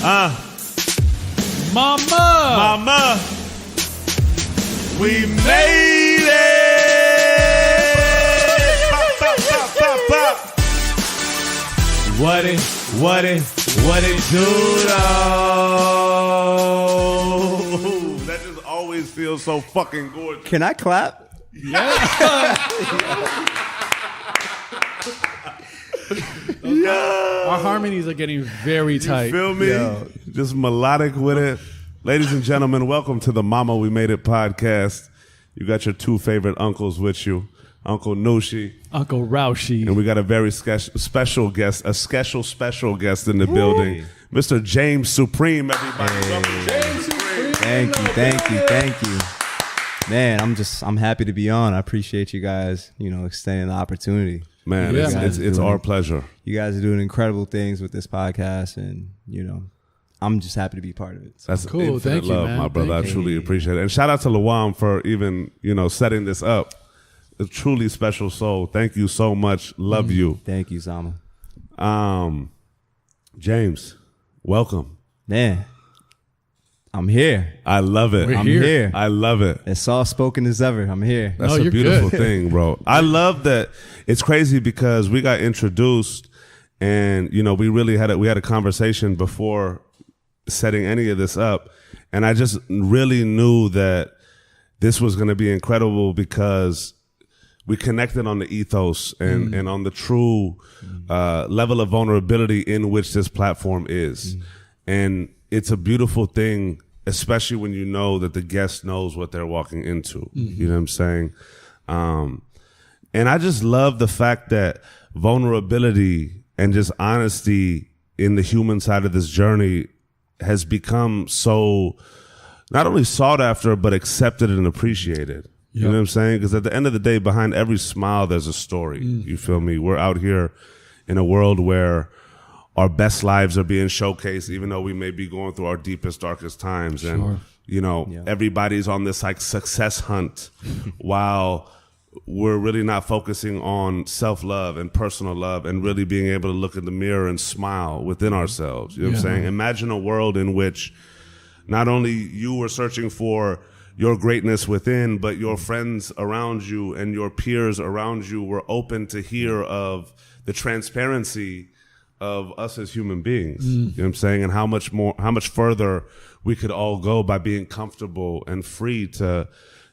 Mama, we made it. Pop, pop, pop, pop, pop. What it do, though? That just always feels so fucking gorgeous. Can I clap? Yeah. Our harmonies are getting very tight. You feel me? Yo. Just melodic with it. Ladies and gentlemen, welcome to the Mama We Made It podcast. You got your two favorite uncles with you, Uncle Nushi, Uncle Roushi, and we got a very special guest, a special guest in the building, Mr. James Supreme. Everybody, welcome James Supreme. Thank you. Man, I'm happy to be on. I appreciate you guys, extending the opportunity. Man, it's our pleasure. You guys are doing incredible things with this podcast, and I'm just happy to be part of it. So. That's cool. Thank you, love, man. My brother. I truly appreciate it. And shout out to Lawam for even, setting this up. A truly special soul. Thank you so much. Love you. Thank you, Zama. James, welcome. Man, I'm here. I love it. I'm here. I love it. As soft spoken as ever. I'm here. That's a beautiful thing, bro. I love that. It's crazy because we got introduced and, we really had a conversation before setting any of this up. And I just really knew that this was going to be incredible because we connected on the ethos and on the true level of vulnerability in which this platform is. And it's a beautiful thing, especially when you know that the guest knows what they're walking into. You know what I'm saying? And I just love the fact that vulnerability and just honesty in the human side of this journey has become so not only sought after, but accepted and appreciated. You know what I'm saying? Because at the end of the day, behind every smile, there's a story. You feel me? We're out here in a world where our best lives are being showcased, even though we may be going through our deepest, darkest times. And, everybody's on this like success hunt while we're really not focusing on self-love and personal love and really being able to look in the mirror and smile within ourselves. You know what I'm saying? Imagine a world in which not only you were searching for your greatness within, but your friends around you and your peers around you were open to hear of the transparency of us as human beings. You know what I'm saying? And how much further we could all go by being comfortable and free to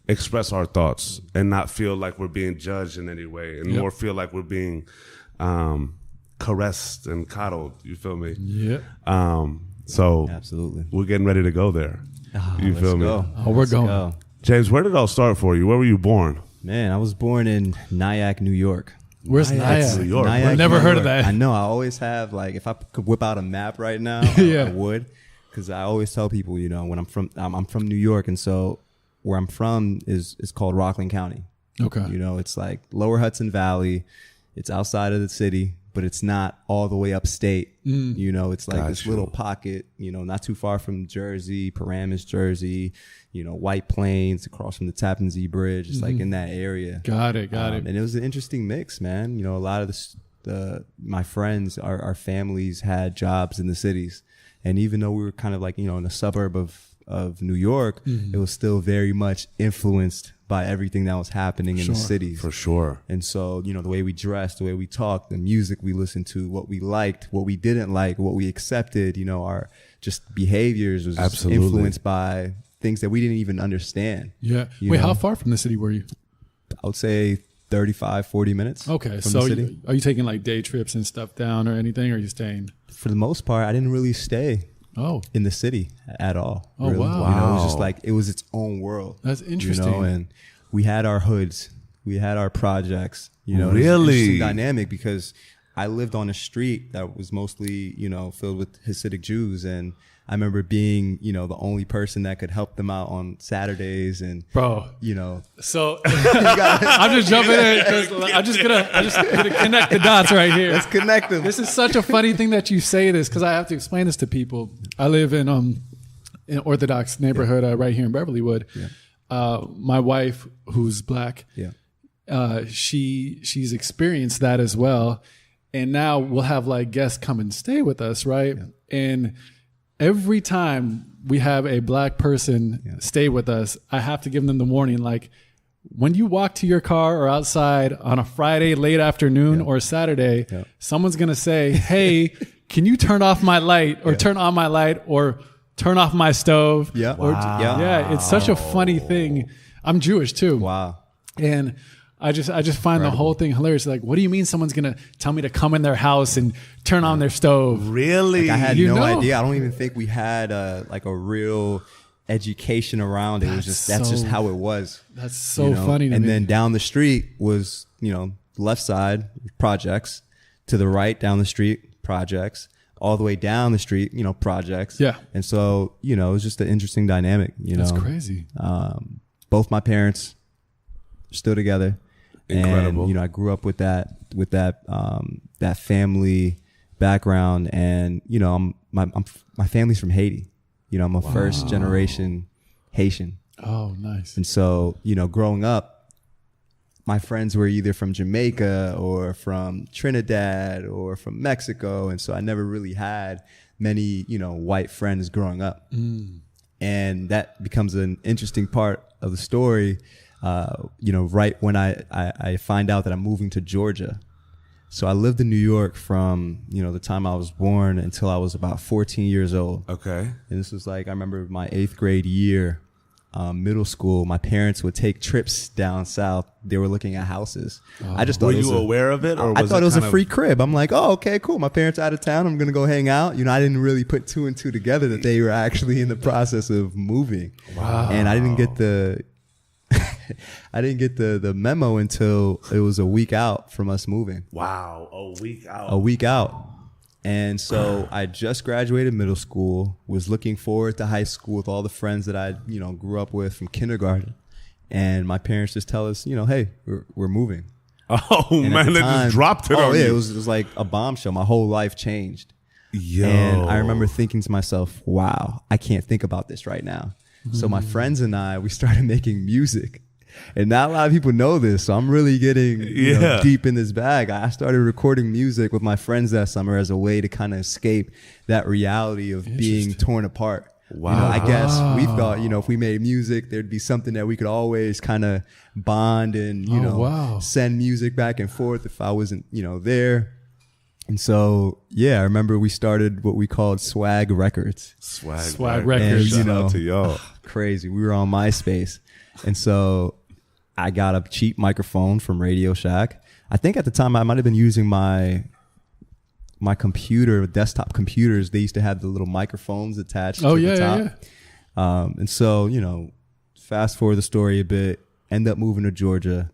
express our thoughts and not feel like we're being judged in any way and more feel like we're being caressed and coddled. You feel me? Yeah. So absolutely, we're getting ready to go there. You feel me? We're going. James, where did it all start for you? Where were you born? Man, I was born in Nyack, New York. Where's Nyack? New York. Nyack, never New heard York. of that. I know. I always have, like, if I could whip out a map right now, I would. Because I always tell people, when I'm from New York, and so where I'm from is called Rockland County. Okay. It's like Lower Hudson Valley. It's outside of the city, but it's not all the way upstate. It's like this little pocket, not too far from Jersey, Paramus, Jersey, White Plains, across from the Tappan Zee Bridge. It's like in that area. Got it. And it was an interesting mix, man. A lot of my friends, our families had jobs in the cities. And even though we were kind of like, in a suburb of New York, it was still very much influenced by everything that was happening in the cities. For sure. And so, the way we dressed, the way we talked, the music we listened to, what we liked, what we didn't like, what we accepted, our just behaviors was influenced by things that we didn't even understand. Yeah. Wait, how far from the city were you? I would say 35, 40 minutes. Okay. So are you taking like day trips and stuff down or anything, or are you staying? For the most part, I didn't really stay in the city at all. Oh, really. wow. It was just like, it was its own world. That's interesting. And we had our hoods, we had our projects, Really? It was an interesting dynamic because I lived on a street that was mostly, filled with Hasidic Jews. And I remember being, the only person that could help them out on Saturdays and, bro, So I'm just jumping in because I'm just gonna connect the dots right here. Let's connect them. This is such a funny thing that you say this because I have to explain this to people. I live in an Orthodox neighborhood right here in Beverlywood. Yeah. My wife, who's black, she's experienced that as well, and now we'll have like guests come and stay with us, right? Yeah. And every time we have a black person stay with us, I have to give them the warning, like, when you walk to your car or outside on a Friday late afternoon or Saturday, someone's going to say, hey, can you turn off my light or turn on my light or turn off my stove? Yeah. Or, yeah. It's such a funny thing. I'm Jewish too. Wow. And I just find the whole thing hilarious. Like, what do you mean someone's going to tell me to come in their house and turn on their stove? Really? Like, I had no idea. I don't even think we had like a real education around it. It was just, that's just how it was. That's so funny to me. And then down the street was, left side projects, to the right down the street projects, all the way down the street, projects. Yeah. And so, it was just an interesting dynamic, That's crazy. Both my parents still together. Incredible. And, I grew up with that that family background, and, my family's from Haiti. I'm a first generation Haitian. Oh, nice. And so, growing up, my friends were either from Jamaica or from Trinidad or from Mexico. And so I never really had many, white friends growing up. And that becomes an interesting part of the story, right when I find out that I'm moving to Georgia. So I lived in New York from, the time I was born until I was about 14 years old. Okay. And this was like, I remember my 8th grade year, middle school, my parents would take trips down south. They were looking at houses. I just thought Were you aware of it? Or I thought it was a free crib. I'm like, oh, okay, cool. My parents are out of town. I'm going to go hang out. I didn't really put 2 and 2 together that they were actually in the process of moving. Wow. And I didn't get the memo until it was a week out from us moving. Wow. A week out. And so I just graduated middle school, was looking forward to high school with all the friends that I, grew up with from kindergarten. And my parents just tell us, hey, we're moving. Oh, and man, they just dropped it on you. you. It was like a bombshell. My whole life changed. Yo. And I remember thinking to myself, wow, I can't think about this right now. So my friends and I, we started making music. And not a lot of people know this, so I'm really getting deep in this bag. I started recording music with my friends that summer as a way to kind of escape that reality of being torn apart. Wow. I guess we thought, if we made music, there'd be something that we could always kind of bond and, send music back and forth if I wasn't, there. And so, I remember we started what we called Swag Records. Swag Records. Shout out to y'all. Crazy. We were on MySpace. And so I got a cheap microphone from Radio Shack. I think at the time I might have been using my computer, desktop computers. They used to have the little microphones attached to the top. Yeah. And so, fast forward the story a bit, end up moving to Georgia.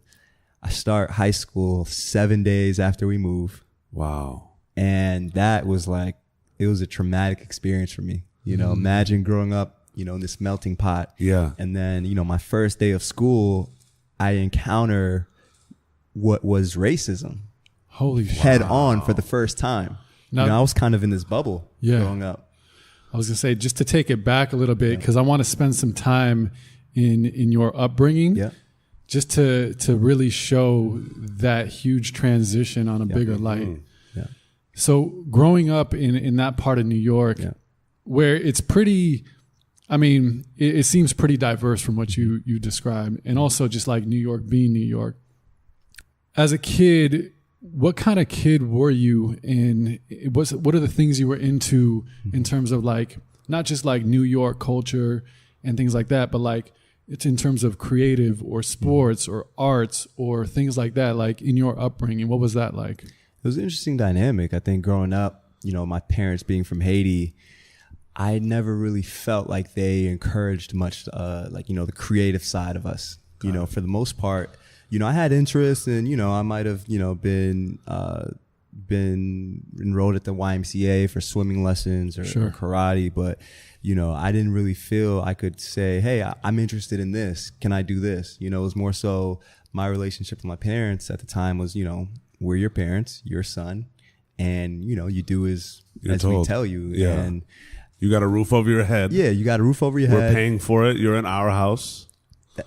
I start high school 7 days after we move. Wow. And that was it was a traumatic experience for me. Imagine growing up, in this melting pot. Yeah. And then, my first day of school, I encounter what was racism. Holy shit. Head on for the first time. Now, I was kind of in this bubble growing up. I was going to say, just to take it back a little bit, because I want to spend some time in your upbringing. Yeah. Just to really show that huge transition on a bigger light. Yeah. So growing up in that part of New York, where it's pretty, it seems pretty diverse from what you described, and also just like New York being New York. As a kid, what kind of kid were you, and what are the things you were into in terms of not just New York culture and things like that, but it's in terms of creative or sports or arts or things like that, in your upbringing? What was that like? It was an interesting dynamic. I think growing up, my parents being from Haiti, I never really felt like they encouraged much, the creative side of us. For the most part, I had interest and, I might have, been enrolled at the YMCA for swimming lessons or karate, but I didn't really feel I could say, hey, I'm interested in this. Can I do this? It was more so my relationship with my parents at the time was, we're your parents, your son, and, you do as we tell you. Yeah. And you got a roof over your head. Yeah, you got a roof over your head. We're paying for it. You're in our house.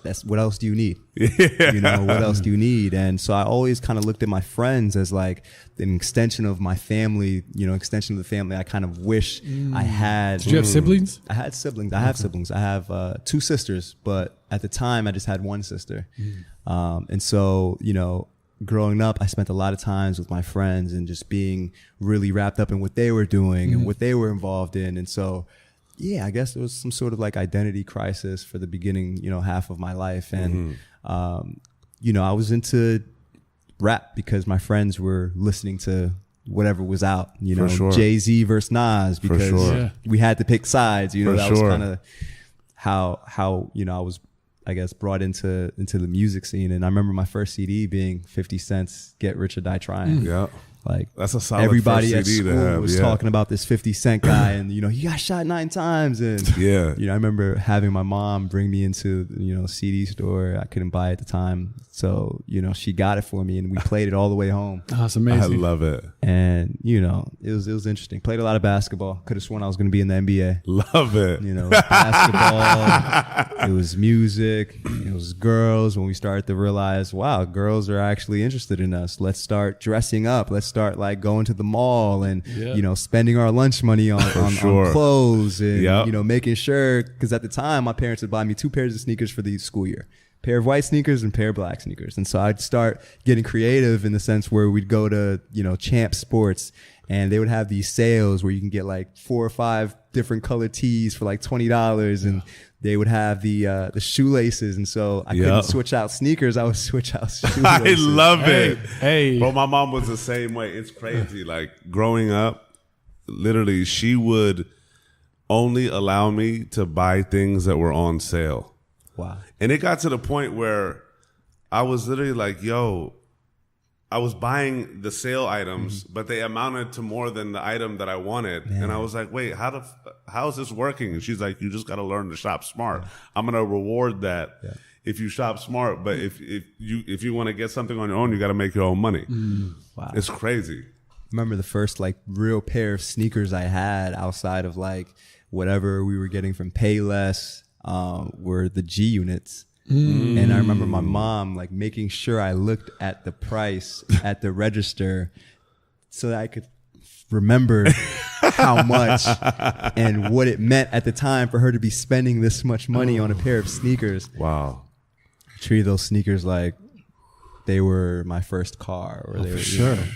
that's what else do you need? Yeah. You know, what else do you need? And so I always kind of looked at my friends as like an extension of my family, you know, extension of the family I kind of wish I had. Did you have siblings? I had siblings. I have siblings. I have 2 sisters, but at the time I just had 1 sister. And so, you know, growing up, I spent a lot of times with my friends and just being really wrapped up in what they were doing and what they were involved in. And so, yeah, I guess it was some sort of like identity crisis for the beginning, you know, half of my life. And, you know, I was into rap because my friends were listening to whatever was out, you know, Jay-Z versus Nas, because we had to pick sides, you know, that was kind of how, you know, I was, I guess, brought into the music scene. And I remember my first CD being 50 Cent's Get Rich or Die Trying. Yeah. Like, that's a solid everybody first at CD school was talking about this 50 Cent guy, and you know, he got shot 9 times. And you know, I remember having my mom bring me into, you know, CD store. I couldn't buy it at the time, so you know, she got it for me, and we played it all the way home. Oh, that's amazing. I love it. And you know, it was interesting. Played a lot of basketball. Could have sworn I was going to be in the NBA. Love it. You know, basketball. It was music. It was girls. When we started to realize, wow, girls are actually interested in us. Let's start dressing up. Let's start like going to the mall and you know, spending our lunch money on clothes and you know, making sure, because at the time my parents would buy me 2 pairs of sneakers for the school year. Pair of white sneakers and pair of black sneakers. And so I'd start getting creative in the sense where we'd go to, you know, Champ Sports, and they would have these sales where you can get like 4 or 5 different colored tees for like $20, and they would have the shoelaces. And so I couldn't switch out sneakers. I would switch out shoelaces. I love it. Hey. Bro, my mom was the same way. It's crazy. Like growing up, literally, she would only allow me to buy things that were on sale. Wow. And it got to the point where I was literally like, yo, I was buying the sale items, but they amounted to more than the item that I wanted. Man. And I was like, wait, how is this working? And she's like, you just got to learn to shop smart. I'm going to reward that if you shop smart. But if you want to get something on your own, you got to make your own money. Wow. It's crazy. Remember the first like real pair of sneakers I had outside of like whatever we were getting from Payless were the G Units. And I remember my mom like making sure I looked at the price at the register so that I could remember how much and what it meant at the time for her to be spending this much money on a pair of sneakers. Wow. I treated those sneakers like they were my first car, or they were, sure. You know.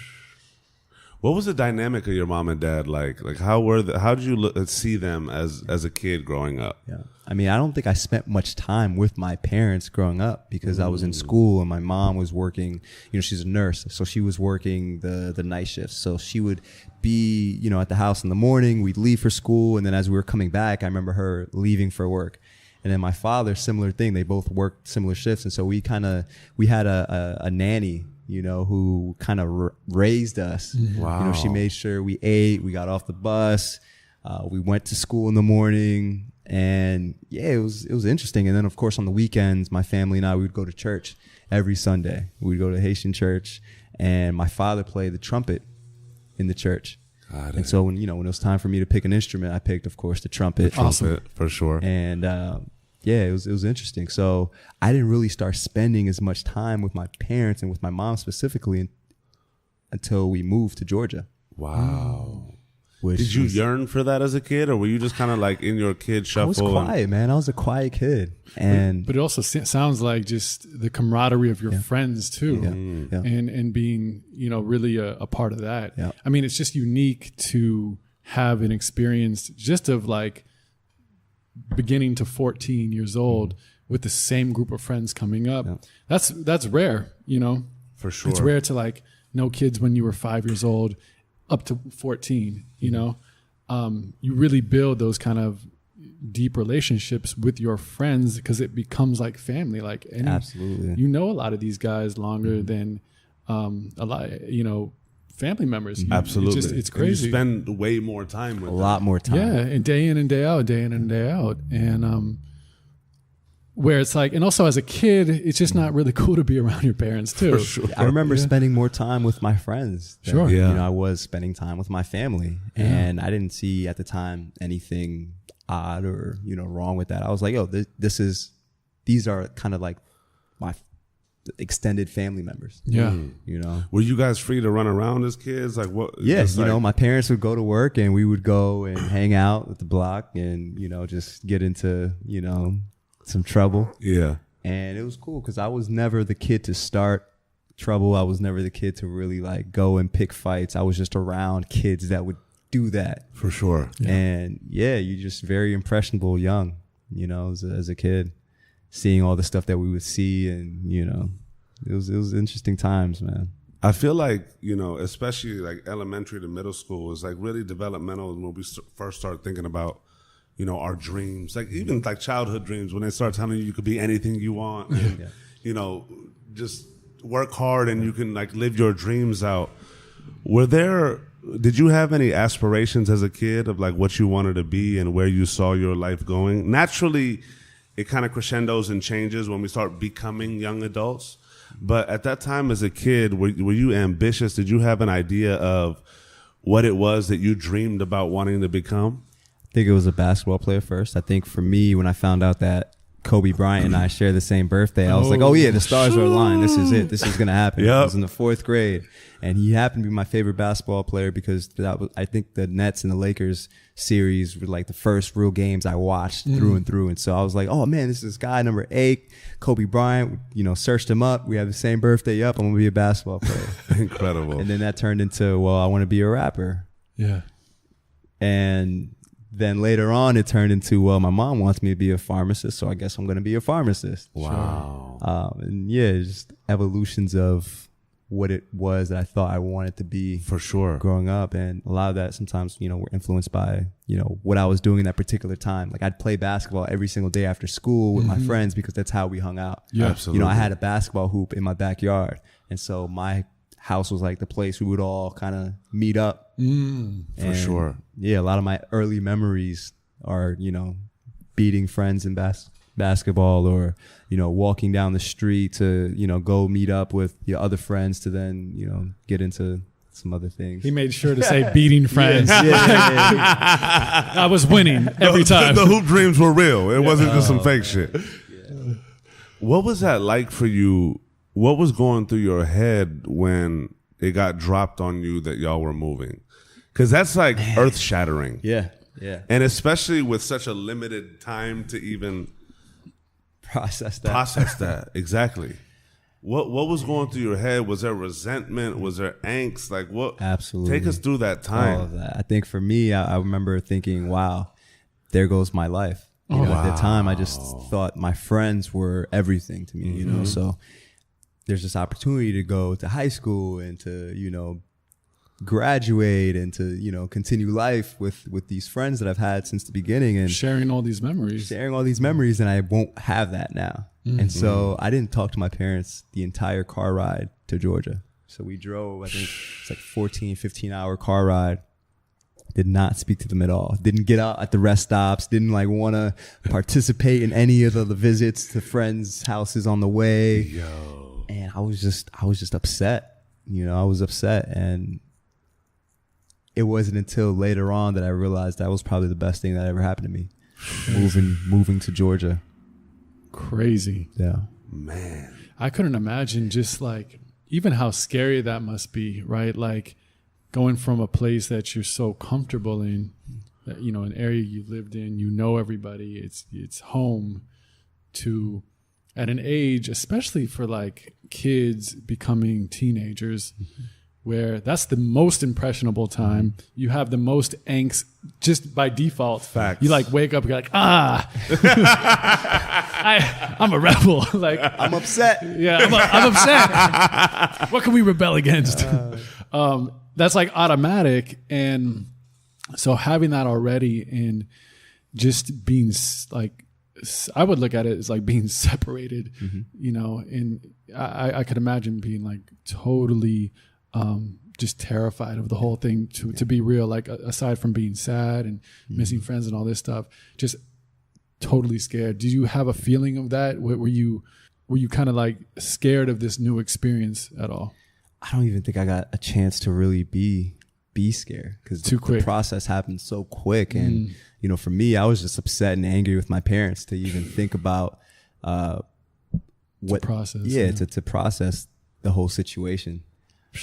What was the dynamic of your mom and dad like? Like how did you see them as a kid growing up? Yeah. I mean, I don't think I spent much time with my parents growing up because I was in school and my mom was working, you know, she's a nurse. So she was working the night shifts. So she would be, you know, at the house in the morning, we'd leave for school. And then as we were coming back, I remember her leaving for work. And then my father, similar thing. They both worked similar shifts. And so we had a nanny, you know, who kind of raised us. Wow. You know, she made sure we ate, we got off the bus, we went to school in the morning. And yeah, it was interesting. And then of course on the weekends, my family and I, we would go to church every Sunday. We'd go to Haitian church, and my father played the trumpet in the church. And so when it was time for me to pick an instrument, I picked, of course, the trumpet. Awesome. For sure. And yeah, it was interesting. So I didn't really start spending as much time with my parents and with my mom specifically until we moved to Georgia. Wow. Did you yearn for that as a kid, or were you just kind of like in your kid shuffle? I was quiet, man. I was a quiet kid. But it also sounds like just the camaraderie of your friends too. Yeah. And being, you know, really a part of that. Yeah. I mean, it's just unique to have an experience just of like beginning to 14 years old with the same group of friends coming up. Yeah. That's rare, you know. For sure. It's rare to like know kids when you were 5 years old up to 14, you know. You really build those kind of deep relationships with your friends because it becomes like family. Like, absolutely, you know, a lot of these guys longer than a lot, you know, family members. Absolutely, it's crazy. And you spend way more time with a lot more time. Yeah, and day in and day out, and where it's like, and also as a kid, it's just not really cool to be around your parents too. For sure. I remember spending more time with my friends. Sure. You know, I was spending time with my family, and I didn't see at the time anything odd or, you know, wrong with that. I was like, yo, this is these are kind of like my extended family members. Yeah. You know, were you guys free to run around as kids? Like what? Yeah, just you like, know, my parents would go to work and we would go and hang out at the block and, you know, just get into, you know, some trouble. Yeah. And it was cool because I was never the kid to start trouble. I was never the kid to really like go and pick fights. I was just around kids that would do that. For sure. Yeah. And yeah, you're just very impressionable young, you know, as a kid, seeing all the stuff that we would see. And, you know, it was interesting times, man. I feel like, you know, especially like elementary to middle school is like really developmental when we first start thinking about, you know, our dreams, like even like childhood dreams when they start telling you could be anything you want, and, you know, just work hard and you can like live your dreams out. Did you have any aspirations as a kid of like what you wanted to be and where you saw your life going? Naturally, it kind of crescendos and changes when we start becoming young adults. But at that time as a kid, were you ambitious? Did you have an idea of what it was that you dreamed about wanting to become? I think it was a basketball player first. I think for me, when I found out that Kobe Bryant and I share the same birthday, I was like, oh yeah, the stars are aligned. This is it. This is going to happen. Yep. I was in the 4th grade and he happened to be my favorite basketball player because that was, I think the Nets and the Lakers series were like the first real games I watched through and through. And so I was like, oh man, this is guy number 8, Kobe Bryant, you know, searched him up. We have the same birthday. Up. I'm going to be a basketball player. Incredible. And then that turned into, well, I want to be a rapper. Yeah. And then later on, it turned into, well, my mom wants me to be a pharmacist, so I guess I'm going to be a pharmacist. Wow. And yeah, just evolutions of what it was that I thought I wanted to be. For sure. Growing up. And a lot of that sometimes, you know, were influenced by, you know, what I was doing in that particular time. Like I'd play basketball every single day after school with my friends because that's how we hung out. Yeah. Absolutely. You know, I had a basketball hoop in my backyard. And so my house was like the place we would all kind of meet up. For sure. Yeah, a lot of my early memories are, you know, beating friends in basketball or, you know, walking down the street to, you know, go meet up with your other friends to then, you know, get into some other things. He made sure to say beating friends. Yeah. I was winning every time. The hoop dreams were real. It wasn't just some fake shit. Yeah. What was that like for you? What was going through your head when it got dropped on you that y'all were moving? Because that's like earth shattering. Yeah. And especially with such a limited time to even process that. Exactly. What was going through your head? Was there resentment? Was there angst? Like what? Absolutely. Take us through that time. All of that. I think for me, I remember thinking, wow, there goes my life. You know, at the time, I just thought my friends were everything to me, you know, so there's this opportunity to go to high school and to, you know, graduate and to, you know, continue life with these friends that I've had since the beginning and sharing all these memories. And I won't have that now. And so I didn't talk to my parents the entire car ride to Georgia. So we drove, I think it's like 14, 15-hour car ride. Did not speak to them at all. Didn't get out at the rest stops. Didn't like want to participate in any of the visits to friends' houses on the way. Yo. And I was just upset. You know, I was upset. And it wasn't until later on that I realized that was probably the best thing that ever happened to me. Moving to Georgia. Crazy. Yeah. Man. I couldn't imagine just like even how scary that must be, right? Like going from a place that you're so comfortable in, that, you know, an area you lived in, you know everybody, it's home, to at an age, especially for like kids becoming teenagers, where that's the most impressionable time. You have the most angst just by default. Facts. You like wake up, you're like, I'm a rebel. Like I'm upset. Yeah, I'm upset. What can we rebel against? That's like automatic. And so having that already and just being like, I would look at it as like being separated, you know, and I could imagine being like totally just terrified of the whole thing to be real, like aside from being sad and missing friends and all this stuff, just totally scared. Did you have a feeling of that? Were you kind of like scared of this new experience at all? I don't even think I got a chance to really be scared because the process happened so quick. And, you know, for me, I was just upset and angry with my parents to even think about what process. Yeah, to process the whole situation.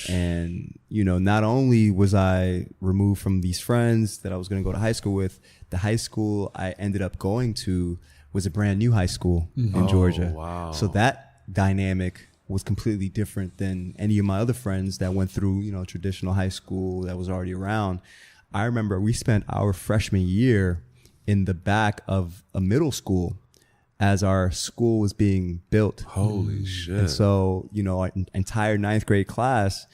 And, you know, not only was I removed from these friends that I was going to go to high school with, the high school I ended up going to was a brand new high school in Georgia. Wow. So that dynamic was completely different than any of my other friends that went through, you know, traditional high school that was already around. I remember we spent our freshman year in the back of a middle school as our school was being built. Holy shit. And so, you know, our entire 9th grade class,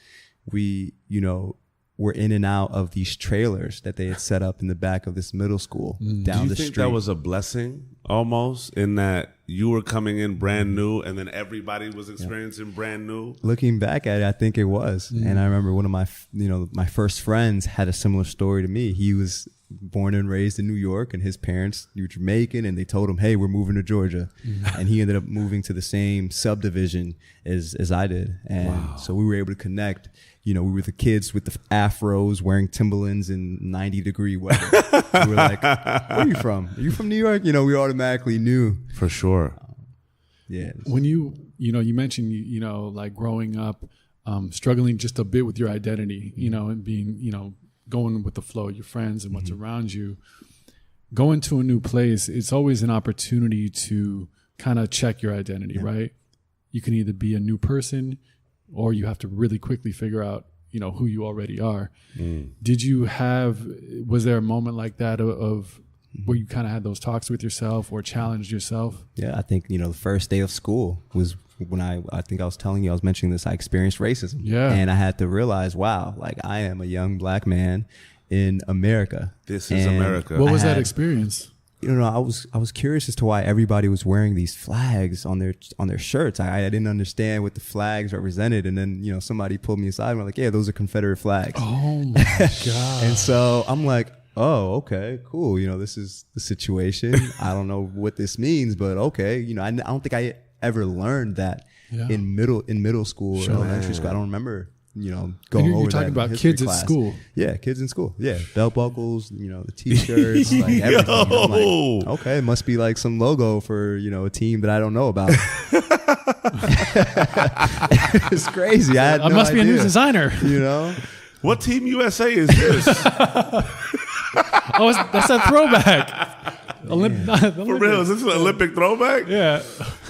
we, you know, were in and out of these trailers that they had set up in the back of this middle school down Do you the think street. that was a blessing almost, in that you were coming in brand new and then everybody was experiencing brand new? Looking back at it, I think it was. And I remember one of my, you know, my first friends had a similar story to me. He was born and raised in New York, and his parents were Jamaican, and they told him, hey, we're moving to Georgia. And he ended up moving to the same subdivision as I did. And so we were able to connect. You know, we were the kids with the afros wearing Timberlands in 90-degree weather. We were like, where are you from? Are you from New York? You know, we automatically knew. For sure. Yeah. When you mentioned, you know, like growing up, struggling just a bit with your identity, you know, and being, you know, going with the flow of your friends and what's around you, going to a new place, it's always an opportunity to kind of check your identity, right? You can either be a new person, or you have to really quickly figure out, you know, who you already are. Was there a moment like that of where you kind of had those talks with yourself or challenged yourself? Yeah, I think, you know, the first day of school was when I think I was telling you, I was mentioning this, I experienced racism. Yeah. And I had to realize, wow, like I am a young black man in America. This is America. What was that experience? You know, I was curious as to why everybody was wearing these flags on their shirts. I didn't understand what the flags represented. And then, you know, somebody pulled me aside and were like, yeah, those are Confederate flags. Oh my God. And so I'm like, oh, okay, cool. You know, this is the situation. I don't know what this means, but okay. You know, I don't think I ever learned that in middle school or elementary school. I don't remember, you know, going over that. You're talking about kids class. at school. Yeah, kids in school. Yeah, belt buckles, you know, the t-shirts, like everything. I'm like, okay, it must be like some logo for, you know, a team that I don't know about. It's crazy. I had no must idea, be a new designer. You know? What Team USA is this? That's a throwback. For real, is this an Olympic throwback? Yeah.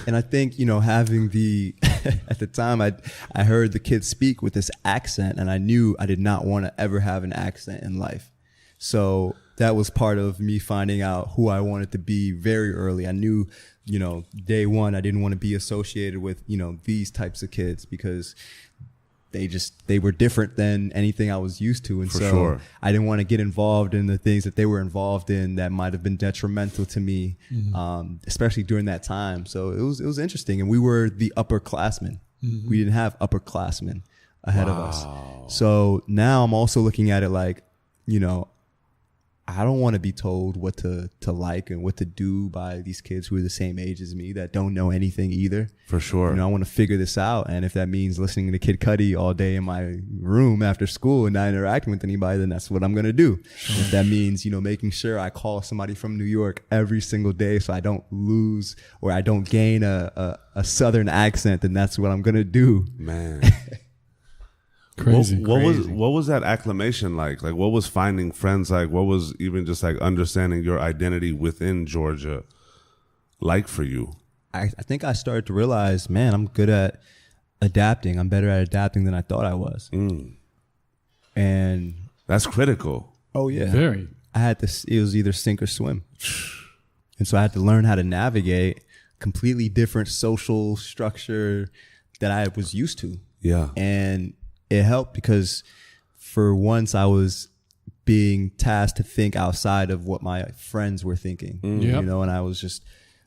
And I think, you know, having at the time I heard the kids speak with this accent, and I knew I did not want to ever have an accent in life. So that was part of me finding out who I wanted to be very early. I knew, you know, day one, I didn't want to be associated with, you know, these types of kids because they were different than anything I was used to. And so I didn't want to get involved in the things that they were involved in that might have been detrimental to me, especially during that time. So it was interesting. And we were the upperclassmen. We didn't have upperclassmen ahead of us. So now I'm also looking at it like, you know, I don't want to be told what to like and what to do by these kids who are the same age as me that don't know anything either. For sure. You know, I want to figure this out. And if that means listening to Kid Cudi all day in my room after school and not interacting with anybody, then that's what I'm going to do. If that means, you know, making sure I call somebody from New York every single day so I don't lose or I don't gain a Southern accent, then that's what I'm going to do. Man. Crazy. What was that acclimation like? Like, what was finding friends like? What was even just like understanding your identity within Georgia like for you? I think I started to realize, man, I'm good at adapting. I'm better at adapting than I thought I was. And that's critical. Oh yeah, very. I had this. It was either sink or swim, and so I had to learn how to navigate completely different social structure that I was used to. Yeah, and it helped because for once I was being tasked to think outside of what my friends were thinking, you know, and I was just,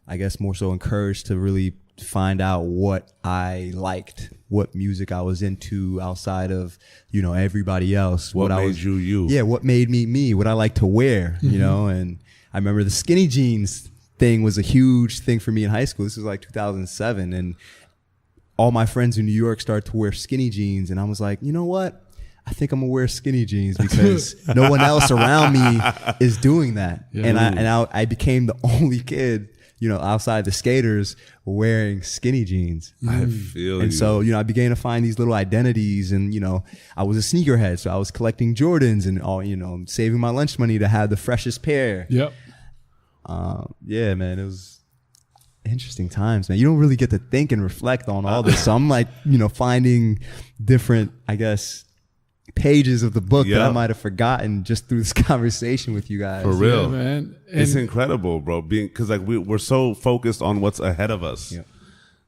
I guess, more so encouraged to really find out what I liked, what music I was into outside of, you know, everybody else. What made you? Yeah, what made me, what I like to wear, you know, and I remember the skinny jeans thing was a huge thing for me in high school. This was like 2007, and all my friends in New York started to wear skinny jeans, and I was like, you know what? I think I'm gonna wear skinny jeans because no one else around me is doing that. Yeah. And I became the only kid outside the skaters were wearing skinny jeans. I feel you. And so, I began to find these little identities, and, I was a sneakerhead. So I was collecting Jordans and all, saving my lunch money to have the freshest pair. Yep. Yeah, man, it was interesting times, man. You don't really get to think and reflect on all this. So I'm like, finding different, I guess, pages of the book that I might have forgotten just through this conversation with you guys. For real, man. It's incredible, bro. Because like we're so focused on what's ahead of us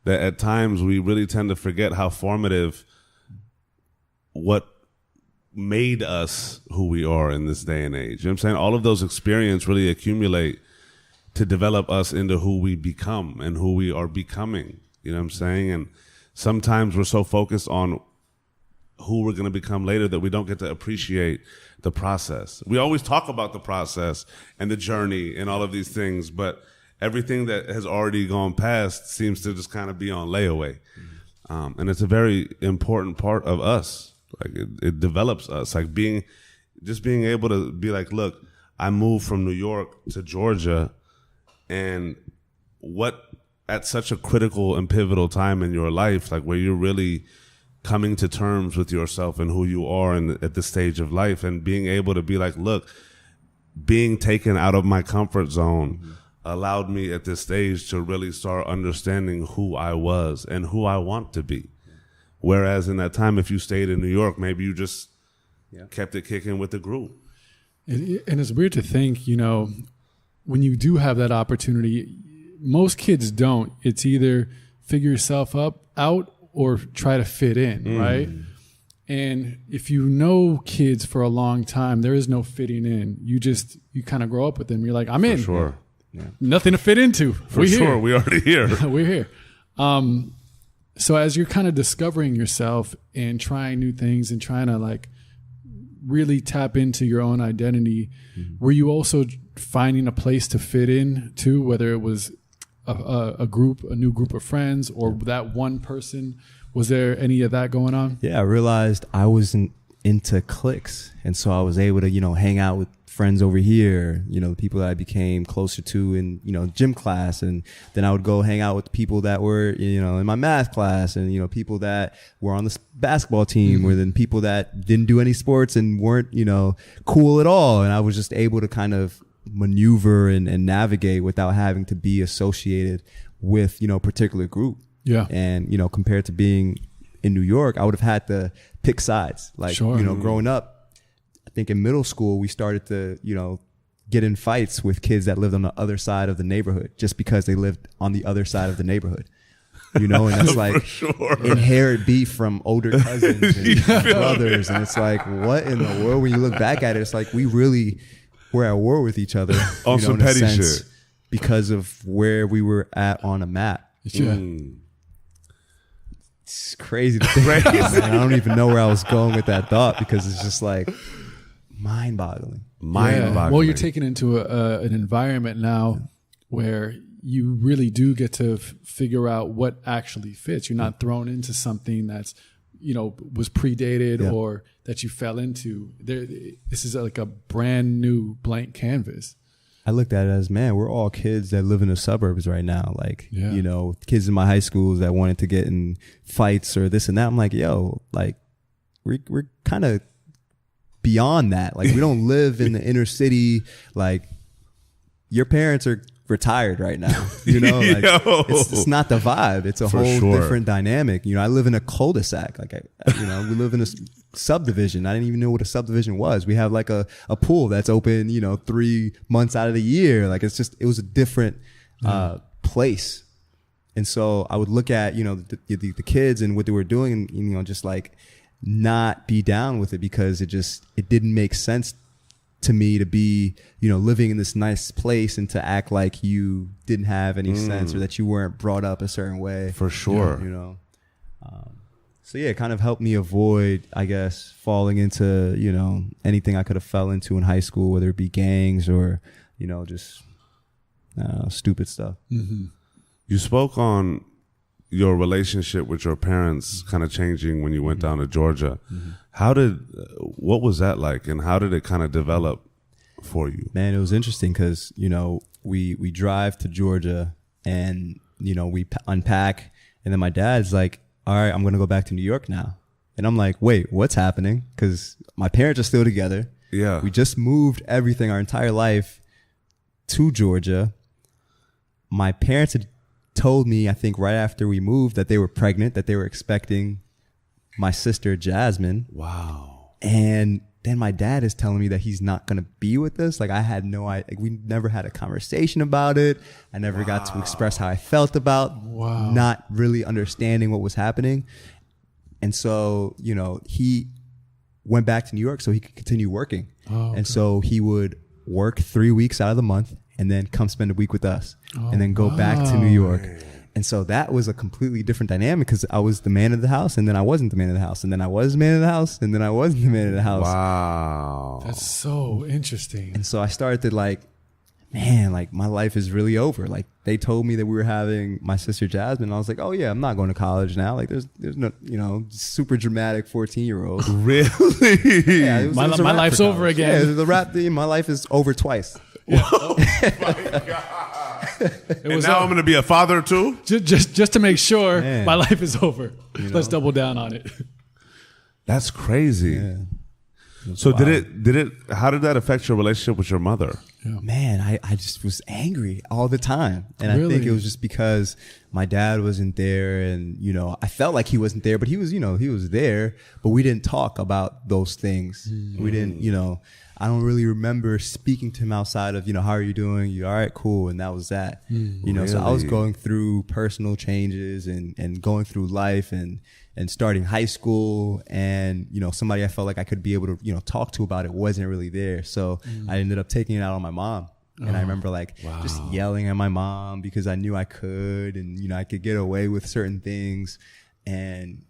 that at times we really tend to forget how formative what made us who we are in this day and age. You know what I'm saying? All of those experiences really accumulate to develop us into who we become and who we are becoming. You know what I'm saying? And sometimes we're so focused on who we're going to become later that we don't get to appreciate the process. We always talk about the process and the journey and all of these things, but everything that has already gone past seems to just kind of be on layaway. And it's a very important part of us. Like it develops us, like being able to be like, look, I moved from New York to Georgia, and what at such a critical and pivotal time in your life, like where you're really coming to terms with yourself and who you are at this stage of life, and being able to be like, look, being taken out of my comfort zone allowed me at this stage to really start understanding who I was and who I want to be. Whereas in that time, if you stayed in New York, maybe you just kept it kicking with the group. And it's weird to think, when you do have that opportunity, most kids don't. It's either figure yourself out or try to fit in, right? And if you know kids for a long time, there is no fitting in. You kind of grow up with them. You're like, I'm in. For sure. Nothing to fit into. For sure. We're already here. We're here. So as you're kind of discovering yourself and trying new things and trying to like really tap into your own identity, were you also finding a place to fit in too, whether it was a new group of friends or that one person? Was there any of that going on? Yeah, I realized I wasn't into cliques. And so I was able to, hang out with friends over here, the people that I became closer to in, gym class. And then I would go hang out with people that were, in my math class, and, people that were on the basketball team, or then people that didn't do any sports and weren't, cool at all. And I was just able to kind of maneuver and navigate without having to be associated with, a particular group. Yeah. And, compared to being in New York, I would have had to pick sides. Like, growing up, I think in middle school, we started to, get in fights with kids that lived on the other side of the neighborhood just because they lived on the other side of the neighborhood. And that's like inherent beef from older cousins and brothers. And it's like, what in the world? When you look back at it, it's like we really were at war with each other on some petty shit because of where we were at on a map. Yeah. It's crazy to think about, man. I don't even know where I was going with that thought, because it's just like mind-boggling. Well, you're taken into an environment now where you really do get to figure out what actually fits. You're not thrown into something that's, was predated or that you fell into. This is like a brand new blank canvas. I looked at it as, man, we're all kids that live in the suburbs right now. Like, kids in my high schools that wanted to get in fights or this and that. I'm like, yo, like, we're kind of beyond that. Like, we don't live in the inner city. Like, your parents are retired right now. Like, it's not the vibe. It's a whole different dynamic. I live in a cul-de-sac. Like, we live in a subdivision. I didn't even know what a subdivision was. We have like a pool that's open, 3 months out of the year. Like, it was a different place. And so I would look at, the kids and what they were doing, and, just like not be down with it, because it didn't make sense to me to be, living in this nice place and to act like you didn't have any sense, or that you weren't brought up a certain way. For sure. So yeah, it kind of helped me avoid, I guess, falling into, anything I could have fell into in high school, whether it be gangs or, just stupid stuff. Mm-hmm. You spoke on your relationship with your parents kind of changing when you went down to Georgia. What was that like, and how did it kind of develop for you? Man, it was interesting because, we drive to Georgia And, you know, we unpack, and then my dad's like, all right, I'm going to go back to New York now. And I'm like, wait, what's happening? Because my parents are still together. Yeah. We just moved everything, our entire life, to Georgia. My parents had told me, I think right after we moved, that they were pregnant, that they were expecting my sister, Jasmine. Wow. And then my dad is telling me that he's not going to be with us. Like, I had no idea. Like, we never had a conversation about it. I never got to express how I felt about not really understanding what was happening. And so, you know, he went back to New York so he could continue working. And so he would work 3 weeks out of the month and then come spend a week with us and then go back to New York. And so that was a completely different dynamic because I was the man of the house, and then I wasn't the man of the house, and then I was the man of the house, and then I wasn't the man of the house. Wow. That's so interesting. And so I started to like, man, like my life is really over. Like they told me that we were having my sister Jasmine. And I was like, oh yeah, I'm not going to college now. Like there's no, you know, super dramatic 14-year-old. Really? Yeah, it was my life's over again. Yeah, the rap thing, my life is over twice. Yeah. Oh my God. And now I'm going to be a father too? Just to make sure Man. my life is over. You know? Let's double down on it. That's crazy. Yeah. So how did that affect your relationship with your mother? Yeah. Man, I just was angry all the time. And Really? I think it was just because my dad wasn't there, and, you know, I felt like he wasn't there, but he was, you know, he was there, but we didn't talk about those things. We didn't, you know, I don't really remember speaking to him outside of, you know, how are you doing? You all right, cool. And that was that, you know, so I was going through personal changes and going through life and starting high school, and, you know, somebody I felt like I could be able to, you know, talk to about it wasn't really there. So I ended up taking it out on my mom. And I remember like just yelling at my mom because I knew I could, and, you know, I could get away with certain things. And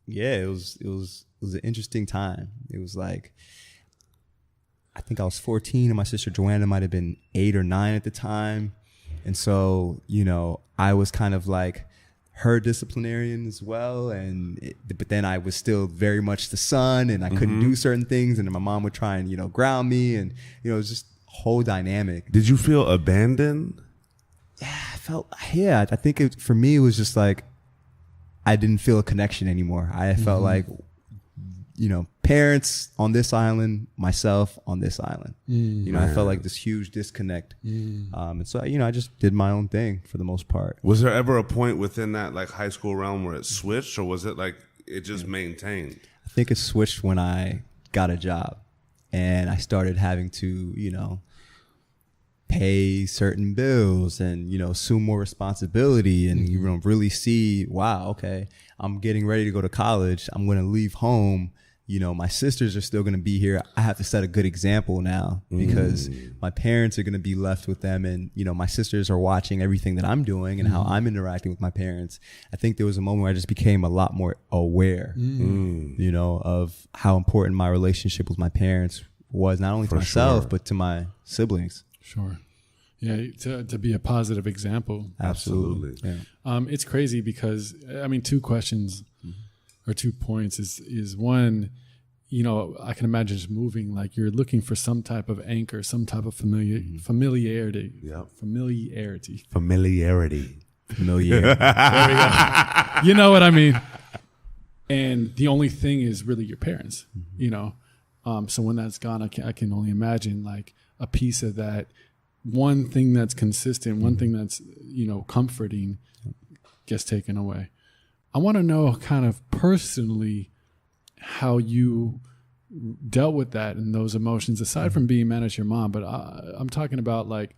yeah, it was an interesting time. It was like, I think I was 14 and my sister Joanna might have been 8 or 9 at the time. And so, you know, I was kind of like her disciplinarian as well. But then I was still very much the son, and I couldn't do certain things. And then my mom would try and, you know, ground me, and, you know, it was just a whole dynamic. Did you feel abandoned? Yeah, I think for me, it was just like, I didn't feel a connection anymore. I felt like, you know, parents on this island, myself on this island. You know, I felt like this huge disconnect. And so, you know, I just did my own thing for the most part. Was there ever a point within that like high school realm where it switched, or was it like it just maintained? I think it switched when I got a job and I started having to, you know, pay certain bills and, you know, assume more responsibility, and, you know, really see, wow, okay, I'm getting ready to go to college. I'm going to leave home. You know, my sisters are still going to be here. I have to set a good example now because my parents are going to be left with them. And, you know, my sisters are watching everything that I'm doing and how I'm interacting with my parents. I think there was a moment where I just became a lot more aware, you know, of how important my relationship with my parents was, not only to myself, but to my siblings. Sure. Yeah, to be a positive example. Absolutely. Yeah. It's crazy because, I mean, 2 questions or 2 points is one, you know, I can imagine just moving, like you're looking for some type of anchor, some type of familiarity. Yeah. Familiarity. Familiarity. There we go. You know what I mean? And the only thing is really your parents, you know? So when that's gone, I can only imagine like a piece of that. One thing that's consistent, one thing that's, you know, comforting gets taken away. I want to know kind of personally how you dealt with that and those emotions, aside from being mad at your mom, but I'm talking about like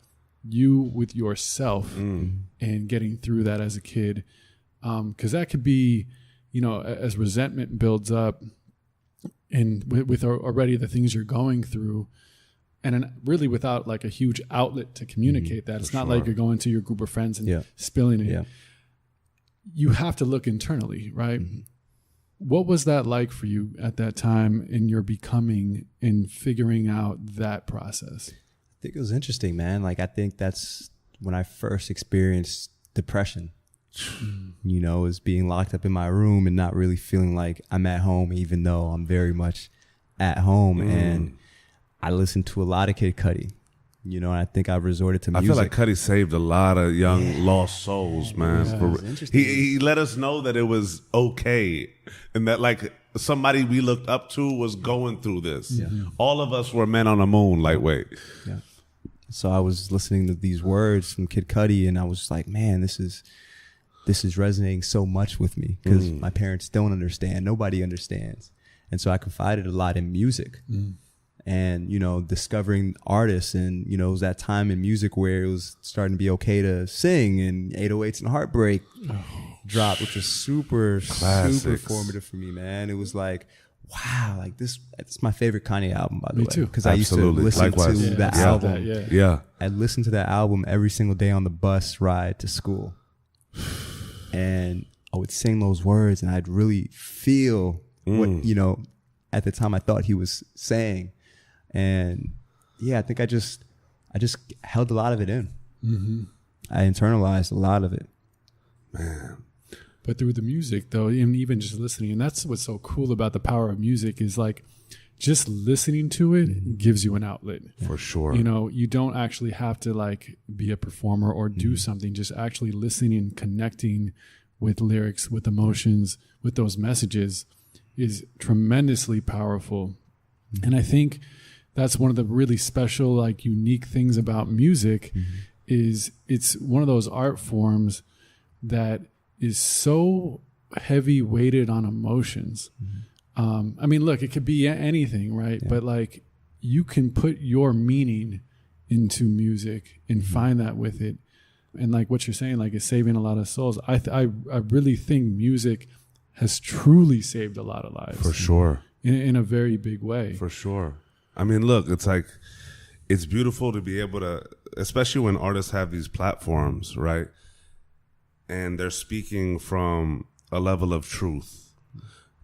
you with yourself and getting through that as a kid. 'Cause that could be, you know, as resentment builds up and with already the things you're going through, and really without like a huge outlet to communicate that. It's not like you're going to your group of friends and spilling it. Yeah. You have to look internally, right? What was that like for you at that time in your becoming and figuring out that process? I think it was interesting, man. Like, I think that's when I first experienced depression. You know, is being locked up in my room and not really feeling like I'm at home, even though I'm very much at home. And I listened to a lot of Kid Cudi. You know, and I think I've resorted to I music. feel like Cudi saved a lot of young lost souls, man. He let us know that it was okay, and that like somebody we looked up to was going through this. Yeah. All of us were men on the moon, lightweight. Yeah. So I was listening to these words from Kid Cudi, and I was like, man, this is resonating so much with me because my parents don't understand. Nobody understands. And so I confided a lot in music. And, you know, discovering artists, and, you know, it was that time in music where it was starting to be okay to sing, and 808s and Heartbreak dropped, which was super formative for me, man. It was like, wow, like this, it's my favorite Kanye album, by the way. Me too. Because I used to listen to the album. Yeah. I listened to that album every single day on the bus ride to school. And I would sing those words, and I'd really feel what, you know, at the time I thought he was saying. And yeah, I think I just held a lot of it in. I internalized a lot of it. Man. But through the music, though, and even just listening, and that's what's so cool about the power of music is like just listening to it gives you an outlet. For sure. You know, you don't actually have to like be a performer or do something. Just actually listening and connecting with lyrics, with emotions, with those messages is tremendously powerful. And I think that's one of the really special, like unique things about music is it's one of those art forms that is so heavy weighted on emotions. I mean, look, it could be anything, right? But like you can put your meaning into music and find that with it. And like what you're saying, like it's saving a lot of souls. I really think music has truly saved a lot of lives. For sure. In a very big way. For sure. I mean, look, it's like, it's beautiful to be able to, especially when artists have these platforms, right? And they're speaking from a level of truth,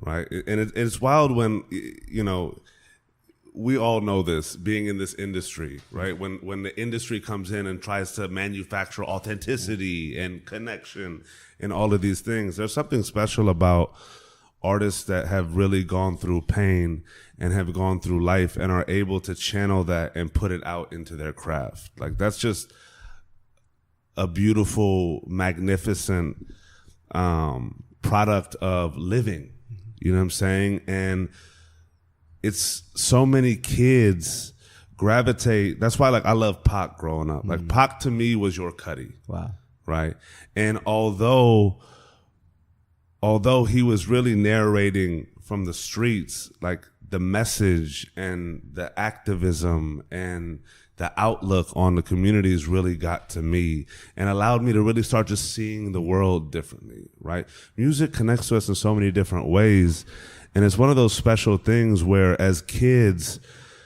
right? And it's wild when, you know, we all know this, being in this industry, right? When the industry comes in and tries to manufacture authenticity and connection and all of these things, there's something special about artists that have really gone through pain and have gone through life and are able to channel that and put it out into their craft. Like that's just a beautiful, magnificent product of living. You know what I'm saying? And it's so many kids gravitate. That's why, like, I love Pac growing up. Like, Pac to me was your Cudi. Wow. Right? And although he was really narrating from the streets, like the message and the activism and the outlook on the communities really got to me and allowed me to really start just seeing the world differently, right? Music connects to us in so many different ways. And it's one of those special things where as kids,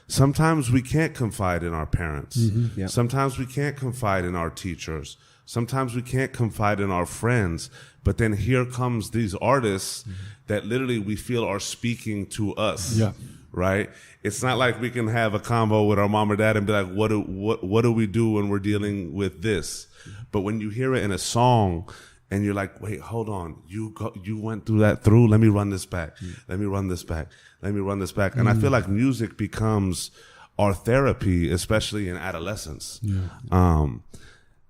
sometimes we can't confide in our parents. Yep. Sometimes we can't confide in our teachers. Sometimes we can't confide in our friends. But then here comes these artists that literally we feel are speaking to us. Yeah. Right? It's not like we can have a convo with our mom or dad and be like, what do we do when we're dealing with this? But when you hear it in a song and you're like, wait, hold on, you went through that through. Let me run this back. Let me run this back. Let me run this back. And I feel like music becomes our therapy, especially in adolescence. Yeah.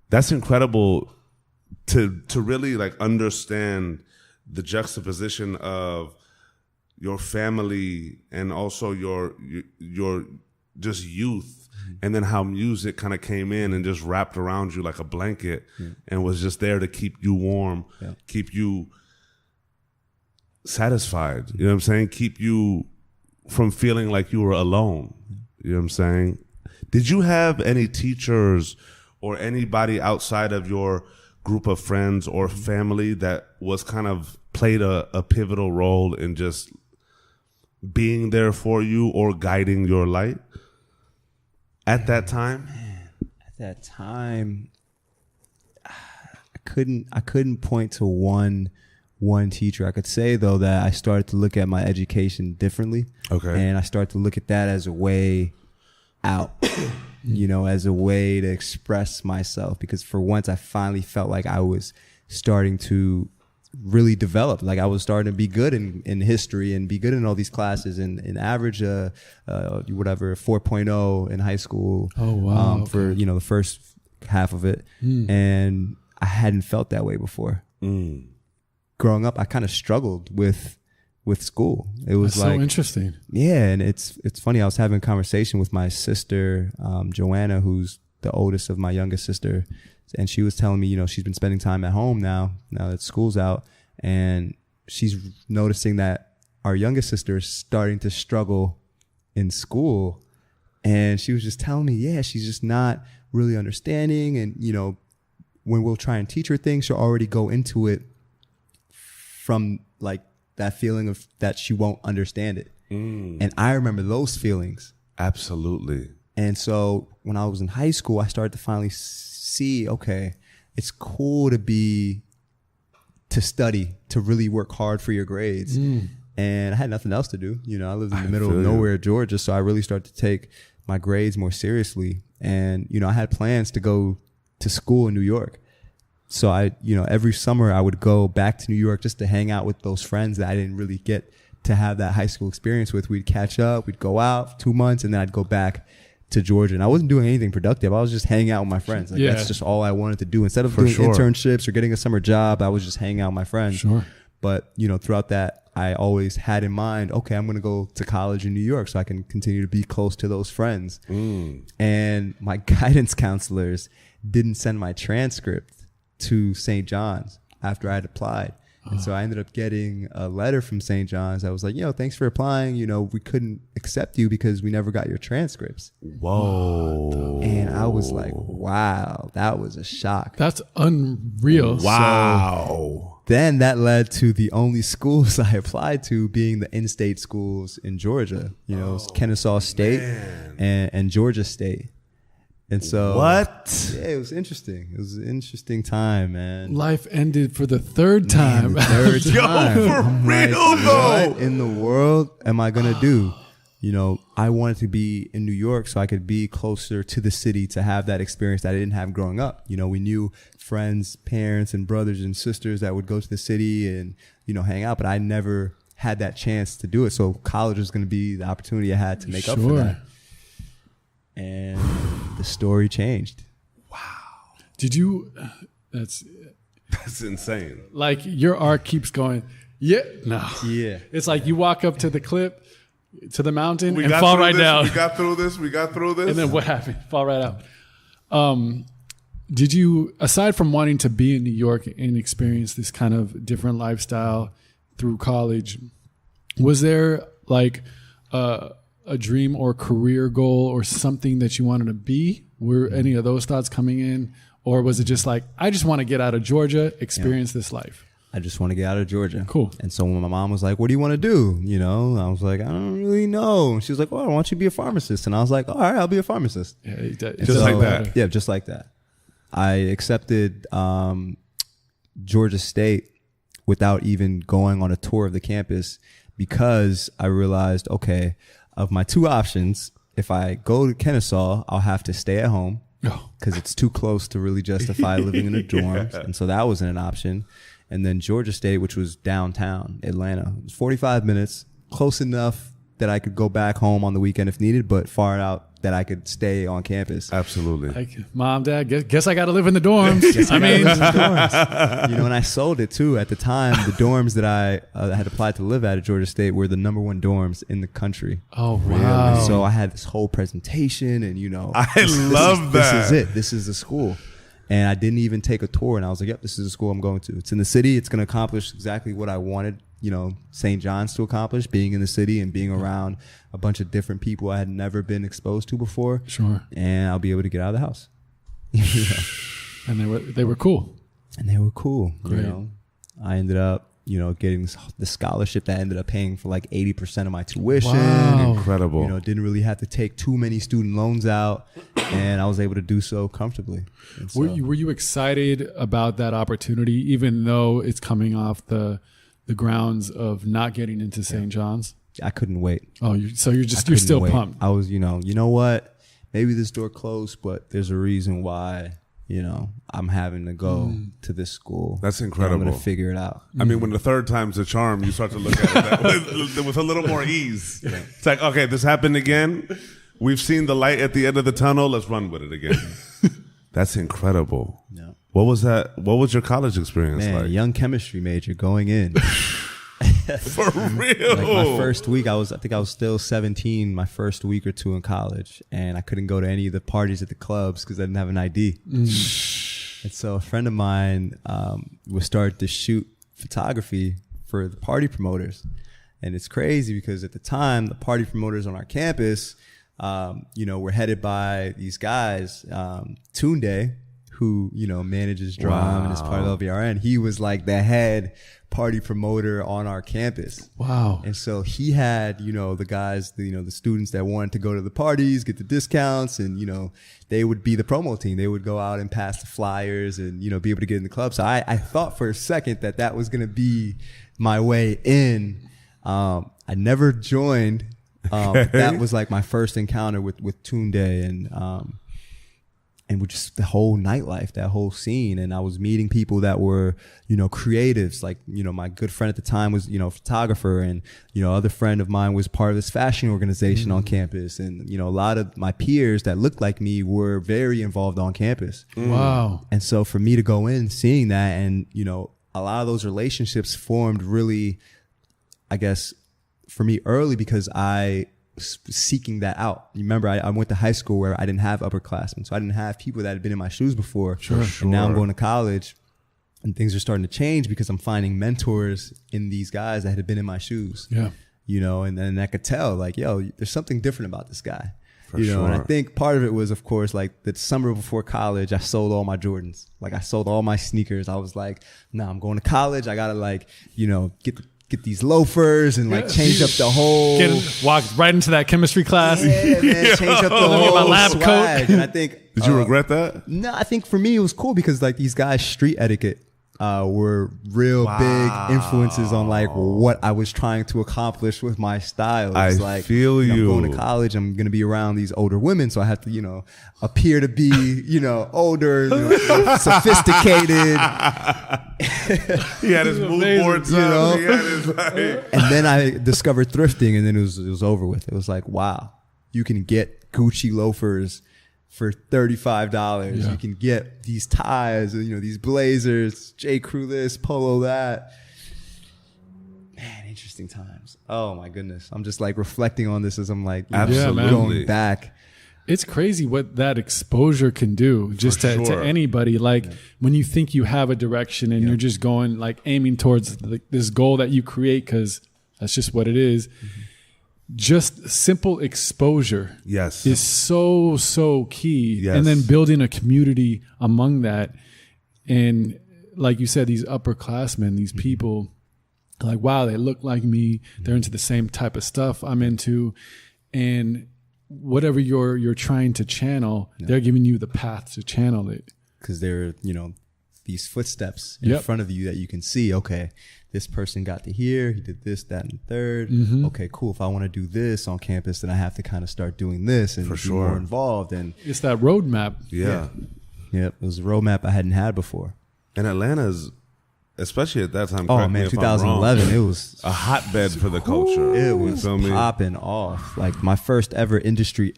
That's incredible to really like understand the juxtaposition of your family and also your just youth, and then how music kind of came in and just wrapped around you like a blanket and was just there to keep you warm, keep you satisfied. You know what I'm saying? Keep you from feeling like you were alone. You know what I'm saying? Did you have any teachers or anybody outside of your group of friends or family that was kind of played a pivotal role in just being there for you or guiding your light at that time? Man, at that time, I couldn't point to one teacher. I could say though that I started to look at my education differently. Okay. And I started to look at that as a way out, you know, as a way to express myself, because for once I finally felt like I was starting to really developed. Like I was starting to be good in history and be good in all these classes and average whatever 4.0 in high school. Oh wow! For the first half of it, and I hadn't felt that way before. Growing up, I kind of struggled with school. It was That's so interesting. Yeah, and it's funny. I was having a conversation with my sister, Joanna, who's the oldest of my youngest sister, and she was telling me, she's been spending time at home now that school's out, and she's noticing that our youngest sister is starting to struggle in school, and she was just telling me, yeah, she's just not really understanding, and when we'll try and teach her things, she'll already go into it from like that feeling of that she won't understand it. And I remember those feelings. Absolutely. And so when I was in high school, I started to finally see, okay, it's cool to study, to really work hard for your grades. And I had nothing else to do. I lived in the middle of nowhere, Georgia. So I really started to take my grades more seriously. And, I had plans to go to school in New York. So I, every summer I would go back to New York just to hang out with those friends that I didn't really get to have that high school experience with. We'd catch up, we'd go out for 2 months, and then I'd go back to Georgia. And I wasn't doing anything productive. I was just hanging out with my friends. Like that's just all I wanted to do. Instead of doing internships or getting a summer job, I was just hanging out with my friends. Sure. But, throughout that, I always had in mind, okay, I'm going to go to college in New York so I can continue to be close to those friends. And my guidance counselors didn't send my transcript to St. John's after I had applied. And so I ended up getting a letter from St. John's. I was like, thanks for applying. We couldn't accept you because we never got your transcripts. Whoa. And I was like, wow, that was a shock. That's unreal. Wow. So then that led to the only schools I applied to being the in-state schools in Georgia, Kennesaw State and Georgia State. And so what? Yeah, it was interesting. It was an interesting time, man. Life ended for the third time. Third time. Yo, for real though. What in the world am I gonna do? I wanted to be in New York so I could be closer to the city to have that experience that I didn't have growing up. We knew friends, parents, and brothers and sisters that would go to the city and, hang out, but I never had that chance to do it. So college was going to be the opportunity I had to make up for that. And the story changed. Wow. Did you, that's insane. Like your arc keeps going. Yeah. No. Yeah. It's like you walk up to the cliff, to the mountain, We and got fall through right this, down. We got through this. And then what happened? Fall right out. Did you, aside from wanting to be in New York and experience this kind of different lifestyle through college, was there like a dream or career goal or something that you wanted to be? Were any of those thoughts coming in? Or was it just like, I just want to get out of Georgia, experience this life? I just want to get out of Georgia. Cool. And so when my mom was like, what do you want to do? I was like, I don't really know. And she was like, well, I want you to be a pharmacist. And I was like, all right, I'll be a pharmacist. Yeah, just like that. Yeah, just like that. I accepted Georgia State without even going on a tour of the campus because I realized, okay, of my two options, if I go to Kennesaw, I'll have to stay at home because it's too close to really justify living in the dorms. And so that wasn't an option. And then Georgia State, which was downtown Atlanta. It was 45 minutes, close enough that I could go back home on the weekend if needed, but far out that I could stay on campus. Absolutely. Like, Mom, Dad, guess I got to live in the dorms. And I sold it too. At the time, the dorms that I had applied to live at Georgia State were the #1 dorms in the country. Oh, wow. And so I had this whole presentation and, I love that. This is it. This is the school. And I didn't even take a tour. And I was like, yep, this is the school I'm going to. It's in the city. It's going to accomplish exactly what I wanted, St. John's to accomplish, being in the city and being around a bunch of different people I had never been exposed to before. Sure. And I'll be able to get out of the house. And they were cool. And they were cool. Great. I ended up, getting the scholarship that ended up paying for like 80% of my tuition. Wow. Incredible. Didn't really have to take too many student loans out, and I was able to do so comfortably. So, Were you excited about that opportunity, even though it's coming off the grounds of not getting into St. John's? I couldn't wait. Oh, you're still wait. pumped. I was, you know what? Maybe this door closed, but there's a reason why I'm having to go to this school. That's incredible. I'm going to figure it out. I mean, when the third time's the charm, you start to look at it with a little more ease. Yeah. It's like, okay, this happened again. We've seen the light at the end of the tunnel. Let's run with it again. That's incredible. Yeah. What was that? What was your college experience like? Young chemistry major going in. For real. Like my first week, I think I was still 17 my first week or two in college, and I couldn't go to any of the parties at the clubs because I didn't have an ID. And so a friend of mine was started to shoot photography for the party promoters. And it's crazy because at the time, the party promoters on our campus, were headed by these guys, Tunde, who, manages drum and is part of LVRN. He was like the head party promoter on our campus. Wow. And so he had, the guys, the students that wanted to go to the parties, get the discounts, and, they would be the promo team. They would go out and pass the flyers and, be able to get in the club. So I thought for a second that was going to be my way in. I never joined. That was like my first encounter with Tunde and with just the whole nightlife, that whole scene. And I was meeting people that were, creatives. Like, my good friend at the time was, a photographer, and, other friend of mine was part of this fashion organization on campus. And, a lot of my peers that looked like me were very involved on campus. Wow. And so for me to go in, seeing that, and, a lot of those relationships formed really, I guess, for me early, because I was seeking that out. You remember, I went to high school where I didn't have upperclassmen, so I didn't have people that had been in my shoes before. Sure. And now I'm going to college, and things are starting to change because I'm finding mentors in these guys that had been in my shoes. Yeah. And then I could tell, like, yo, there's something different about this guy. For sure. And I think part of it was, of course, like the summer before college, I sold all my Jordans. Like, I sold all my sneakers. I was like, nah, I'm going to college. I gotta, like, get these loafers and like change up the whole. Walk right into that chemistry class. Yeah, man, change up the whole my lab swag. coat. And I think. Did you regret that? No, I think for me it was cool because like these guys' street etiquette were real big influences on like what I was trying to accomplish with my style. It's I feel I'm you. going to college. I'm going to be around these older women, so I have to, appear to be, older, sophisticated. He had his mood boards up. He had his, And then I discovered thrifting, and then it was over with. It was like, wow, you can get Gucci loafers for $35. Yeah. You can get these ties, these blazers, J. Crew this, Polo that. Man, interesting times. Oh my goodness. I'm just like reflecting on this as I'm like going back. It's crazy what that exposure can do just to anybody. Like when you think you have a direction and you're just going, like aiming towards this goal that you create, because that's just what it is. Mm-hmm. Just simple exposure is so key. Yes. And then building a community among that. And like you said, these upperclassmen, these people, like, wow, they look like me. They're into the same type of stuff I'm into. And whatever you're trying to channel, they're giving you the path to channel it. Because they're, these footsteps in front of you that you can see, okay, this person got to here, he did this, that, and the third. Mm-hmm. Okay, cool. If I want to do this on campus, then I have to kind of start doing this and be more involved. And it's that roadmap. Yeah. It was a roadmap I hadn't had before. And Atlanta's, especially at that time, 2011, it was a hotbed for the culture. It was popping off. Like my first ever industry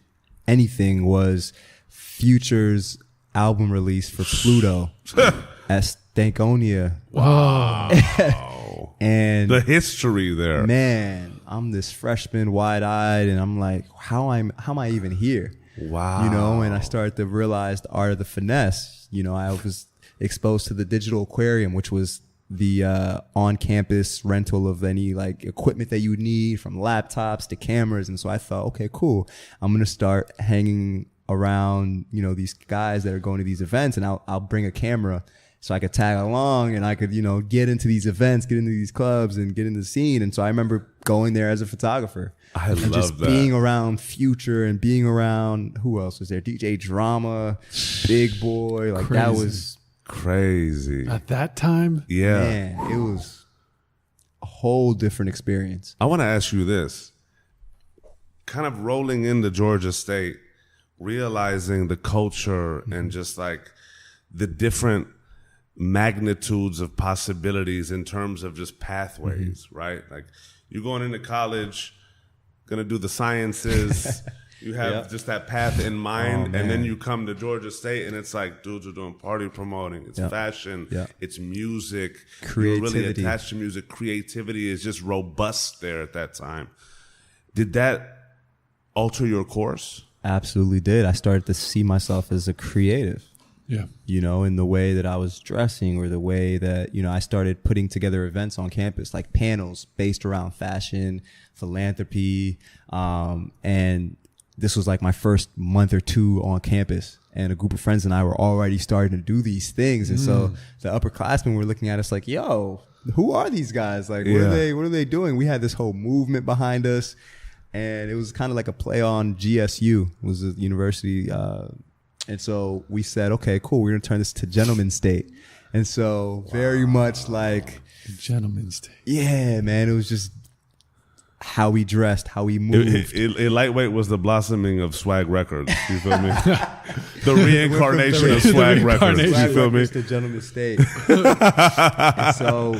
anything was Future's album release for Pluto at Stankonia. Wow. And the history there. Man, I'm this freshman, wide-eyed, and I'm like, how am I even here? Wow. And I started to realize the art of the finesse. I was exposed to the digital aquarium, which was the on-campus rental of any like equipment that you would need, from laptops to cameras. And so I thought, okay, cool. I'm going to start hanging around, these guys that are going to these events, and I'll bring a camera so I could tag along and I could, get into these events, get into these clubs and get into the scene. And so I remember going there as a photographer. I love just that. Being around Future and being around, who else was there? DJ Drama, Big Boy. Like Crazy. That was crazy. At that time? Yeah. Man, it was a whole different experience. I want to ask you this. Kind of rolling into Georgia State, realizing the culture and just like the different magnitudes of possibilities in terms of just pathways, right? Like you're going into college, gonna do the sciences. You have just that path in mind, and then you come to Georgia State, and it's like dudes are doing party promoting. It's fashion. It's music. Creativity. You're really attached to music. Creativity is just robust there at that time. Did that alter your course? Absolutely did. I started to see myself as a creative. Yeah. You know, in the way that I was dressing, or the way that, you know, I started putting together events on campus, like panels based around fashion, philanthropy, and this was like my first month or two on campus, and a group of friends and I were already starting to do these things. And so the upperclassmen were looking at us like, yo, who are these guys? Like, what are they doing? We had this whole movement behind us, and it was kind of like a play on GSU. It was a university. And so we said, okay, cool. We're going to turn this to Gentleman's State. And so very much like Gentleman's State. Yeah, man. It was just how we dressed, how we moved. Lightweight was the blossoming of Swag Records. You feel me? The reincarnation of Swag Records. You feel me? The Gentleman's State. And so,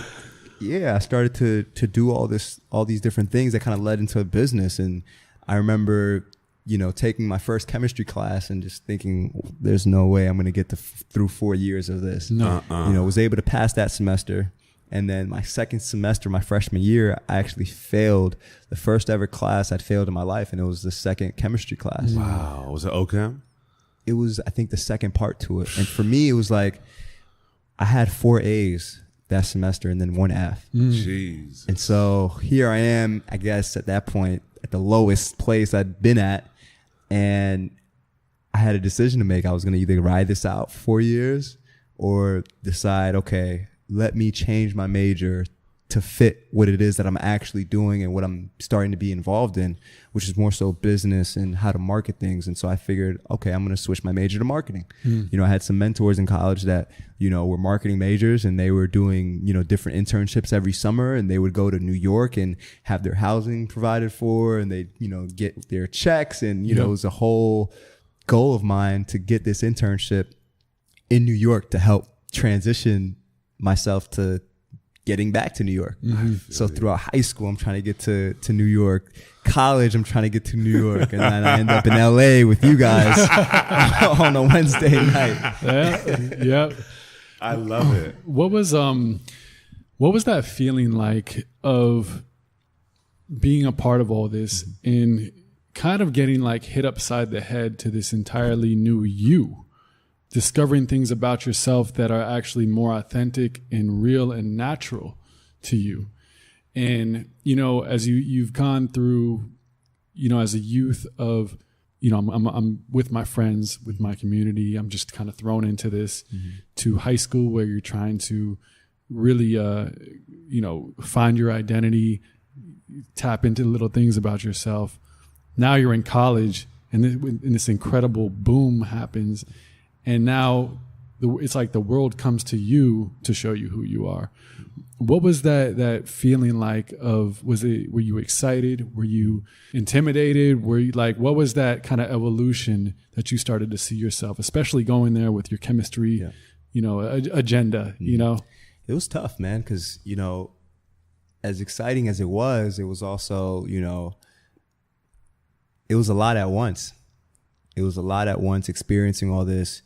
yeah, I started to do all these different things that kind of led into a business. And I remember, you know, taking my first chemistry class and just thinking, there's no way I'm going to get through 4 years of this. No. You know, was able to pass that semester. And then my second semester, my freshman year, I actually failed the first ever class I'd failed in my life. And it was the second chemistry class. Wow. Was it OChem? It was, I think, the second part to it. And for me, it was like, I had 4 A's that semester and then 1 F. Jeez. And so here I am, I guess, at that point, at the lowest place I'd been at. And I had a decision to make. I was going to either ride this out for 4 years or decide, okay, let me change my major to fit what it is that I'm actually doing and what I'm starting to be involved in, which is more so business and how to market things. And so I figured, okay, I'm going to switch my major to marketing. You know, I had some mentors in college that, you know, were marketing majors, and they were doing, you know, different internships every summer, and they would go to New York and have their housing provided for, and they, you know, get their checks. And, you know, it was a whole goal of mine to get this internship in New York to help transition myself to getting back to New York. So throughout high school, I'm trying to get to New York. College, I'm trying to get to New York. And then I end up in LA with you guys on a Wednesday night. Yeah. I love it. What was that feeling like of being a part of all this and kind of getting like hit upside the head to this entirely new you? Discovering things about yourself that are actually more authentic and real and natural to you. And, you know, as you've gone through, you know, as a youth of, you know, I'm with my friends, with my community, I'm just kind of thrown into this, to high school where you're trying to really, you know, find your identity, tap into little things about yourself. Now you're in college, and this incredible boom happens. And now it's like the world comes to you to show you who you are. What was that feeling like were you excited? Were you intimidated? Were you like, what was that kind of evolution that you started to see yourself, especially going there with your chemistry, you know, agenda, you know? It was tough, man. 'Cause, you know, as exciting as it was also, you know, it was a lot at once. It was a lot at once, experiencing all this.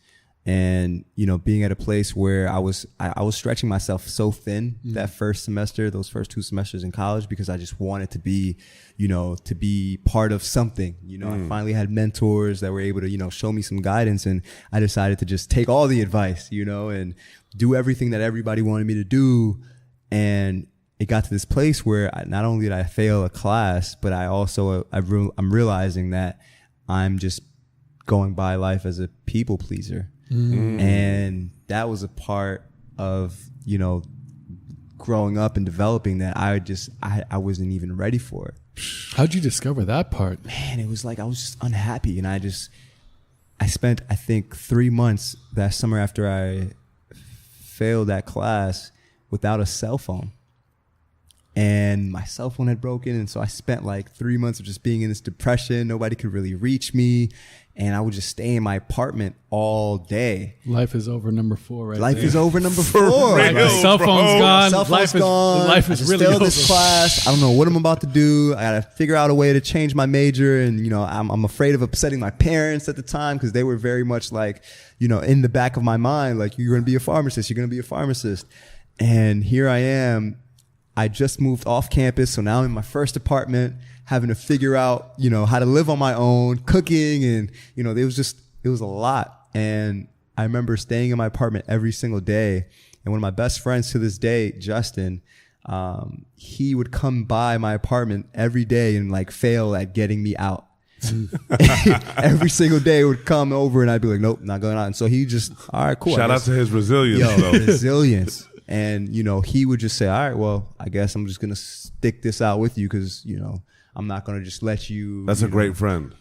And, you know, being at a place where I was stretching myself so thin that first semester, those first 2 semesters in college, because I just wanted to be, you know, to be part of something. You know, I finally had mentors that were able to, you know, show me some guidance, and I decided to just take all the advice, you know, and do everything that everybody wanted me to do. And it got to this place where not only did I fail a class, but I'm realizing that I'm just going by life as a people pleaser. And that was a part of, you know, growing up and developing that I wasn't even ready for it. How'd you discover that part? Man, it was like I was just unhappy, and I spent, I think, 3 months that summer after I failed that class without a cell phone. And my cell phone had broken, and so I spent like 3 months of just being in this depression. Nobody could really reach me. And I would just stay in my apartment all day. Life is over number 4, right? Life there. is over number 4. Like, the cell phone's gone. Cell phone's life gone. Life I is just really failed over. this class. I don't know what I'm about to do. I gotta figure out a way to change my major. And, I'm afraid of upsetting my parents at the time because they were very much like, in the back of my mind, like, you're going to be a pharmacist. You're going to be a pharmacist. And here I am. I just moved off campus. So now I'm in my first apartment, having to figure out, how to live on my own, cooking. And, it was a lot. And I remember staying in my apartment every single day. And one of my best friends to this day, Justin, he would come by my apartment every day and like fail at getting me out. Every single day would come over and I'd be like, nope, not going out. And so he just, all right, cool. Shout out to his resilience, though. Resilience. And, he would just say, all right, well, I guess I'm just going to stick this out with you because, I'm not going to just let you. That's a great friend.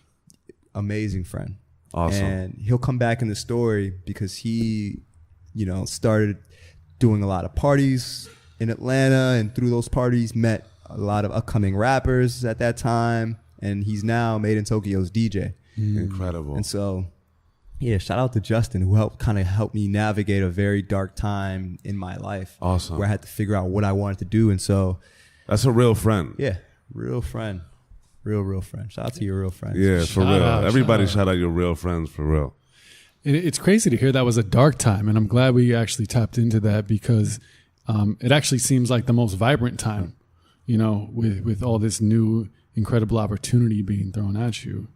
Amazing friend. Awesome. And he'll come back in the story because he, started doing a lot of parties in Atlanta, and through those parties met a lot of upcoming rappers at that time. And he's now Made in Tokyo's DJ. Incredible. And so, yeah, shout out to Justin, who helped me navigate a very dark time in my life. Awesome. Where I had to figure out what I wanted to do. And so, that's a real friend. yeah, real friend. Real friend. Shout out to your real friends. Yeah, for Shout real. out, Everybody shout out your real friends, for real. And it's crazy to hear that was a dark time, and I'm glad we actually tapped into that because it actually seems like the most vibrant time, with all this new incredible opportunity being thrown at you.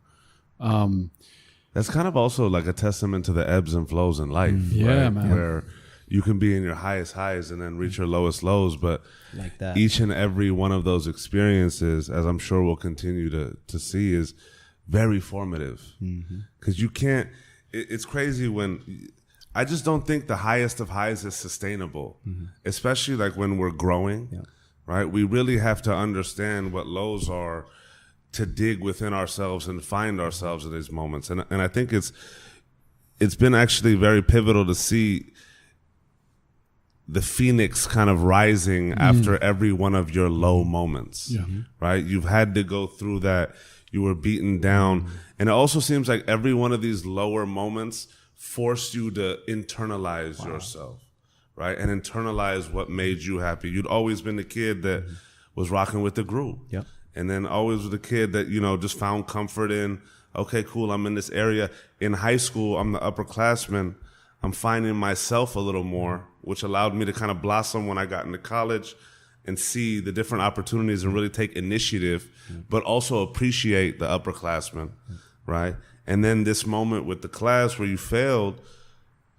That's kind of also like a testament to the ebbs and flows in life. Yeah, right? man. Where you can be in your highest highs and then reach your lowest lows, but Like that. each and every one of those experiences, as I'm sure we'll continue to see, is very formative. Because you can't, it's crazy when, I just don't think the highest of highs is sustainable, especially like when we're growing, right? We really have to understand what lows are to dig within ourselves and find ourselves in these moments. And I think it's been actually very pivotal to see the phoenix kind of rising after every one of your low moments, right? You've had to go through that. You were beaten down. And it also seems like every one of these lower moments forced you to internalize yourself, right? And internalize what made you happy. You'd always been the kid that was rocking with the group. Yep. And then always was the kid that, just found comfort in, okay, cool, I'm in this area. In high school, I'm the upperclassman. I'm finding myself a little more, which allowed me to kind of blossom when I got into college and see the different opportunities and really take initiative, but also appreciate the upperclassmen, right? And then this moment with the class where you failed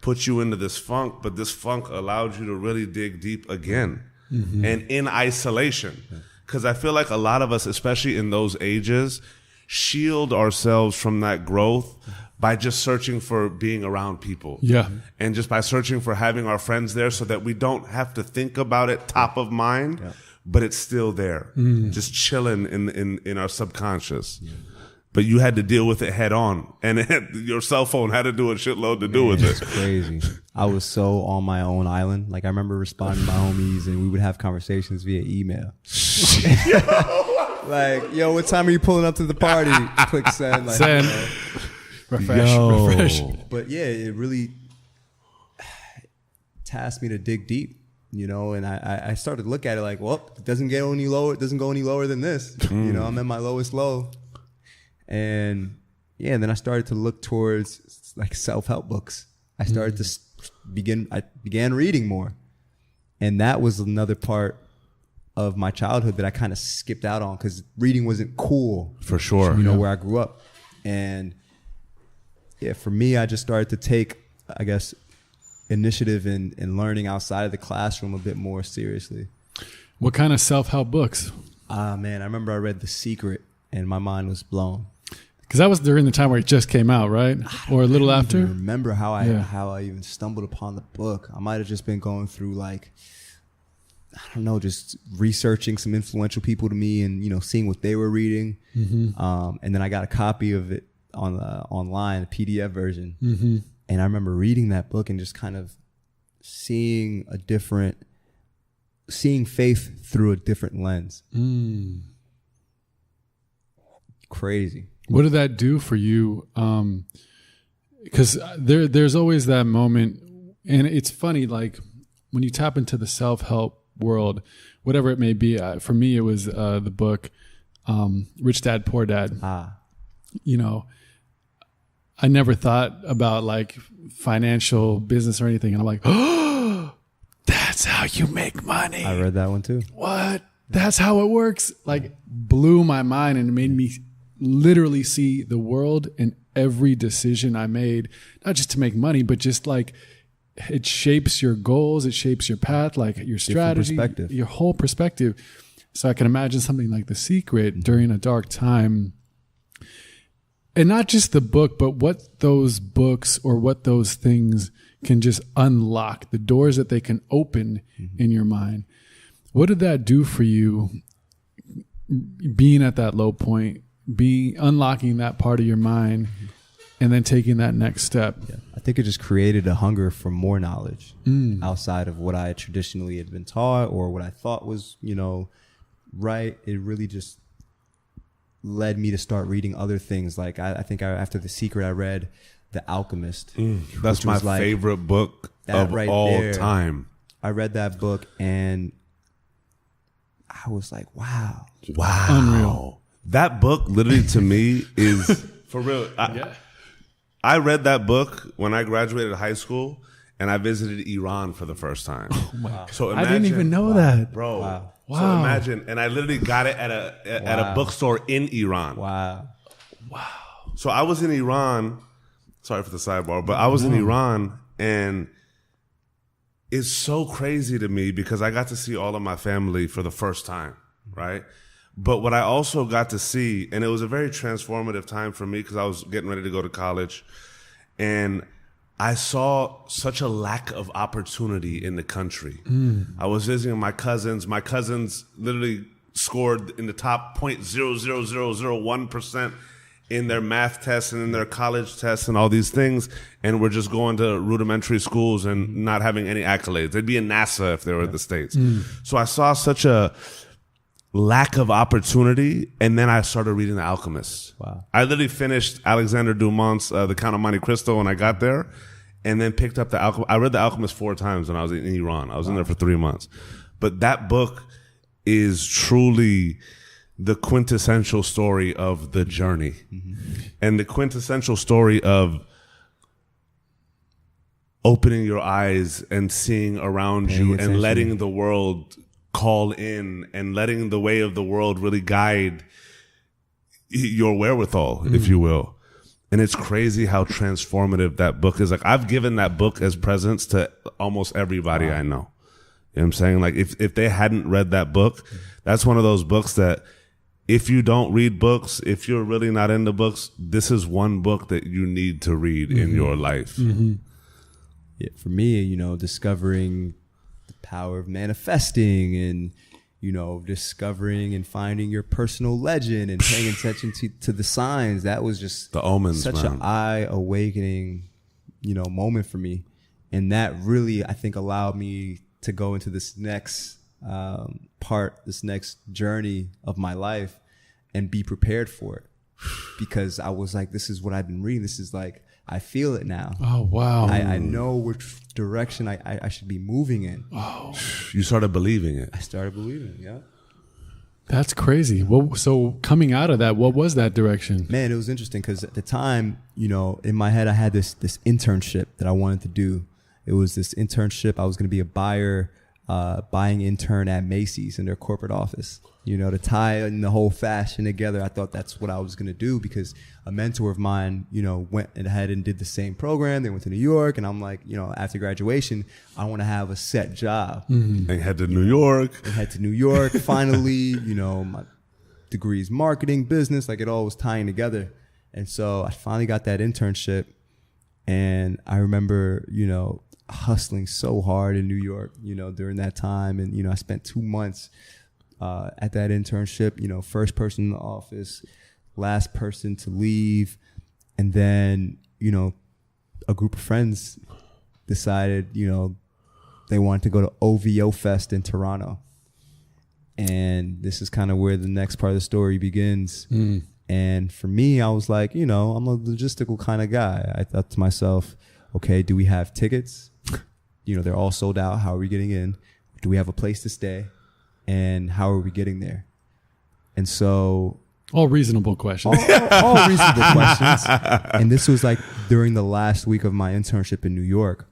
put you into this funk, but this funk allowed you to really dig deep again and in isolation. Because I feel like a lot of us, especially in those ages, shield ourselves from that growth by just searching for being around people. Yeah. And just by searching for having our friends there so that we don't have to think about it top of mind, but it's still there, just chilling in our subconscious. But you had to deal with it head on. And your cell phone had to do a shitload to do with it. It's crazy. I was so on my own island. Like, I remember responding to my homies and we would have conversations via email. Like, yo, what time are you pulling up to the party? Click send. Like, Send. Refresh. But yeah, it really tasked me to dig deep, and I started to look at it like, well, it doesn't get any lower. It doesn't go any lower than this. I'm at my lowest low. And yeah, and then I started to look towards like self-help books. I started to began reading more. And that was another part of my childhood that I kind of skipped out on because reading wasn't cool. For sure. Where I grew up. And yeah, for me, I just started to take, I guess, initiative in learning outside of the classroom a bit more seriously. What kind of self-help books? Man, I remember I read The Secret and my mind was blown. Because that was during the time where it just came out, right? Or a little after? I remember how I even stumbled upon the book. I might have just been going through like, I don't know, just researching some influential people to me and, seeing what they were reading. And then I got a copy of it online, a PDF version. And I remember reading that book and just kind of seeing faith through a different lens. Crazy. What did that do for you? Because there's always that moment, and it's funny, like when you tap into the self-help world, whatever it may be. For me, it was the book Rich Dad Poor Dad. You know, I never thought about like financial business or anything, and I'm like, oh, that's how you make money. I read that one too. What? That's how it works. Like, blew my mind, and it made me literally see the world and every decision I made, not just to make money, but just like it shapes your goals, it shapes your path, like your strategy, your whole perspective. So I can imagine something like The Secret during a dark time. And not just the book, but what those books or what those things can just unlock, the doors that they can open in your mind. What did that do for you, being at that low point, unlocking that part of your mind, and then taking that next step? Yeah. I think it just created a hunger for more knowledge outside of what I traditionally had been taught or what I thought was, right. It really just led me to start reading other things. Like I think after The Secret, I read The Alchemist. That's my favorite book of all time. I read that book and I was like, wow. Unreal. That book literally to me is for real. I read that book when I graduated high school and I visited Iran for the first time. Oh my God. So imagine, I didn't even know that. Bro. Wow. So imagine, and I literally got it at a bookstore in Iran. Wow. So I was in Iran, sorry for the sidebar, but I was in Iran, and it's so crazy to me because I got to see all of my family for the first time, right? But what I also got to see, and it was a very transformative time for me because I was getting ready to go to college, and I saw such a lack of opportunity in the country. I was visiting my cousins. My cousins literally scored in the top 0.00001% in their math tests and in their college tests and all these things, and we're just going to rudimentary schools and not having any accolades. They'd be in NASA if they were in the States. So I saw such a lack of opportunity, and then I started reading The Alchemist. Wow. I literally finished Alexander Dumont's The Count of Monte Cristo when I got there, and then picked up The Alchemist. I read The Alchemist 4 times when I was in Iran. I was in there for 3 months. But that book is truly the quintessential story of the journey, and the quintessential story of opening your eyes and seeing around you and letting the world call in and letting the way of the world really guide your wherewithal, if you will. And it's crazy how transformative that book is. Like, I've given that book as presents to almost everybody I know. You know what I'm saying? Like, if they hadn't read that book, that's one of those books that if you don't read books, if you're really not into books, this is one book that you need to read in your life. Yeah, for me, discovering the power of manifesting and, discovering and finding your personal legend and paying attention to the signs. That was just the omens, such an eye-awakening, moment for me. And that really, I think, allowed me to go into this next this next journey of my life and be prepared for it. Because I was like, this is what I've been reading. This is like, I feel it now. Oh, wow. I know which direction I should be moving in. Oh, you started believing it. I started believing it, yeah. That's crazy. Well, so coming out of that, what was that direction? Man, it was interesting because at the time, in my head, I had this internship that I wanted to do. It was this internship. I was going to be a buying intern at Macy's in their corporate office. To tie in the whole fashion together, I thought that's what I was going to do because a mentor of mine, went ahead and did the same program. They went to New York, and I'm like, after graduation, I want to have a set job. And head to New York. Finally, my degree's marketing, business, like it all was tying together. And so I finally got that internship, and I remember, hustling so hard in New York, during that time. And, I spent 2 months at that internship, first person in the office, last person to leave. And then, a group of friends decided, they wanted to go to OVO Fest in Toronto. And this is kind of where the next part of the story begins. And for me, I was like, I'm a logistical kind of guy. I thought to myself, okay, do we have tickets? They're all sold out. How are we getting in? Do we have a place to stay? And how are we getting there? And so... all reasonable questions. All reasonable questions. And this was like during the last week of my internship in New York.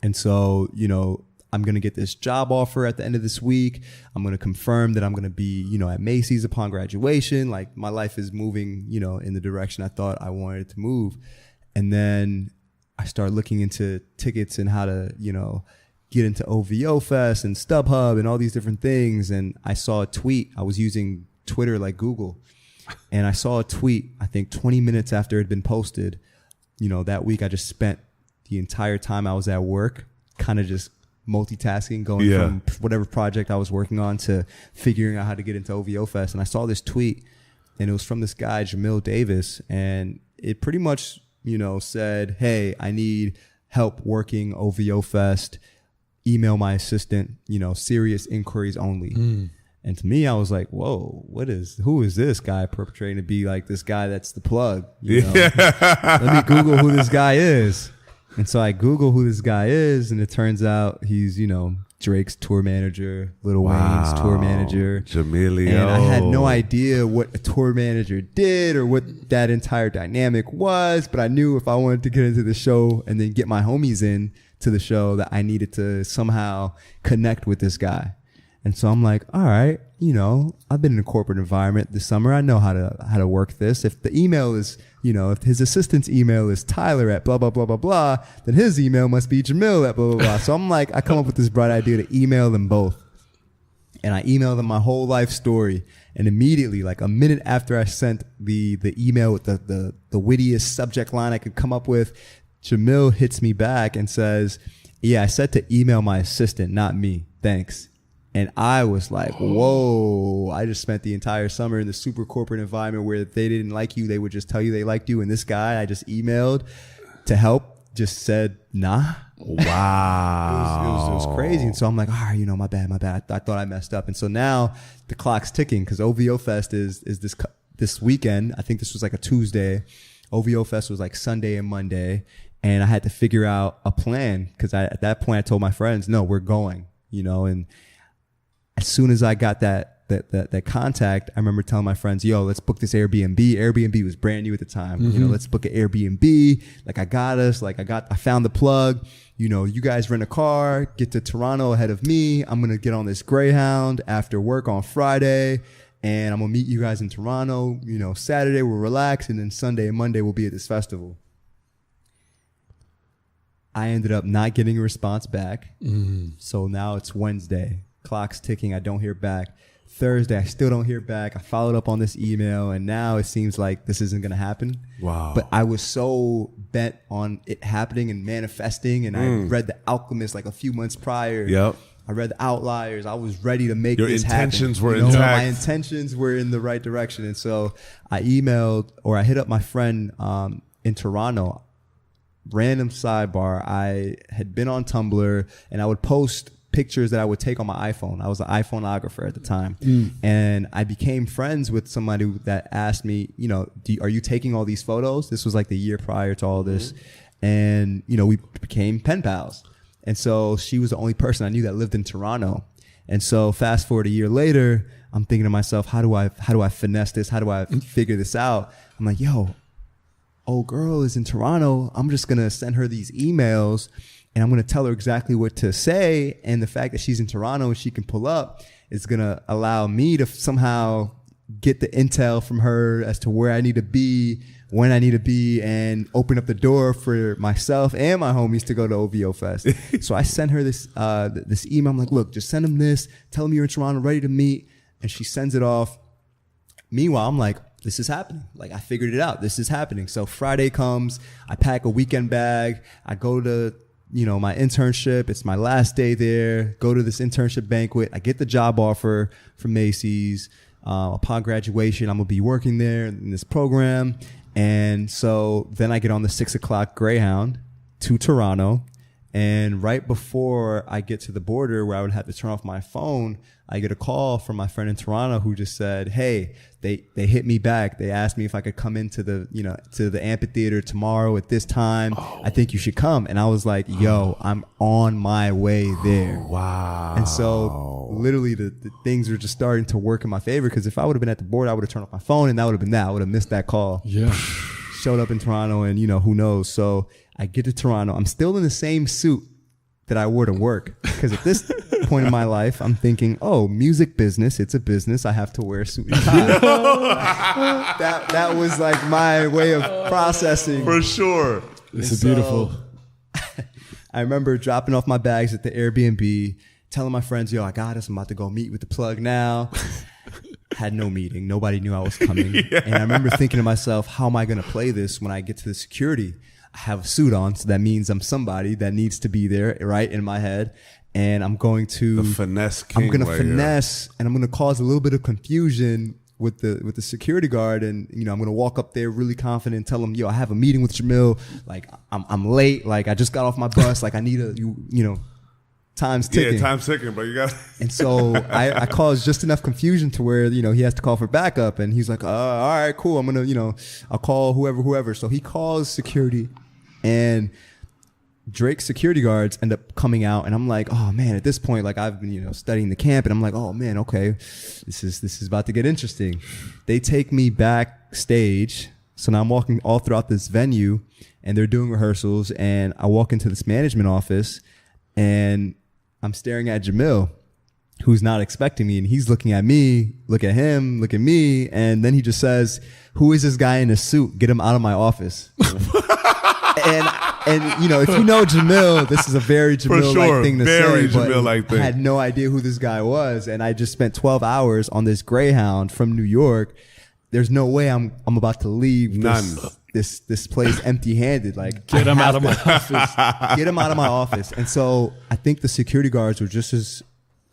And so, I'm going to get this job offer at the end of this week. I'm going to confirm that I'm going to be, at Macy's upon graduation. Like my life is moving, in the direction I thought I wanted it to move. And then I started looking into tickets and how to, get into OVO Fest and StubHub and all these different things. And I saw a tweet. I was using Twitter like Google. And I saw a tweet, I think 20 minutes after it had been posted. That week I just spent the entire time I was at work kind of just multitasking, going from whatever project I was working on to figuring out how to get into OVO Fest. And I saw this tweet, and it was from this guy, Jamil Davis. And it pretty much, said, hey, I need help working OVO Fest. Email my assistant, serious inquiries only. And to me, I was like, whoa, who is this guy perpetrating to be like this guy that's the plug? Let me Google who this guy is. And so I Google who this guy is, and it turns out he's, Drake's tour manager, Lil Wayne's tour manager. Jamilio. And I had no idea what a tour manager did or what that entire dynamic was, but I knew if I wanted to get into the show and then get my homies in to the show that I needed to somehow connect with this guy. And so I'm like, all right, I've been in a corporate environment this summer. I know how to work this. If the email is, if his assistant's email is Tyler at blah, blah, blah, blah, blah, then his email must be Jamil at blah, blah, blah. So I'm like, I come up with this bright idea to email them both. And I emailed them my whole life story. And immediately, like a minute after I sent the email with the wittiest subject line I could come up with, Jamil hits me back and says, yeah, I said to email my assistant, not me. Thanks. And I was like, whoa, I just spent the entire summer in the super corporate environment where if they didn't like you, they would just tell you they liked you. And this guy I just emailed to help just said, nah. Wow. It was crazy. And so I'm like, all right, my bad. I thought I messed up. And so now the clock's ticking because OVO Fest is this weekend. I think this was like a Tuesday. OVO Fest was like Sunday and Monday. And I had to figure out a plan because at that point I told my friends, no, we're going, and as soon as I got that contact, I remember telling my friends, yo, let's book this Airbnb. Airbnb was brand new at the time. Let's book an Airbnb. Like I got us, I found the plug. You guys rent a car, get to Toronto ahead of me. I'm going to get on this Greyhound after work on Friday. And I'm going to meet you guys in Toronto. Saturday we'll relax. And then Sunday and Monday we'll be at this festival. I ended up not getting a response back. So now it's Wednesday. Clock's ticking. I don't hear back. Thursday, I still don't hear back. I followed up on this email, and now it seems like this isn't going to happen. Wow. But I was so bent on it happening and manifesting, and I read The Alchemist like a few months prior. Yep. I read The Outliers. I was ready to make this happen. Your intentions were intact. My intentions were in the right direction. And so I hit up my friend in Toronto. Random sidebar. I had been on Tumblr, and I would post pictures that I would take on my iPhone. I was an iPhoneographer at the time. And I became friends with somebody that asked me, are you taking all these photos? This was like the year prior to all this. And, we became pen pals. And so she was the only person I knew that lived in Toronto. And so fast forward a year later, I'm thinking to myself, how do I finesse this? How do I figure this out? I'm like, yo, old girl is in Toronto. I'm just going to send her these emails and I'm going to tell her exactly what to say. And the fact that she's in Toronto and she can pull up is going to allow me to somehow get the intel from her as to where I need to be, when I need to be, and open up the door for myself and my homies to go to OVO Fest. So I sent her this email. I'm like, look, just send them this. Tell them you're in Toronto, ready to meet. And she sends it off. Meanwhile, I'm like, this is happening. Like, I figured it out. This is happening. So Friday comes. I pack a weekend bag. I go to my internship. It's my last day there. Go to this internship banquet. I get the job offer from Macy's. Upon graduation, I'm going to be working there in this program. And so then I get on the 6 o'clock Greyhound to Toronto. And right before I get to the border where I would have to turn off my phone, I get a call from my friend in Toronto who just said, hey, they hit me back. They asked me if I could come into to the amphitheater tomorrow at this time. Oh. I think you should come. And I was like, yo, I'm on my way there. Wow. And so literally the things were just starting to work in my favor, because if I would have been at the border, I would have turned off my phone and that would have been that. I would have missed that call. Yeah. Showed up in Toronto and, who knows. So I get to Toronto. I'm still in the same suit that I wore to work, because at this point in my life, I'm thinking, oh, music business, it's a business. I have to wear a suit and tie. that was like my way of processing. For sure. This is beautiful. I remember dropping off my bags at the Airbnb, telling my friends, yo, I got us. I'm about to go meet with the plug now. Had no meeting. Nobody knew I was coming. Yeah. And I remember thinking to myself, how am I going to play this when I get to the security? I have a suit on, so that means I'm somebody that needs to be there, right, in my head. And I'm going to... The finesse king. I'm going to right finesse, and I'm going to cause a little bit of confusion with the security guard. And, I'm going to walk up there really confident and tell him, yo, I have a meeting with Jamil. Like, I'm late. Like, I just got off my bus. Like, I need time's ticking. Yeah, time's ticking, but you got... And so I caused just enough confusion to where, he has to call for backup. And he's like, all right, cool. I'm going to, I'll call whoever. So he calls security, and Drake's security guards end up coming out. And I'm like, oh man, at this point, like I've been, studying the camp, and I'm like, oh man, okay, this is about to get interesting. They take me backstage. So now I'm walking all throughout this venue, and they're doing rehearsals, and I walk into this management office, and I'm staring at Jamil, who's not expecting me, and he's looking at me, look at him, look at me, and then he just says, who is this guy in a suit? Get him out of my office. and if you know Jamil, this is a very Jamil-like thing to say, but I had no idea who this guy was, and I just spent 12 hours on this Greyhound from New York. There's no way I'm about to leave this place empty-handed. Like, get him out of my office. Get him out of my office. And so I think the security guards were just as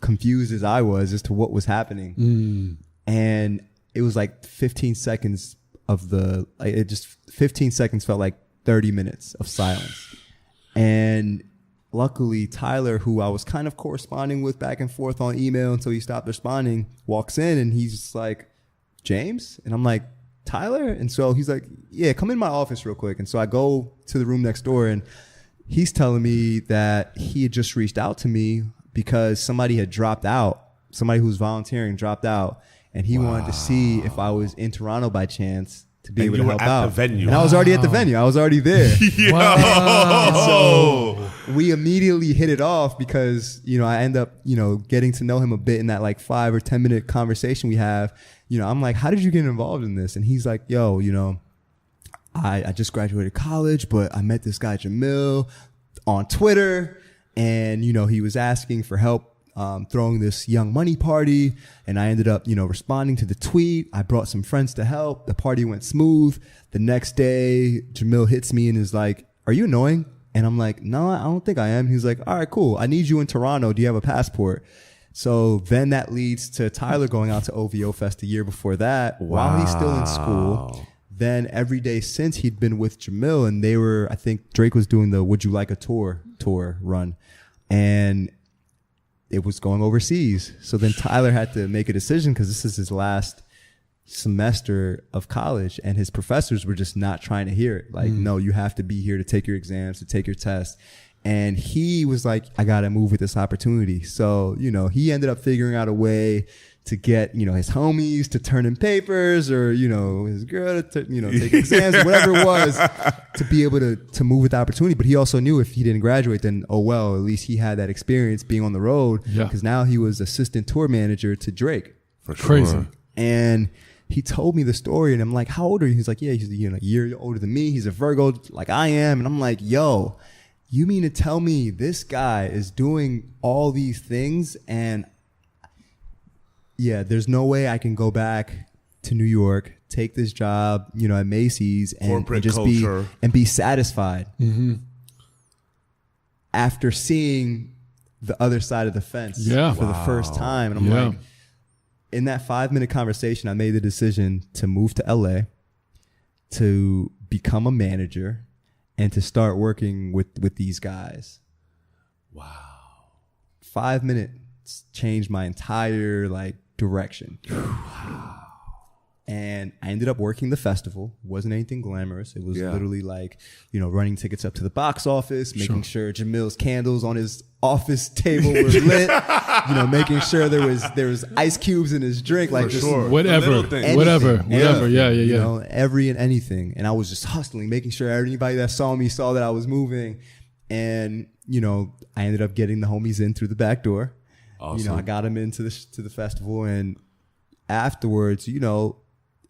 confused as I was as to what was happening. And it was like 15 seconds of 15 seconds felt like 30 minutes of silence. And luckily, Tyler, who I was kind of corresponding with back and forth on email until he stopped responding, walks in, and he's just like, James? And I'm like, Tyler? And so he's like, yeah, come in my office real quick. And so I go to the room next door, and he's telling me that he had just reached out to me because somebody had dropped out. Somebody who was volunteering dropped out, and he wanted to see if I was in Toronto by chance to be able to help out. The venue. And I was already at the venue. I was already there. And so we immediately hit it off because, I end up, getting to know him a bit in that like 5 or 10 minute conversation we have. I'm like, how did you get involved in this? And he's like, yo, I just graduated college, but I met this guy Jamil on Twitter, and, he was asking for help throwing this Young Money party, and I ended up, responding to the tweet. I brought some friends to help. The party went smooth. The next day, Jamil hits me and is like, are you annoying? And I'm like, no, I don't think I am. He's like, all right, cool. I need you in Toronto. Do you have a passport? So then that leads to Tyler going out to OVO Fest a year before that while he's still in school. Then every day since, he'd been with Jamil, and I think Drake was doing the Would You Like a Tour run. And it was going overseas. So then Tyler had to make a decision because this is his last semester of college, and his professors were just not trying to hear it. Like, no, you have to be here to take your exams, to take your tests. And he was like, I got to move with this opportunity. So, he ended up figuring out a way to get, his homies to turn in papers, or, his girl to, take exams, or whatever it was, to be able to move with the opportunity. But he also knew if he didn't graduate, then, oh, well, at least he had that experience being on the road, because now he was assistant tour manager to Drake. For sure. Crazy. And he told me the story, and I'm like, how old are you? He's like, yeah, he's a year older than me. He's a Virgo like I am. And I'm like, yo, you mean to tell me this guy is doing all these things, and there's no way I can go back to New York, take this job, at Macy's, and just be satisfied after seeing the other side of the fence for the first time. And I'm like, in that 5-minute conversation, I made the decision to move to LA, to become a manager, and to start working with these guys. 5 minutes changed my entire like direction. And I ended up working the festival. It wasn't anything glamorous. It was literally like, running tickets up to the box office, making sure Jamil's candles on his office table were lit, making sure there was ice cubes in his drink, like just whatever. Yeah. Every and anything. And I was just hustling, making sure anybody that saw me saw that I was moving. And, I ended up getting the homies in through the back door. Awesome. I got them into the festival, and afterwards,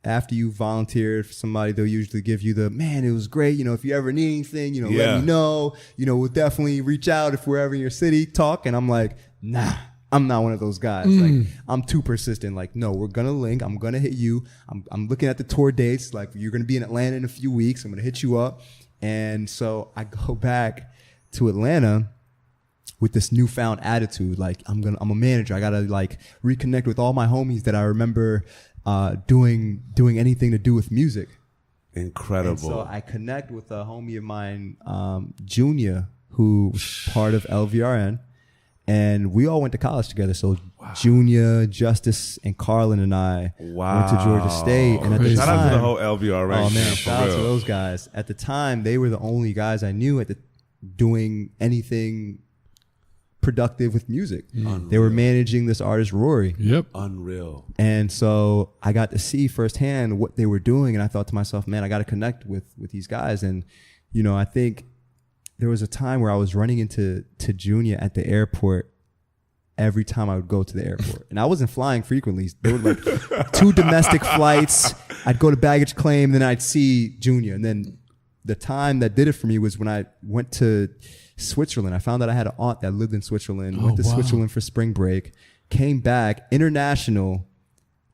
after you volunteered for somebody, they'll usually give you man, it was great. If you ever need anything, let me know. We'll definitely reach out if we're ever in your city, talk. And I'm like, nah, I'm not one of those guys. Like, I'm too persistent. Like, no, we're going to link. I'm going to hit you. I'm looking at the tour dates. Like, you're going to be in Atlanta in a few weeks. I'm going to hit you up. And so I go back to Atlanta with this newfound attitude. Like, I'm a manager. I got to like reconnect with all my homies that I remember doing anything to do with music. Incredible. And so I connect with a homie of mine, Junior, who was part of LVRN, and we all went to college together. So Junior, Justice, and Carlin and I went to Georgia State. And at the shout time, out to the whole LVRN. Oh man, shout out to those guys. At the time, they were the only guys I knew doing anything productive with music. They were managing this artist Rory. Yep. Unreal. And so I got to see firsthand what they were doing, and I thought to myself, man, I got to connect with these guys. And I think there was a time where I was running into Junior at the airport every time I would go to the airport, and I wasn't flying frequently. There were like 2 domestic flights. I'd go to baggage claim, then I'd see Junior, and then the time that did it for me was when I went to Switzerland. I found out I had an aunt that lived in Switzerland, went to Switzerland for spring break, came back, international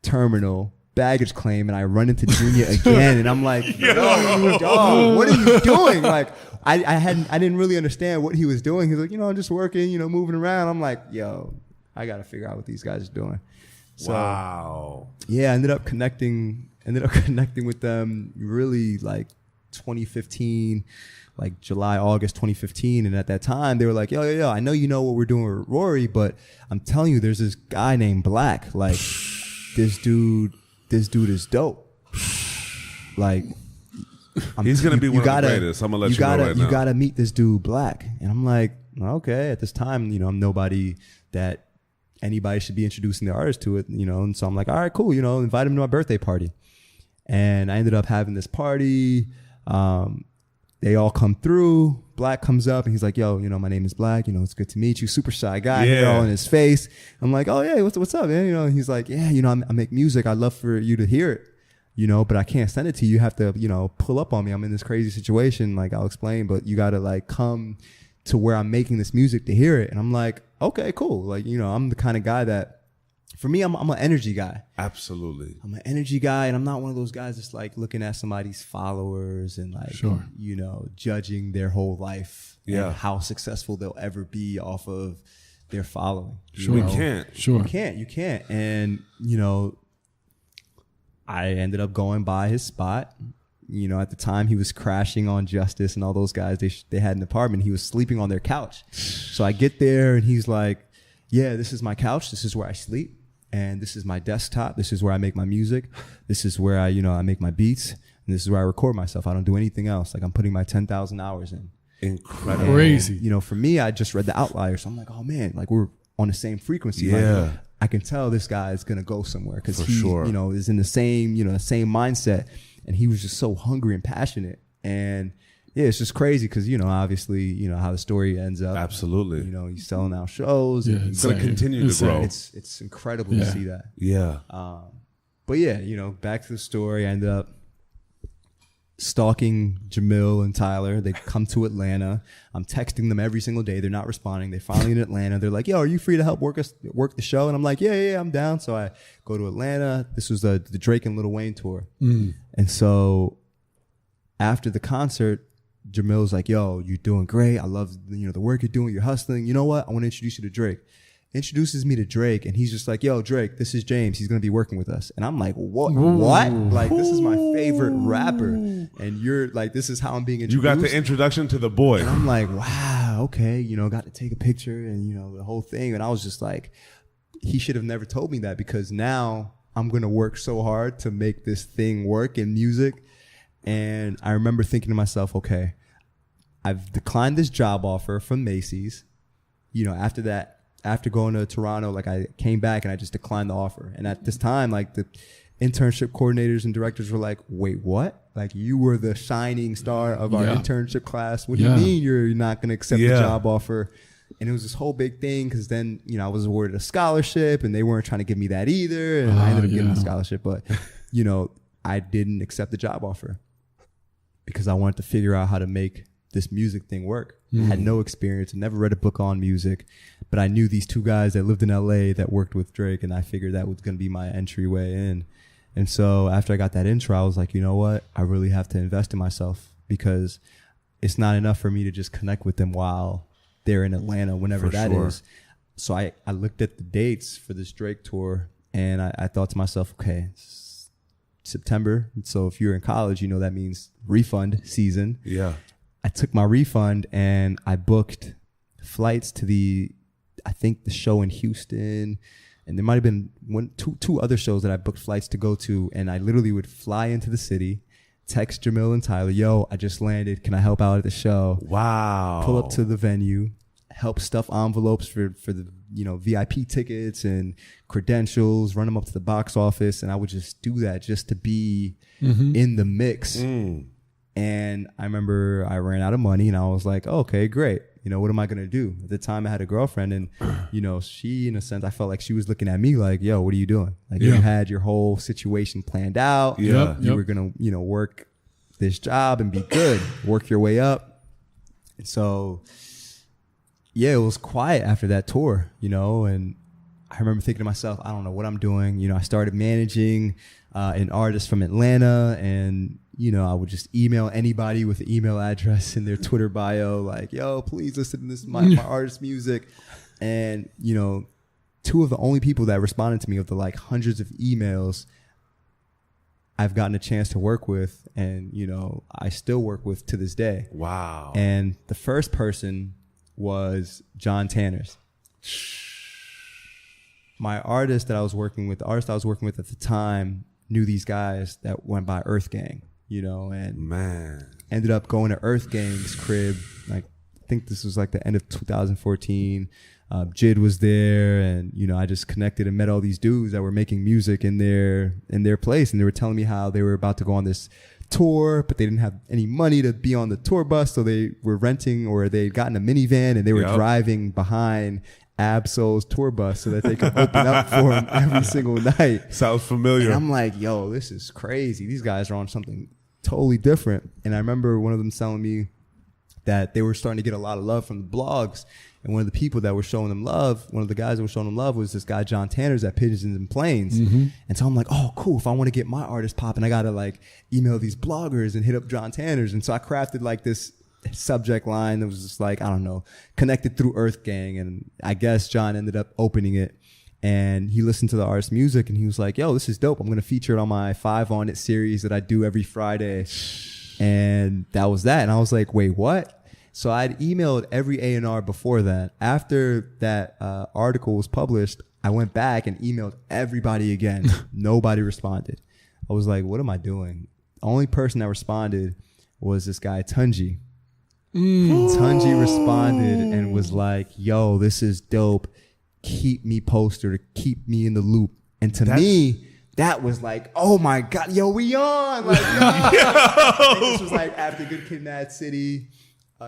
terminal, baggage claim, and I run into Junior again, and I'm like, yo, what are you doing? Like, I didn't really understand what he was doing. He's like, I'm just working, moving around. I'm like, yo, I got to figure out what these guys are doing. So, wow. Yeah, I ended up connecting with them really like 2015, like July, August 2015. And at that time, they were like, yo, I know you know what we're doing with Rory, but I'm telling you, there's this guy named Black. Like, this dude is dope. Like, he's going to be one of the greatest. I'm going to let you know right now. You got to meet this dude, Black. And I'm like, okay, at this time, I'm nobody that anybody should be introducing the artist to it, And so I'm like, all right, cool, invite him to my birthday party. And I ended up having this party. They all come through. Black comes up and he's like, yo, my name is Black. It's good to meet you. Super shy guy. Hair all in his face. I'm like, oh, yeah, what's up, man? And he's like, yeah, I make music. I'd love for you to hear it, but I can't send it to you. You have to, pull up on me. I'm in this crazy situation. Like, I'll explain, but you got to like come to where I'm making this music to hear it. And I'm like, okay, cool. Like, I'm the kind of guy that, for me, I'm an energy guy. Absolutely. I'm an energy guy, and I'm not one of those guys that's like looking at somebody's followers and like, judging their whole life and how successful they'll ever be off of their following. Sure. We can't. Sure. You can't. And, I ended up going by his spot. At the time, he was crashing on Justice and all those guys. They had an apartment. He was sleeping on their couch. So I get there, and he's like, yeah, this is my couch. This is where I sleep. And this is my desktop. This is where I make my music. This is where I make my beats. And this is where I record myself. I don't do anything else. Like, I'm putting my 10,000 hours in. Incredible. Crazy. For me, I just read the Outlier. So I'm like, oh man, like we're on the same frequency. Yeah. Like, I can tell this guy is going to go somewhere because he, is in the same, the same mindset. And he was just so hungry and passionate. And yeah, it's just crazy because, obviously, how the story ends up. Absolutely. He's selling out shows. Yeah, it's going to continue to grow. It's incredible to see that. Yeah. But yeah, back to the story. I ended up stalking Jamil and Tyler. They come to Atlanta. I'm texting them every single day. They're not responding. They finally in Atlanta. They're like, yo, are you free to help work the show? And I'm like, yeah, I'm down. So I go to Atlanta. This was the Drake and Lil Wayne tour. And so after the concert, Jamil's like, yo, you're doing great. I love, the work you're doing. You're hustling. You know what? I want to introduce you to Drake. Introduces me to Drake, and he's just like, yo, Drake, this is James. He's going to be working with us. And I'm like, what? Like, this is my favorite rapper. And you're like, this is how I'm being introduced. You got the introduction to the boy. And I'm like, wow. okay, got to take a picture and, the whole thing. And I was just like, he should have never told me that, because now I'm going to work so hard to make this thing work in music. And I remember thinking to myself, okay, I've declined this job offer from Macy's. After that, after going to Toronto, like I came back and I just declined the offer. And at this time, like the internship coordinators and directors were like, wait, what? Like, you were the shining star of our internship class. What do you mean you're not going to accept the job offer? And it was this whole big thing, because then, I was awarded a scholarship and they weren't trying to give me that either. And I ended up getting the scholarship. But, I didn't accept the job offer because I wanted to figure out how to make this music thing work. I had no experience, never read a book on music, but I knew these two guys that lived in LA that worked with Drake, and I figured that was going to be my entryway in. And so after I got that intro, I was like, you know what? I really have to invest in myself, because it's not enough for me to just connect with them while they're in Atlanta, whenever that is. So I looked at the dates for this Drake tour, and I thought to myself, okay, it's September. So if you're in college, that means refund season. Yeah. I took my refund and I booked flights to I think the show in Houston, and there might have been two other shows that I booked flights to go to. And I literally would fly into the city, text Jamil and Tyler, yo, I just landed. Can I help out at the show? Wow. Pull up to the venue, help stuff envelopes for the, VIP tickets and credentials, run them up to the box office. And I would just do that just to be in the mix. And I remember I ran out of money and I was like, oh, okay, great. What am I going to do? At the time I had a girlfriend, and, she, in a sense, I felt like she was looking at me like, yo, what are you doing? Like, you had your whole situation planned out. Yeah. You were going to, work this job and be good, work your way up. And so, it was quiet after that tour, and I remember thinking to myself, I don't know what I'm doing. I started managing an artist from Atlanta, and I would just email anybody with an email address in their Twitter bio, like, yo, please listen to this, my artist's music. And, two of the only people that responded to me of the like hundreds of emails I've gotten a chance to work with, and, I still work with to this day. Wow. And the first person was John Tanners. My artist that I was working with, the artist I was working with at the time, knew these guys that went by Earth Gang. And ended up going to Earth Gang's crib. Like, I think this was like the end of 2014. Jid was there, and I just connected and met all these dudes that were making music in their place, and they were telling me how they were about to go on this tour, but they didn't have any money to be on the tour bus, so they were renting, or they'd gotten a minivan and they were driving behind Absol's tour bus so that they could open up for him every single night. Sounds familiar. And I'm like, yo, this is crazy. These guys are on something totally different. And I remember one of them telling me that they were starting to get a lot of love from the blogs. And one of the people that were showing them love, one of the guys that were showing them love, was this guy, John Tanners, at Pigeons and Planes. And so I'm like, oh, cool. If I want to get my artist popping, I got to like email these bloggers and hit up John Tanners. And so I crafted like this subject line that was just like, I don't know, connected through Earth Gang. And I guess John ended up opening it. And he listened to the artist's music and he was like, yo, this is dope. I'm going to feature it on my 5 On It series that I do every Friday. And that was that. And I was like, wait, what? So I'd emailed every A&R before that. After that article was published, I went back and emailed everybody again. Nobody responded. I was like, what am I doing? The only person that responded was this guy, Tunji. Tunji responded and was like, yo, this is dope. Keep me posted, or keep me in the loop. And to me, that was like, oh my God, yo, we on. Like, yo. I think this was like after Good Kid, Mad City.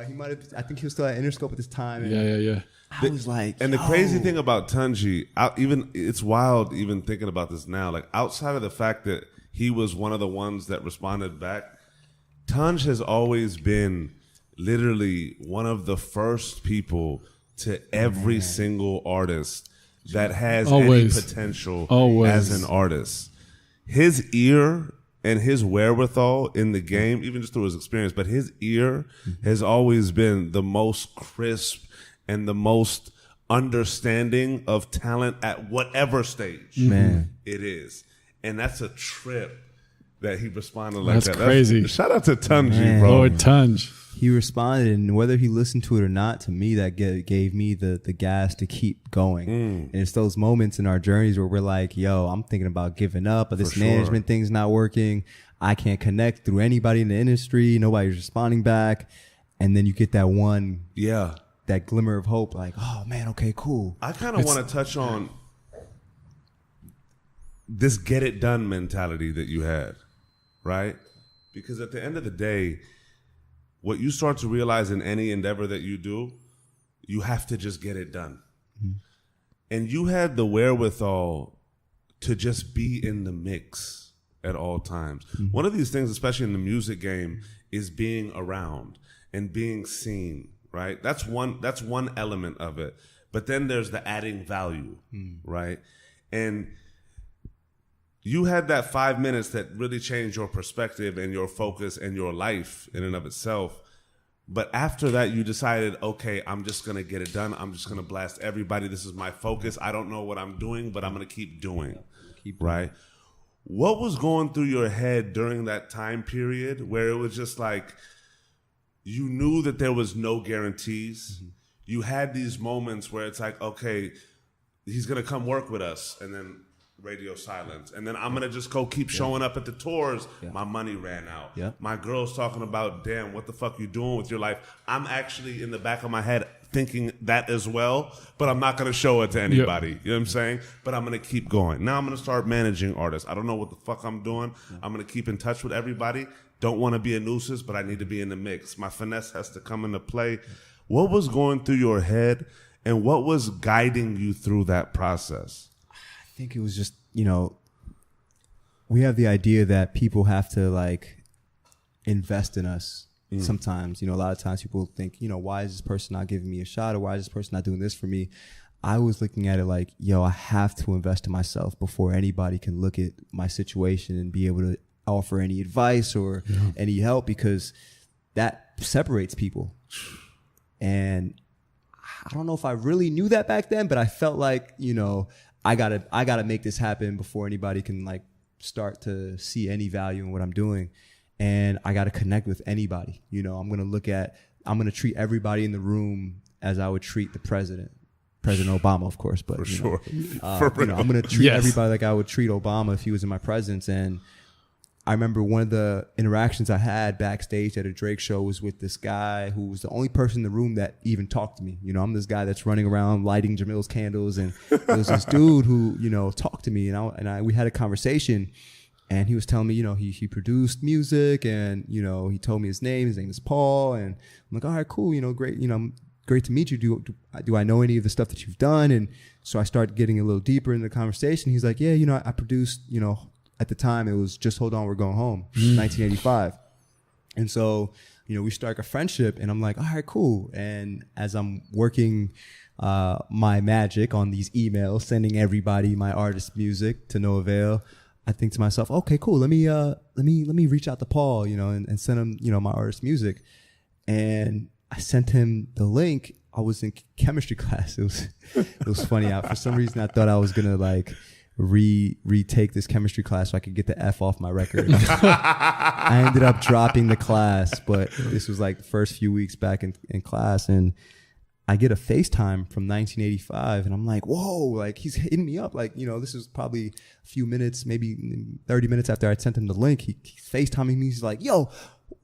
He might have, I think he was still at Interscope at this time. And I was like, and the crazy thing about Tunji, it's wild even thinking about this now. Like, outside of the fact that he was one of the ones that responded back, Tunj has always been literally one of the first people to every single artist that has any potential as an artist. His ear and his wherewithal in the game, even just through his experience, but his ear has always been the most crisp and the most understanding of talent at whatever stage it is. And that's a trip that he responded like That's that. crazy. Shout out to Tunji, Man. bro. Lord Tunj. He responded, and whether he listened to it or not, to me, that gave me the gas to keep going. And it's those moments in our journeys where we're like, yo, I'm thinking about giving up, but this management thing's not working. I can't connect through anybody in the industry. Nobody's responding back. And then you get that one, that glimmer of hope, like, oh man, okay, cool. I kind of want to touch on this get it done mentality that you had, right? Because at the end of the day, what you start to realize in any endeavor that you do, you have to just get it done. Mm-hmm. And you had the wherewithal to just be in the mix at all times. Mm-hmm. One of these things, especially in the music game, is being around and being seen, right? That's one element of it. But then there's the adding value, right? And you had that 5 minutes that really changed your perspective and your focus and your life in and of itself. But after that, you decided, okay, I'm just going to get it done. I'm just going to blast everybody. This is my focus. I don't know what I'm doing, but I'm going to keep doing. Right? What was going through your head during that time period where it was just like you knew that there was no guarantees? Mm-hmm. You had these moments where it's like, okay, he's going to come work with us. And then radio silence, and then I'm gonna just go keep showing up at the tours. My money ran out. My girl's talking about, damn, what the fuck you doing with your life? I'm actually in the back of my head thinking that as well, but I'm not gonna show it to anybody. You know what I'm saying? But I'm gonna keep going. Now I'm gonna start managing artists. I don't know what the fuck I'm doing. I'm gonna keep in touch with everybody. Don't want to be a nuisance, but I need to be in the mix. My finesse has to come into play. What was going through your head, and what was guiding you through that process? I think it was just, we have the idea that people have to like invest in us. Sometimes, a lot of times people think, why is this person not giving me a shot, or why is this person not doing this for me? I was looking at it like, I have to invest in myself before anybody can look at my situation and be able to offer any advice or any help, because that separates people. And I don't know if I really knew that back then, but I felt like, I gotta make this happen before anybody can like start to see any value in what I'm doing. And I gotta connect with anybody. I'm gonna treat everybody in the room as I would treat the President Obama, of course. But I'm gonna treat everybody like I would treat Obama if he was in my presence. And I remember one of the interactions I had backstage at a Drake show was with this guy who was the only person in the room that even talked to me. I'm this guy that's running around lighting Jamil's candles, and there was this dude who, talked to me, and we had a conversation, and he was telling me, he produced music, and, he told me his name is Paul, and I'm like, all right, cool, great, great to meet you. Do I know any of the stuff that you've done? And so I started getting a little deeper in the conversation. He's like, yeah, I produced, at the time, it was Just Hold On, We're Going Home, 1985. And so, we start a friendship, and I'm like, all right, cool. And as I'm working my magic on these emails, sending everybody my artist music to no avail, I think to myself, okay, cool. Let me reach out to Paul, and send him, my artist music. And I sent him the link. I was in chemistry class. It was funny. For some reason, I thought I was gonna like retake this chemistry class so I could get the F off my record. I ended up dropping the class, but this was like the first few weeks back in class, and I get a FaceTime from 1985, and I'm like, whoa, like he's hitting me up. Like, this is probably a few minutes, maybe 30 minutes after I sent him the link. He's FaceTiming me. He's like, yo,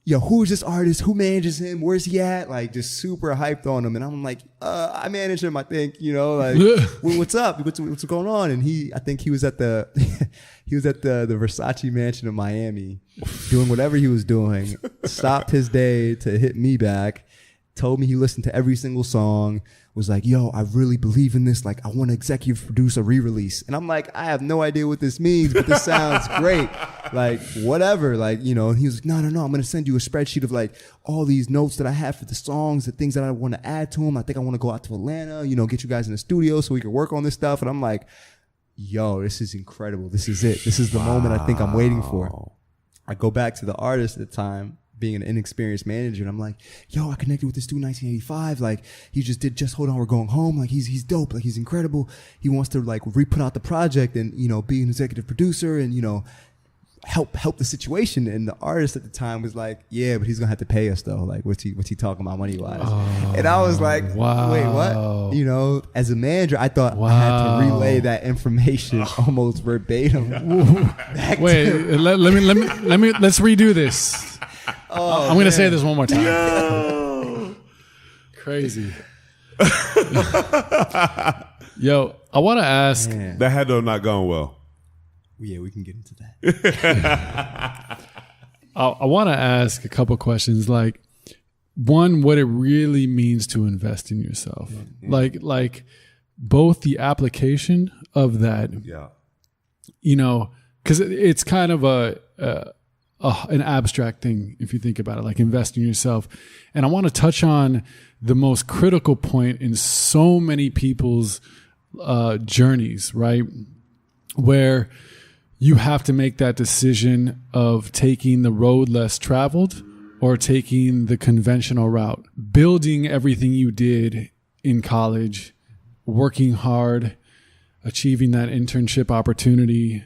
who is this artist? Who manages him? Where's he at? Like, just super hyped on him. And I'm like, I manage him, I think, like, what's up? What's going on? And I think he was at the Versace mansion in Miami doing whatever he was doing, stopped his day to hit me back, told me he listened to every single song, was like, yo, I really believe in this. Like, I want to executive produce a re-release. And I'm like, I have no idea what this means, but this sounds great. Like, whatever. Like, and he was like, no, I'm going to send you a spreadsheet of like all these notes that I have for the songs, the things that I want to add to them. I think I want to go out to Atlanta, get you guys in the studio so we can work on this stuff. And I'm like, yo, this is incredible. This is it. This is the moment I think I'm waiting for. I go back to the artist at the time, being an inexperienced manager, and I'm like, yo, I connected with this dude in 1985. Like, he just did Just Hold On, We're Going Home. Like, he's dope. Like, he's incredible. He wants to like re-put out the project and, be an executive producer. And, help the situation. And the artist at the time was like, yeah, but he's gonna have to pay us though. Like, what's he talking about money wise? And I was like, wow. wait, what? You know, as a manager, I thought I had to relay that information almost verbatim. Wait, let's redo this. I'm gonna say this one more time. No. Crazy. Yo, I want to ask. Man. That had to have not gone well. Yeah, we can get into that. I want to ask a couple questions. Like, one, what it really means to invest in yourself. Mm-hmm. Like both the application of that. Yeah. You know, because it's kind of an abstract thing if you think about it, like invest in yourself. And I want to touch on the most critical point in so many people's journeys, right? Where you have to make that decision of taking the road less traveled or taking the conventional route. Building everything you did in college, working hard, achieving that internship opportunity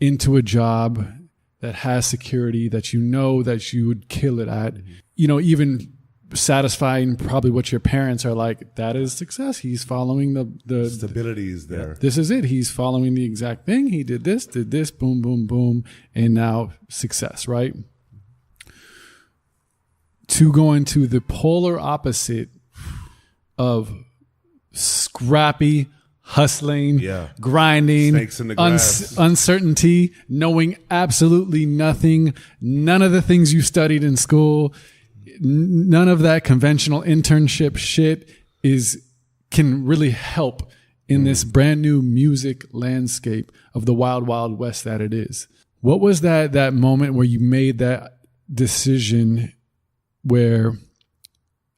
into a job that has security, that you know that you would kill it at. You know, even satisfying probably what your parents are like, that is success. He's following the stability is there. Yeah, this is it. He's following the exact thing. He did this, boom, boom, boom, and now success, right? To go into the polar opposite of scrappy, hustling, grinding, snakes in the grass. Uncertainty, knowing absolutely nothing, none of the things you studied in school, none of that conventional internship shit can really help in this brand new music landscape of the wild, wild west that it is. What was that moment where you made that decision where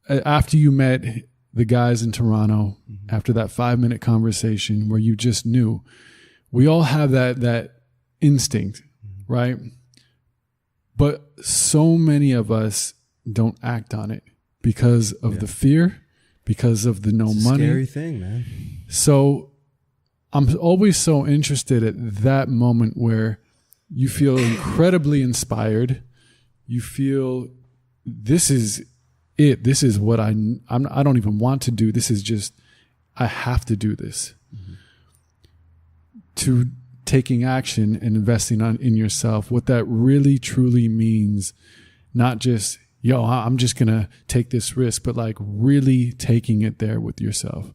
after you met the guys in Toronto, after that 5-minute conversation where you just knew? We all have that instinct, right? But so many of us don't act on it because of the fear, because of the no money. Scary thing, man. So I'm always so interested at that moment where you feel incredibly inspired. You feel this is it. This is what I don't even want to do. This is just, I have to do this. Mm-hmm. To taking action and investing in yourself, what that really truly means, not just, yo, I'm just going to take this risk, but like really taking it there with yourself.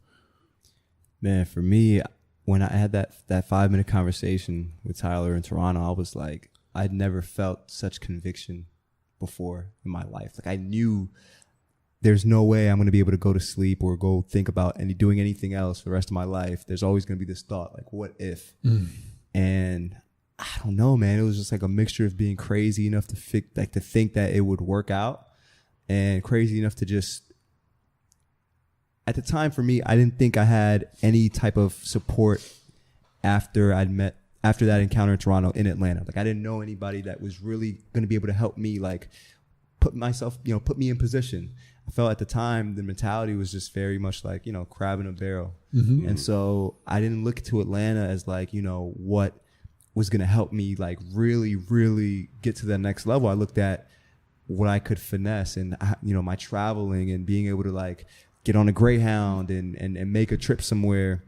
Man, for me, when I had that 5-minute conversation with Tyler in Toronto, I was like, I'd never felt such conviction before in my life. Like I knew there's no way I'm going to be able to go to sleep or go think about doing anything else for the rest of my life. There's always going to be this thought, like, what if? And I don't know, man. It was just like a mixture of being crazy enough to think that it would work out, and crazy enough to just, at the time for me, I didn't think I had any type of support after that encounter in Toronto, in Atlanta. Like I didn't know anybody that was really going to be able to help me, like put me in position. I felt at the time the mentality was just very much like, crab in a barrel. Mm-hmm. And so I didn't look to Atlanta as like, what was going to help me like really, really get to that next level. I looked at what I could finesse and, my traveling and being able to like get on a Greyhound and make a trip somewhere,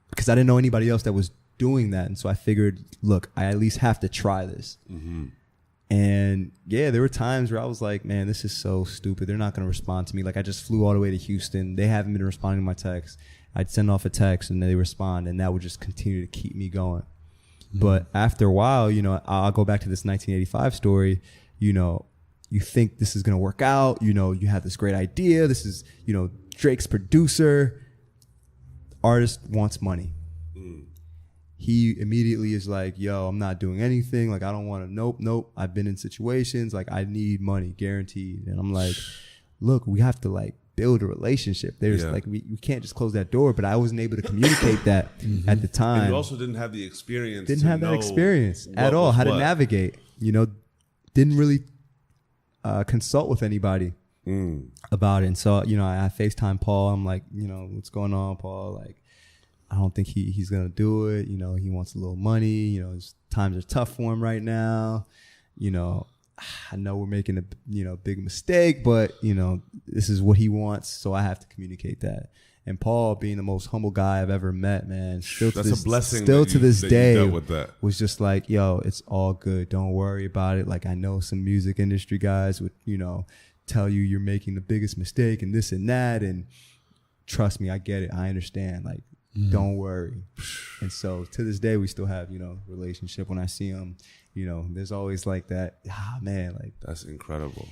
because I didn't know anybody else that was doing that. And so I figured, look, I at least have to try this. Mm-hmm. And yeah, there were times where I was like, man, this is so stupid. They're not going to respond to me. Like I just flew all the way to Houston. They haven't been responding to my texts. I'd send off a text and they respond, and that would just continue to keep me going. Mm-hmm. But after a while, I'll go back to this 1985 story. You think this is going to work out. You have this great idea. This is, Drake's producer. Artist wants money. He immediately is like, yo, I'm not doing anything. Like, I don't want to, nope. I've been in situations, like, I need money, guaranteed. And I'm like, look, we have to, like, build a relationship. There's, like, we can't just close that door. But I wasn't able to communicate that at the time. And you also didn't have the experience. Didn't have that experience at all, how to navigate. Didn't really consult with anybody about it. And so, I FaceTime Paul. I'm like, what's going on, Paul? Like, I don't think he's gonna do it. You know, he wants a little money. You know, times are tough for him right now. You know, I know we're making a big mistake, but you know, this is what he wants, so I have to communicate that. And Paul, being the most humble guy I've ever met, man, that's a blessing. Still to this day, with that. Was just like, yo, it's all good. Don't worry about it. Like, I know some music industry guys would, you know, tell you you're making the biggest mistake and this and that, and trust me, I get it. I understand. Like, don't worry. And so to this day, we still have, you know, relationship. When I see him, you know, there's always like that. Man, like that's incredible.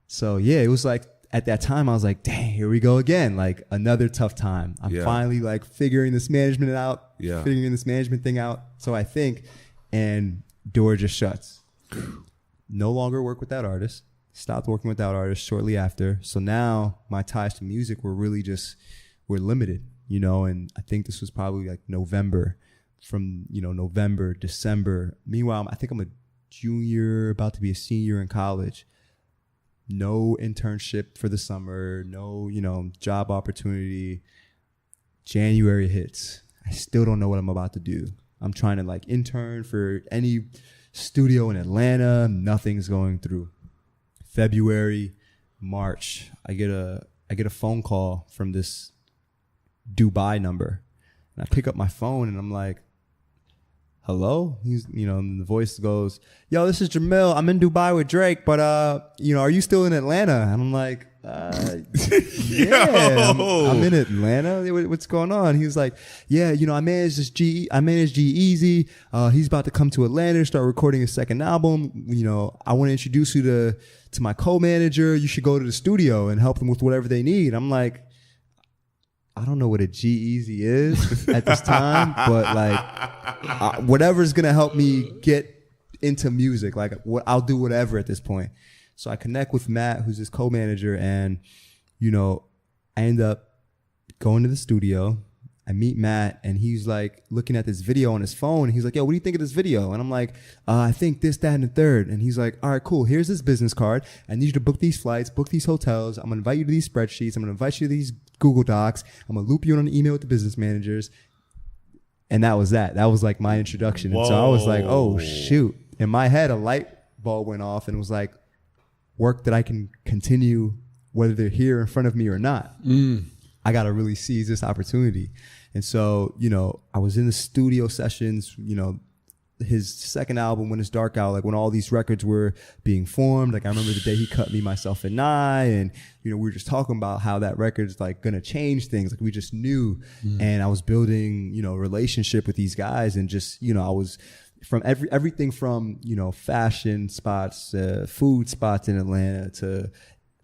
So yeah, it was like, at that time, I was like, dang, here we go again. Like, another tough time. I'm finally like figuring this management thing out. So I think, and door just shuts. No longer work with that artist. Stopped working with that artist shortly after. So now my ties to music were really we're limited, you know, and I think this was probably like November, December. Meanwhile, I think I'm a junior, about to be a senior in college. No internship for the summer, no, you know, job opportunity. January hits. I still don't know what I'm about to do. I'm trying to like intern for any studio in Atlanta. Nothing's going through. February, March, I get a phone call from this Dubai number. And I pick up my phone and I'm like, hello? He's, you know, and the voice goes, yo, this is Jamil. I'm in Dubai with Drake, but, you know, are you still in Atlanta? And I'm like, yeah, I'm in Atlanta. What's going on? He was like, yeah, you know, I managed G-Eazy. He's about to come to Atlanta, start recording his second album. You know, I want to introduce you to my co-manager. You should go to the studio and help them with whatever they need. I'm like, I don't know what a G-Eazy is at this time, but like whatever's going to help me get into music, like I'll do whatever at this point. So I connect with Matt, who's his co-manager, and, you know, I end up going to the studio. I meet Matt, and he's like looking at this video on his phone. And he's like, yo, what do you think of this video? And I'm like, I think this, that, and the third. And he's like, all right, cool. Here's this business card. I need you to book these flights, book these hotels. I'm going to invite you to these spreadsheets. I'm going to invite you to these Google Docs. I'm going to loop you on an email with the business managers. And that was that. That was like my introduction. Whoa. And so I was like, oh, shoot. In my head, a light bulb went off and was like, work that I can continue whether they're here in front of me or not. I got to really seize this opportunity. And so, you know, I was in the studio sessions, you know, his second album, When It's Dark Out, like when all these records were being formed. Like I remember the day he cut Me, Myself, and I, and, you know, we were just talking about how that record's like going to change things. Like we just knew. And I was building, you know, relationship with these guys, and just, you know, I was from everything from, you know, fashion spots, food spots in Atlanta, to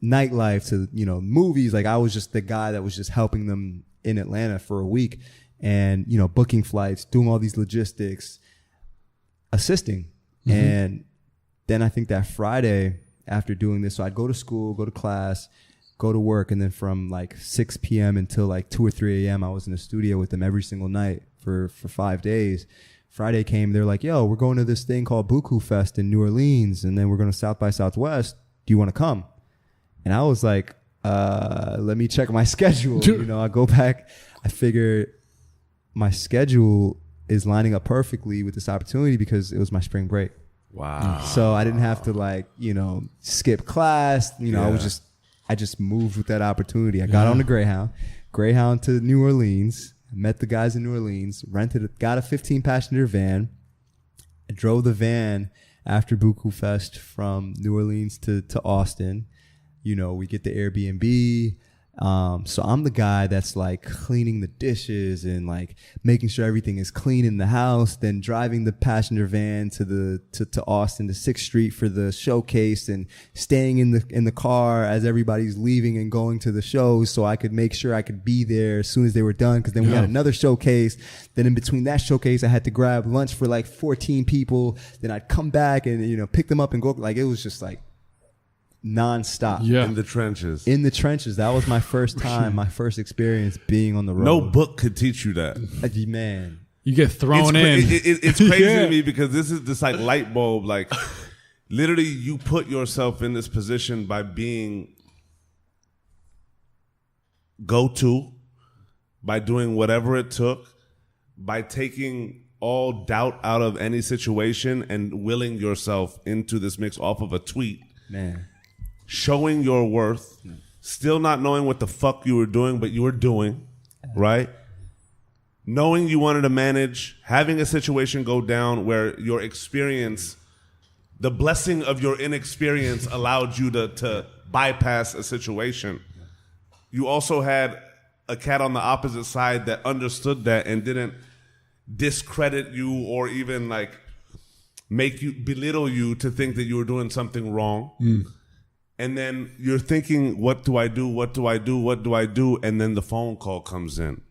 nightlife, to, you know, movies. Like I was just the guy that was just helping them in Atlanta for a week, and, you know, booking flights, doing all these logistics, assisting. And then I think that Friday after doing this, so I'd go to school, go to class, go to work, and then from like 6 p.m. until like 2 or 3 a.m. I was in the studio with them every single night for 5 days. Friday came, they're like, yo, we're going to this thing called Buku Fest in New Orleans, and then we're going to South by Southwest. Do you want to come? And I was like, let me check my schedule. You know, I go back, I figure my schedule is lining up perfectly with this opportunity because it was my spring break. Wow. So I didn't have to, like, you know, skip class. You know, I just moved with that opportunity. I got on the Greyhound to New Orleans. I met the guys in New Orleans, got a 15-passenger van. I drove the van after Buku Fest from New Orleans to Austin. You know, we get the Airbnb. So I'm the guy that's like cleaning the dishes and like making sure everything is clean in the house, then driving the passenger van to Austin, to 6th Street for the showcase, and staying in the car as everybody's leaving and going to the shows, so I could make sure I could be there as soon as they were done. Cause then we had another showcase. Then in between that showcase, I had to grab lunch for like 14 people. Then I'd come back and, you know, pick them up and go. Like, it was just like non-stop. In the trenches. That was my first time, my first experience being on the road. No book could teach you that. Man, you get thrown in. It's crazy to me, because this is this like light bulb. Like, literally, you put yourself in this position by being go-to, by doing whatever it took, by taking all doubt out of any situation and willing yourself into this mix off of a tweet. Man. Showing your worth, still not knowing what the fuck you were doing, but you were doing, right? Knowing you wanted to manage, having a situation go down where your experience, the blessing of your inexperience allowed you to bypass a situation. You also had a cat on the opposite side that understood that and didn't discredit you or even like make you belittle you to think that you were doing something wrong. And then you're thinking, what do I do? What do I do? What do I do? And then the phone call comes in.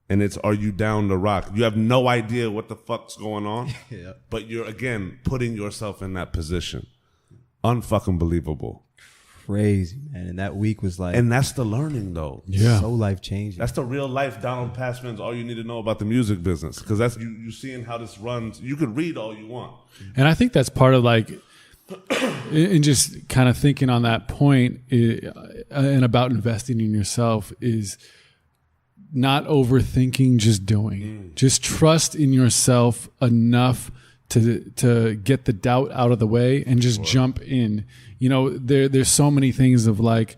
And it's, are you down to rock? You have no idea what the fuck's going on. But you're, again, putting yourself in that position. Unfucking believable. Crazy, man. And that week was like... And that's the learning, though. Yeah. So life-changing. That's the real life Donald Passman's all you need to know about the music business. Because that's you seeing how this runs. You could read all you want. And I think that's part of like... and just kind of thinking on that point and about investing in yourself is not overthinking, just doing. Just trust in yourself enough to get the doubt out of the way and just jump in. You know, there's so many things of like,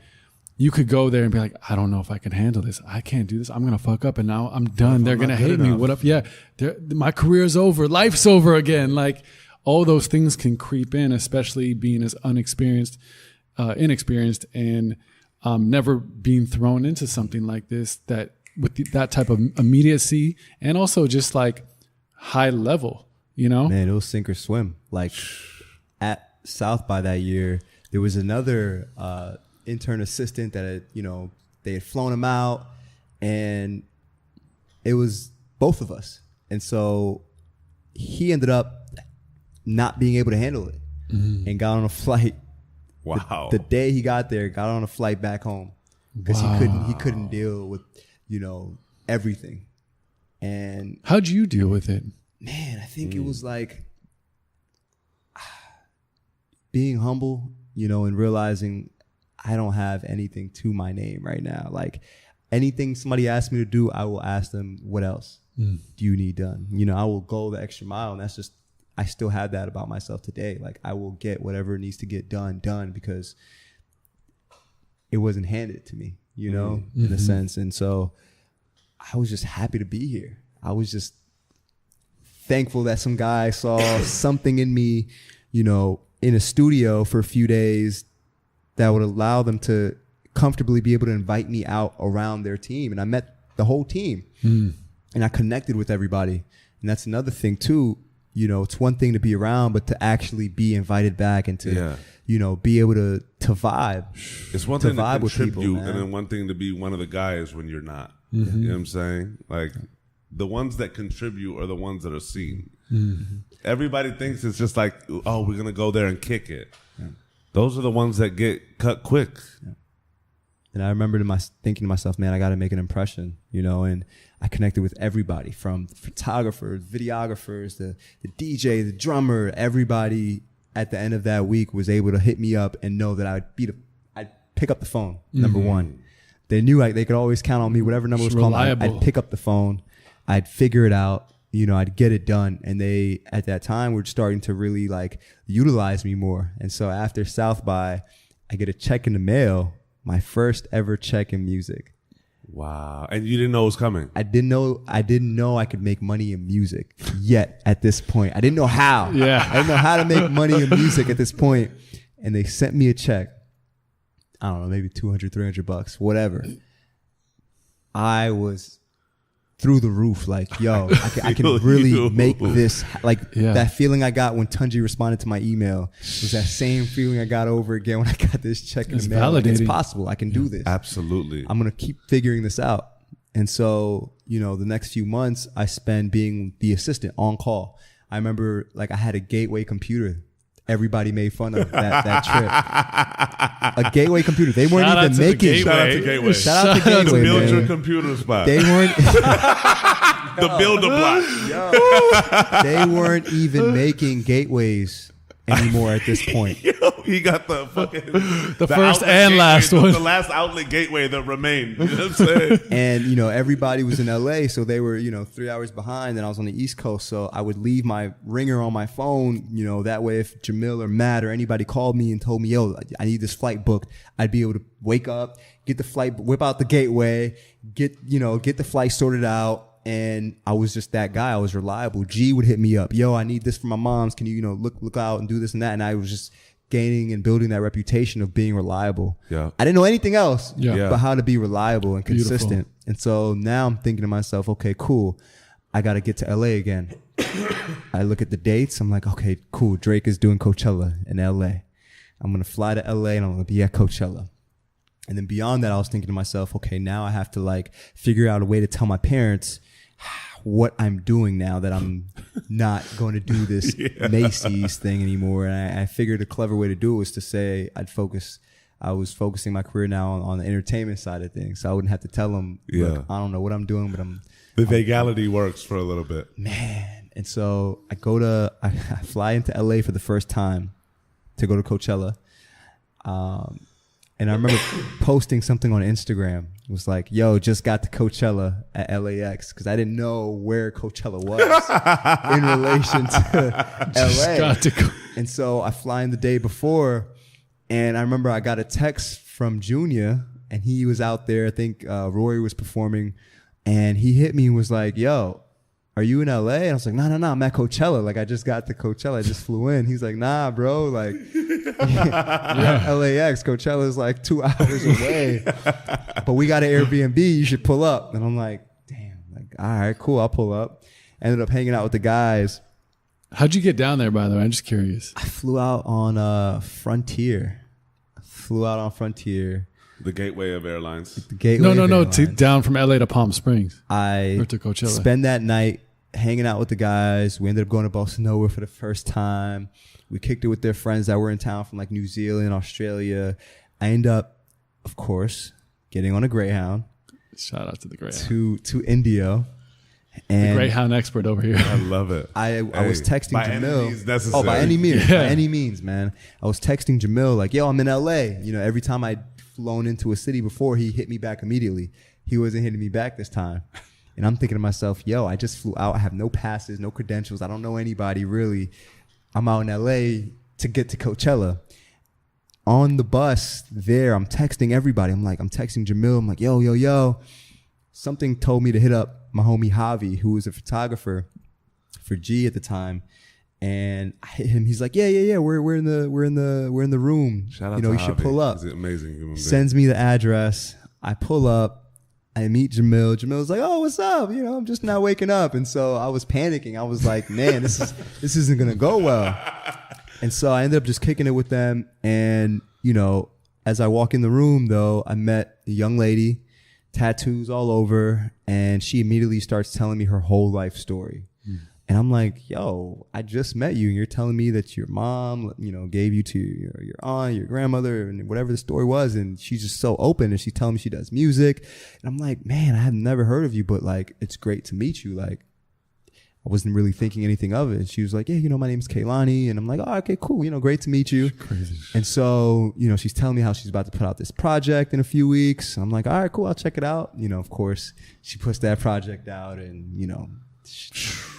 you could go there and be like, I don't know if I can handle this. I can't do this. I'm going to fuck up and now I'm done. They're going to hate me. What if, my career's over. Life's over again. Like, all those things can creep in, especially being as inexperienced, and never being thrown into something like this that with that type of immediacy and also just like high level, you know? Man, it was sink or swim. Like at South by that year, there was another intern assistant that had, they had flown him out, and it was both of us. And so he ended up not being able to handle it and got on a flight. Wow. The day he got there, got on a flight back home because he couldn't deal with, everything. And how'd you deal with it? Man, I think it was like being humble, and realizing I don't have anything to my name right now. Like anything somebody asks me to do, I will ask them, what else do you need done? I will go the extra mile, and that's just, I still have that about myself today. Like I will get whatever needs to get done because it wasn't handed to me, in a sense. And so I was just happy to be here. I was just thankful that some guy saw something in me, in a studio for a few days that would allow them to comfortably be able to invite me out around their team. And I met the whole team and I connected with everybody. And that's another thing too. It's one thing to be around, but to actually be invited back and to, be able to vibe. It's one thing to contribute and then one thing to be one of the guys when you're not. You know what I'm saying? Like the ones that contribute are the ones that are seen. Everybody thinks it's just like, oh, we're going to go there and kick it. Those are the ones that get cut quick. And I remember thinking to myself, man, I got to make an impression, and I connected with everybody from photographers, videographers, the DJ, the drummer. Everybody at the end of that week was able to hit me up and know that I'd pick up the phone, number one. They knew they could always count on me. Whatever number was calling, I'd pick up the phone. I'd figure it out. I'd get it done. And they, at that time, were starting to really like utilize me more. And so after South by, I get a check in the mail. My first ever check in music. Wow. And you didn't know it was coming? I didn't know I could make money in music yet at this point. I didn't know how. Yeah. I didn't know how to make money in music at this point. And they sent me a check. I don't know, maybe $200, $300, whatever. I was through the roof, like, yo, I can really make this. Like that feeling I got when Tunji responded to my email was that same feeling I got over again when I got this check in the mail. Like, it's possible. I can do this. Absolutely. I'm going to keep figuring this out. And so, the next few months I spent being the assistant on call. I remember like I had a Gateway computer. Everybody made fun of that trip. A Gateway computer. They weren't even making. Shout out to Gateway. Shout out to Gateway. To build man. your computer spot. They weren't. The builder block. They weren't even making gateways anymore at this point. Yo, he got the fucking the first and last one. The last outlet gateway that remained. You know what I'm saying? And, everybody was in LA, so they were, 3 hours behind, and I was on the East Coast. So I would leave my ringer on my phone, that way if Jamil or Matt or anybody called me and told me, yo, I need this flight booked, I'd be able to wake up, get the flight, whip out the gateway, get the flight sorted out. And I was just that guy. I was reliable. G would hit me up. Yo, I need this for my mom's. Can you, look out and do this and that? And I was just gaining and building that reputation of being reliable. Yeah. I didn't know anything else Yeah. but how to be reliable and consistent. Beautiful. And so now I'm thinking to myself, okay, cool. I got to get to LA again. I look at the dates. I'm like, okay, cool. Drake is doing Coachella in LA. I'm going to fly to LA and I'm going to be at Coachella. And then beyond that, I was thinking to myself, okay, now I have to figure out a way to tell my parents what I'm doing now that I'm not going to do this Macy's thing anymore. And I figured a clever way to do it was to say I was focusing my career now on the entertainment side of things. So I wouldn't have to tell them, look, I don't know what I'm doing, but the vagality works for a little bit. Man. And so I fly into LA for the first time to go to Coachella. And I remember posting something on Instagram. It was like, yo, just got to Coachella at LAX, because I didn't know where Coachella was in relation to LA. Got to go. And so I fly in the day before, and I remember I got a text from Junior, and he was out there. I think Rory was performing, and he hit me and was like, yo, are you in LA? And I was like, no, I'm at Coachella. I just got to Coachella. I just flew in. He's like, nah, bro. At LAX. Coachella is 2 hours away. But we got an Airbnb. You should pull up. And I'm like, damn. All right, cool. I'll pull up. Ended up hanging out with the guys. How'd you get down there, by the way? I'm just curious. I flew out on Frontier. The gateway of airlines. The gateway No. of airlines. Down from LA to Palm Springs. I Or to Coachella. spend that night hanging out with the guys. We ended up going to Bossa Nova for the first time. We kicked it with their friends that were in town from New Zealand, Australia. I end up, of course, getting on a Greyhound. Shout out to the Greyhound. To Indio. And The Greyhound expert over here. I love it. I was texting by Jamil. any means necessary. Oh, by any means. Yeah. By any means, man. I was texting Jamil yo, I'm in LA. Every time I'd flown into a city before, he hit me back immediately. He wasn't hitting me back this time. And I'm thinking to myself, yo, I just flew out. I have no passes, no credentials. I don't know anybody really. I'm out in LA to get to Coachella. On the bus there, I'm texting everybody. I'm texting Jamil. I'm like, yo. Something told me to hit up my homie Javi, who was a photographer for G at the time. And I hit him. He's like, yeah. We're in the room. Shout out you to should Javi. pull up. He's an amazing human being. Sends me the address. I pull up. I meet Jamil. Jamil's like, oh, what's up? I'm just now waking up. And so I was panicking. I was like, man, this isn't going to go well. And so I ended up just kicking it with them. And, as I walk in the room, though, I met a young lady, tattoos all over. And she immediately starts telling me her whole life story. And I'm like, yo, I just met you. And you're telling me that your mom, gave you to your aunt, your grandmother, and whatever the story was. And she's just so open. And she's telling me she does music. And I'm like, man, I have never heard of you, but it's great to meet you. I wasn't really thinking anything of it. And she was like, yeah, my name's Kaylani. And I'm like, oh, okay, cool. Great to meet you. Crazy. And so, she's telling me how she's about to put out this project in a few weeks. I'm like, all right, cool. I'll check it out. Of course, she puts that project out and,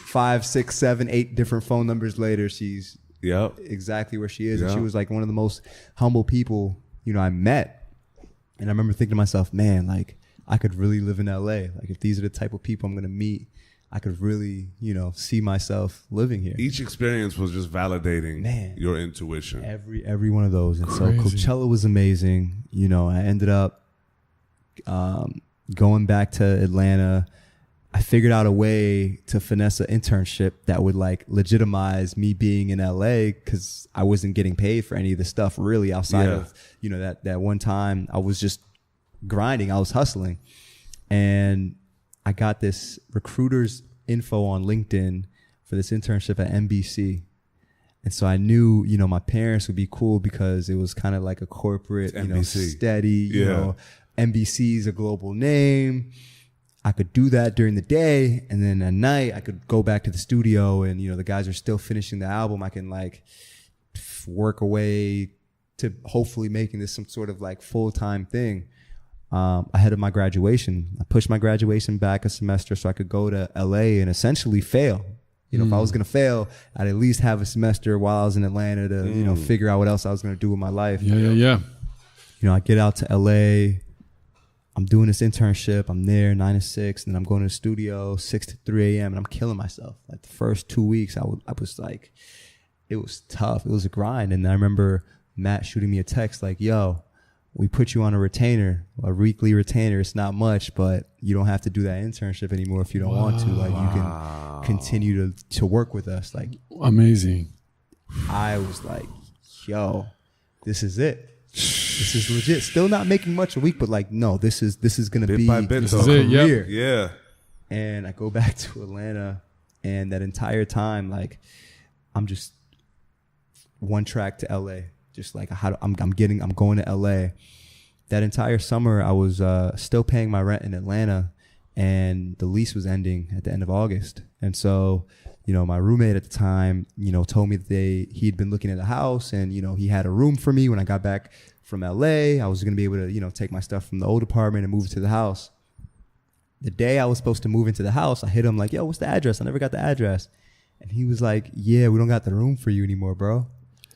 5, 6, 7, 8 different phone numbers later, she's exactly where she is. Yep. And she was one of the most humble people, I met. And I remember thinking to myself, man, I could really live in LA. If these are the type of people I'm going to meet, I could really, see myself living here. Each experience was just validating your intuition. Every one of those. And Crazy. so Coachella was amazing. I ended up going back to Atlanta. I figured out a way to finesse an internship that would legitimize me being in LA, because I wasn't getting paid for any of the stuff really outside of, that one time I was just grinding. I was hustling. And I got this recruiter's info on LinkedIn for this internship at NBC. And so I knew, my parents would be cool because it was kind of like a corporate, steady, NBC's a global name. I could do that during the day, and then at night I could go back to the studio and, the guys are still finishing the album. I can work away to hopefully making this some sort of like full-time thing. Ahead of my graduation, I pushed my graduation back a semester so I could go to LA and essentially fail. You know, if I was going to fail, I'd at least have a semester while I was in Atlanta to, you know, figure out what else I was going to do with my life. Yeah. You know, I get out to LA. I'm doing this internship. I'm there 9 to 6, and then I'm going to the studio 6 to 3 a.m. and I'm killing myself. Like the first 2 weeks, I was like, it was tough. It was a grind. And I remember Matt shooting me a text like, yo, we put you on a retainer, a weekly retainer. It's not much, but you don't have to do that internship anymore if you don't want to. Like you can continue to work with us. Like amazing. I was like, yo, this is it. This is legit. Still not making much a week, but like, no, this is gonna be by bit, this is it. career. Yeah. And I go back to Atlanta, and that entire time, like, I'm just one track to LA. Just like I'm going to LA. That entire summer, I was still paying my rent in Atlanta, and the lease was ending at the end of August. And so, you know, my roommate at the time, you know, told me that he'd been looking at a house, and you know, he had a room for me when I got back from LA. I was going to be able to, you know, take my stuff from the old apartment and move it to the house. The day I was supposed to move into the house, I hit him like, yo, what's the address? I never got the address. And he was like, yeah, we don't got the room for you anymore, bro.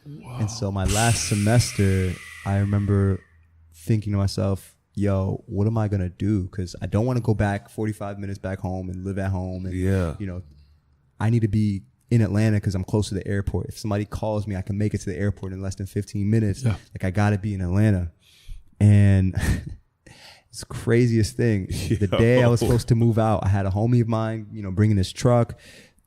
Wow. And so my last semester, I remember thinking to myself, yo, what am I going to do? Because I don't want to go back 45 minutes back home and live at home. And, you know, I need to be in Atlanta because I'm close to the airport. If somebody calls me, I can make it to the airport in less than 15 minutes. Yeah. Like, I got to be in Atlanta. And it's the craziest thing. The day I was supposed to move out, I had a homie of mine, you know, bringing his truck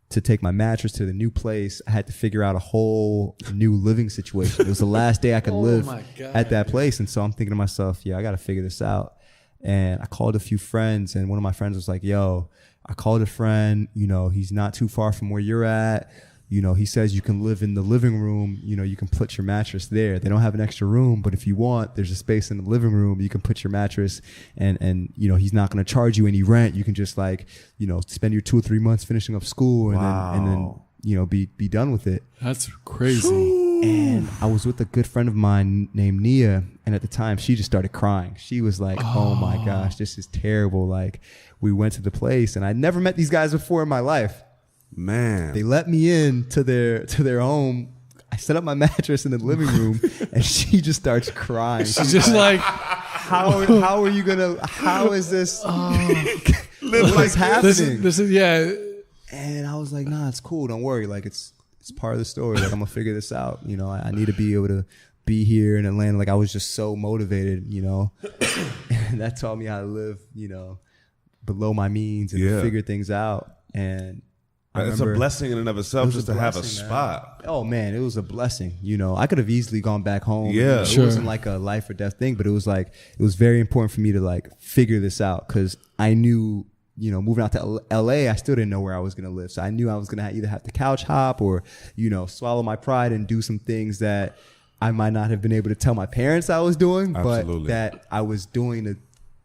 to take my mattress to the new place. I had to figure out a whole new living situation. It was the last day I could live at that place. And so I'm thinking to myself, yeah, I got to figure this out. And I called a few friends, and one of my friends was like, yo, I called a friend, you know, he's not too far from where you're at. You know, he says you can live in the living room. You know, you can put your mattress there. They don't have an extra room, but if you want, there's a space in the living room. You can put your mattress, and you know, he's not going to charge you any rent. You can just, like, you know, spend your 2 or 3 months finishing up school, and then you know, be done with it. That's crazy. And I was with a good friend of mine named Nia, and at the time she just started crying. She was like, oh my gosh, this is terrible. Like, we went to the place, and I'd never met these guys before in my life. Man, they let me in to their home. I set up my mattress in the living room, and she just starts crying. She's just like, how are you gonna? How is this? What's happening? This is yeah. And I was like, nah, it's cool. Don't worry. Like, it's part of the story. Like, I'm gonna figure this out. You know, I need to be able to be here in Atlanta. Like, I was just so motivated. You know, and that taught me how to live, you know, below my means and figure things out. And it's a blessing in and of itself just to have a spot. Oh man, it was a blessing. You know, I could have easily gone back home. Yeah, it wasn't like a life or death thing, but it was like, it was very important for me to like figure this out, because I knew, you know, moving out to LA, I still didn't know where I was going to live. So I knew I was going to either have to couch hop or, you know, swallow my pride and do some things that I might not have been able to tell my parents I was doing, but that I was doing to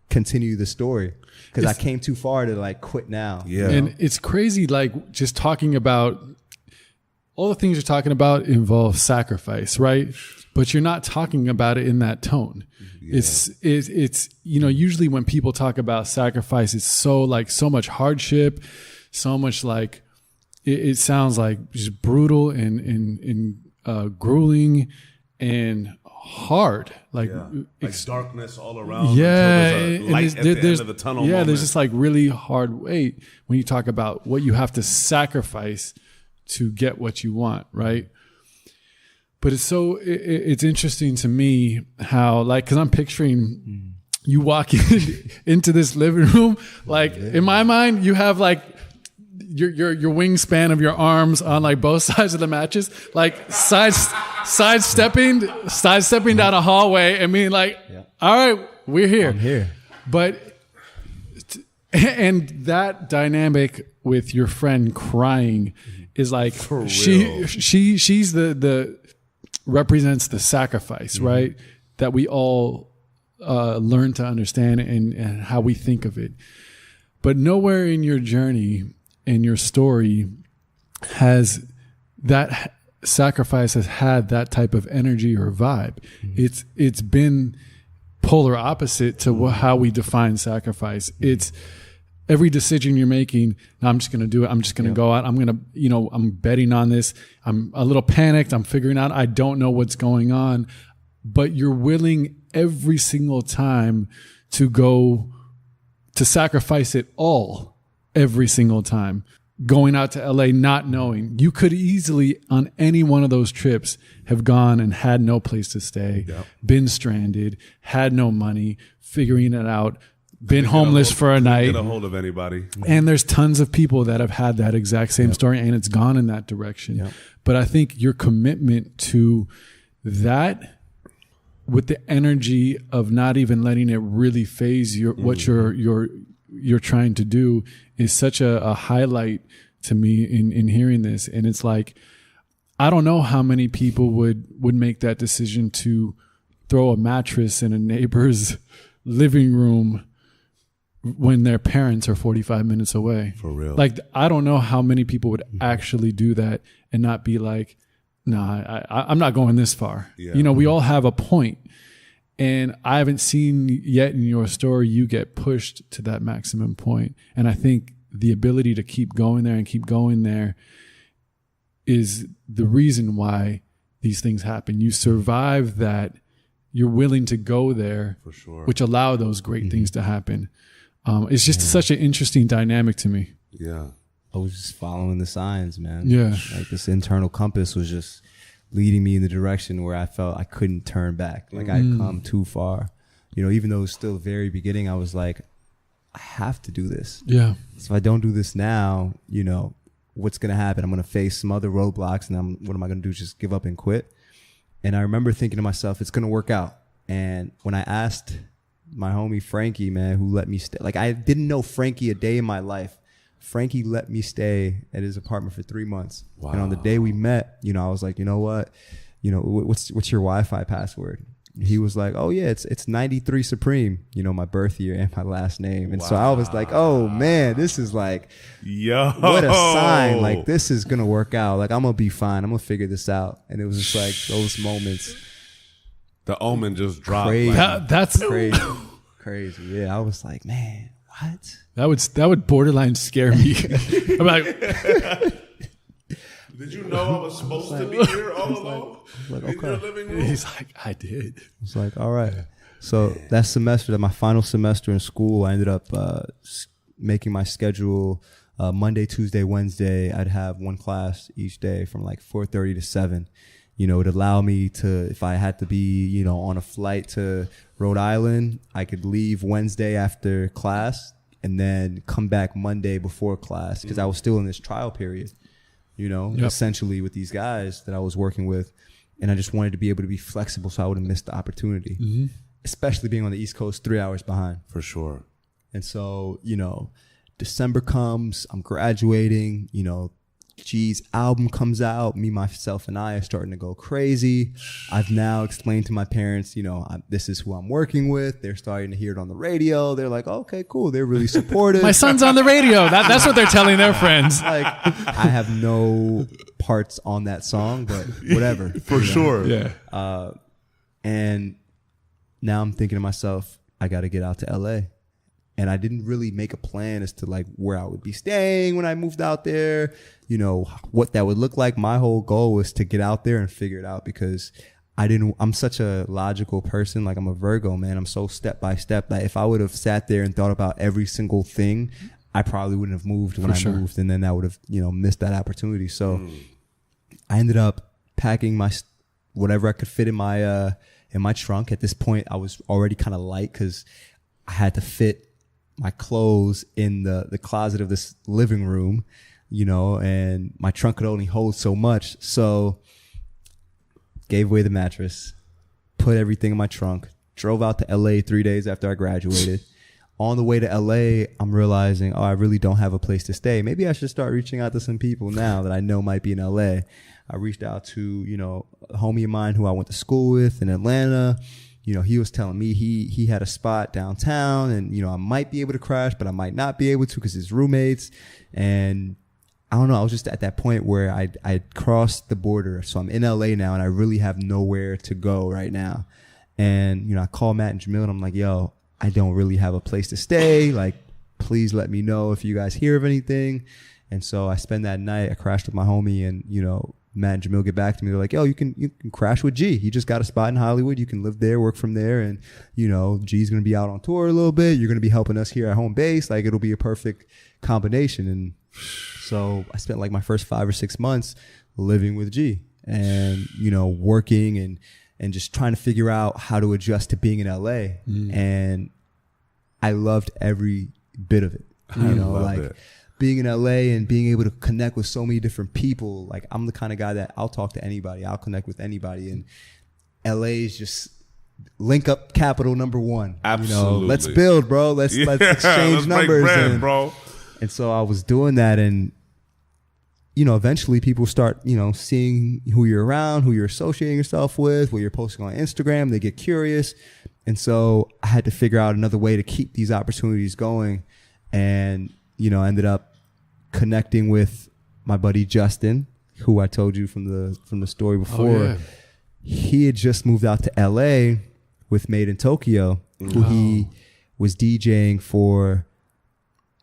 continue the story. Because I came too far to like quit now. Yeah. And it's crazy, like, just talking about all the things you're talking about involve sacrifice, right? But you're not talking about it in that tone. Yeah. It's you know, usually when people talk about sacrifice, it's so much hardship, so much like it sounds like just brutal and grueling and hard, like darkness all around. Yeah, there's a light at the end of the tunnel. Yeah, moment. There's just like really hard weight when you talk about what you have to sacrifice to get what you want, right? But it's interesting to me how, like, because I'm picturing you walking into this living room, like in my mind, you have like your wingspan of your arms on like both sides of the mattress, like sidestepping down a hallway and being like, all right, we're here. I'm here. But and that dynamic with your friend crying is like, she's the represents the sacrifice, right? That we all learn to understand and how we think of it. But nowhere in your journey and your story has that sacrifice has had that type of energy or vibe. It's been polar opposite to how we define sacrifice. It's every decision you're making. No, I'm just going to do it. I'm just going to go out. I'm going to, I'm betting on this. I'm a little panicked. I'm figuring out, I don't know what's going on, but you're willing every single time to sacrifice it all every single time. Going out to LA, not knowing. You could easily, on any one of those trips, have gone and had no place to stay, been stranded, had no money, figuring it out, been homeless for a night. Get a hold of anybody. And there's tons of people that have had that exact same story, and it's gone in that direction. But I think your commitment to that, with the energy of not even letting it really phase what you're trying to do, is such a highlight to me in hearing this. And it's like, I don't know how many people would make that decision to throw a mattress in a neighbor's living room when their parents are 45 minutes away. For real. Like, I don't know how many people would actually do that and not be like, nah, I'm not going this far. Yeah. We all have a point. And I haven't seen yet in your story you get pushed to that maximum point. And I think the ability to keep going there is the reason why these things happen. You survive that. You're willing to go there, for sure, which allow those great things to happen. It's just such an interesting dynamic to me. Yeah. I was just following the signs, man. Yeah. Like, this internal compass was just leading me in the direction where I felt I couldn't turn back. Like, I'd come too far. Even though it was still very beginning, I was like, I have to do this. Yeah. So if I don't do this now, what's going to happen? I'm going to face some other roadblocks, and what am I going to do? Just give up and quit? And I remember thinking to myself, it's going to work out. And when I asked my homie Frankie, man, who let me stay, like, I didn't know Frankie a day in my life. Frankie let me stay at his apartment for 3 months. Wow. And on the day we met, I was like, you know what? What's your Wi-Fi password? He was like, oh yeah, it's 93 Supreme, my birth year and my last name. And so I was like, oh man, this is like, what a sign. Like, this is going to work out. Like, I'm going to be fine. I'm going to figure this out. And it was just like those moments. The omen just dropped. Crazy. That's crazy. Yeah. I was like, man, what? That would borderline scare me. I'm like, did you know I was supposed to be here all along? Like, in your living room? He's like, I did. It's like, all right. So that semester, my final semester in school, I ended up making my schedule Monday, Tuesday, Wednesday. I'd have one class each day from like 4:30 to 7. It'd allow me to, if I had to be, on a flight to Rhode Island, I could leave Wednesday after class and then come back Monday before class, because I was still in this trial period, essentially with these guys that I was working with. And I just wanted to be able to be flexible so I wouldn't miss the opportunity, especially being on the East Coast 3 hours behind. For sure. And so, December comes, I'm graduating, G's album comes out. Me, myself, and I are starting to go crazy. I've now explained to my parents, this is who I'm working with. They're starting to hear it on the radio. They're like, okay, cool. They're really supportive. My son's on the radio. That's what they're telling their friends. Like, I have no parts on that song, but whatever. For sure. Yeah. And now I'm thinking to myself, I got to get out to LA. And I didn't really make a plan as to like where I would be staying when I moved out there, what that would look like. My whole goal was to get out there and figure it out, because I'm such a logical person. Like, I'm a Virgo, man. I'm so step by step that if I would have sat there and thought about every single thing, I probably wouldn't have moved when I moved. And then I would have, missed that opportunity. So I ended up packing whatever I could fit in my trunk. At this point, I was already kind of light because I had to fit my clothes in the closet of this living room, and my trunk could only hold so much. So gave away the mattress, put everything in my trunk, drove out to LA 3 days after I graduated. On the way to LA, I'm realizing, I really don't have a place to stay. Maybe I should start reaching out to some people now that I know might be in LA. I reached out to, a homie of mine who I went to school with in Atlanta. He was telling me he had a spot downtown, and, I might be able to crash, but I might not be able to because his roommates. And I don't know. I was just at that point where I crossed the border. So I'm in LA now and I really have nowhere to go right now. And, you know, I call Matt and Jamil and I'm like, yo, I don't really have a place to stay. Like, please let me know if you guys hear of anything. And so I spend that night. I crashed with my homie and, you know, Matt and Jamil get back to me. They're like, yo, you can crash with G. He just got a spot in Hollywood. You can live there, work from there. And, you know, G's going to be out on tour a little bit. You're going to be helping us here at home base. Like, it'll be a perfect combination. And so I spent like my first 5 or 6 months living with G and, you know, working and just trying to figure out how to adjust to being in LA. And I loved every bit of it. You know, like being in LA and being able to connect with so many different people. Like, I'm the kind of guy that I'll talk to anybody. I'll connect with anybody. And LA is just link up capital number one. Absolutely. You know, let's build, bro. Let's exchange numbers. Break bread, bro. And so I was doing that, and, you know, eventually people start, you know, seeing who you're around, who you're associating yourself with, what you're posting on Instagram. They get curious. And so I had to figure out another way to keep these opportunities going. And, you know, I ended up connecting with my buddy Justin, who I told you from the story before. Oh, yeah. He had just moved out to LA with Made in Tokyo, who he was DJing for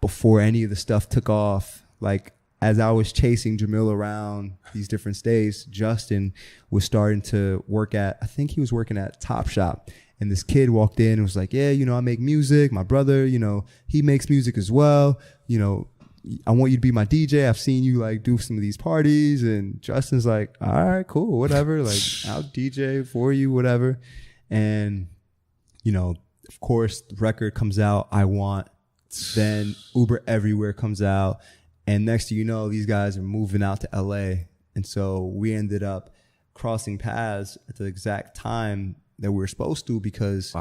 before any of the stuff took off. Like, as I was chasing Jamil around these different states, Justin was starting to work at, I think he was working at Top Shop. And this kid walked in and was like, yeah, you know, I make music. My brother, you know, he makes music as well. You know, I want you to be my DJ. I've seen you like do some of these parties. And Justin's like, all right, cool, whatever. Like, I'll DJ for you, whatever. And, you know, of course, the record comes out, I Want. Then Uber Everywhere comes out. And next thing you know, these guys are moving out to LA. And so we ended up crossing paths at the exact time that we were supposed to, because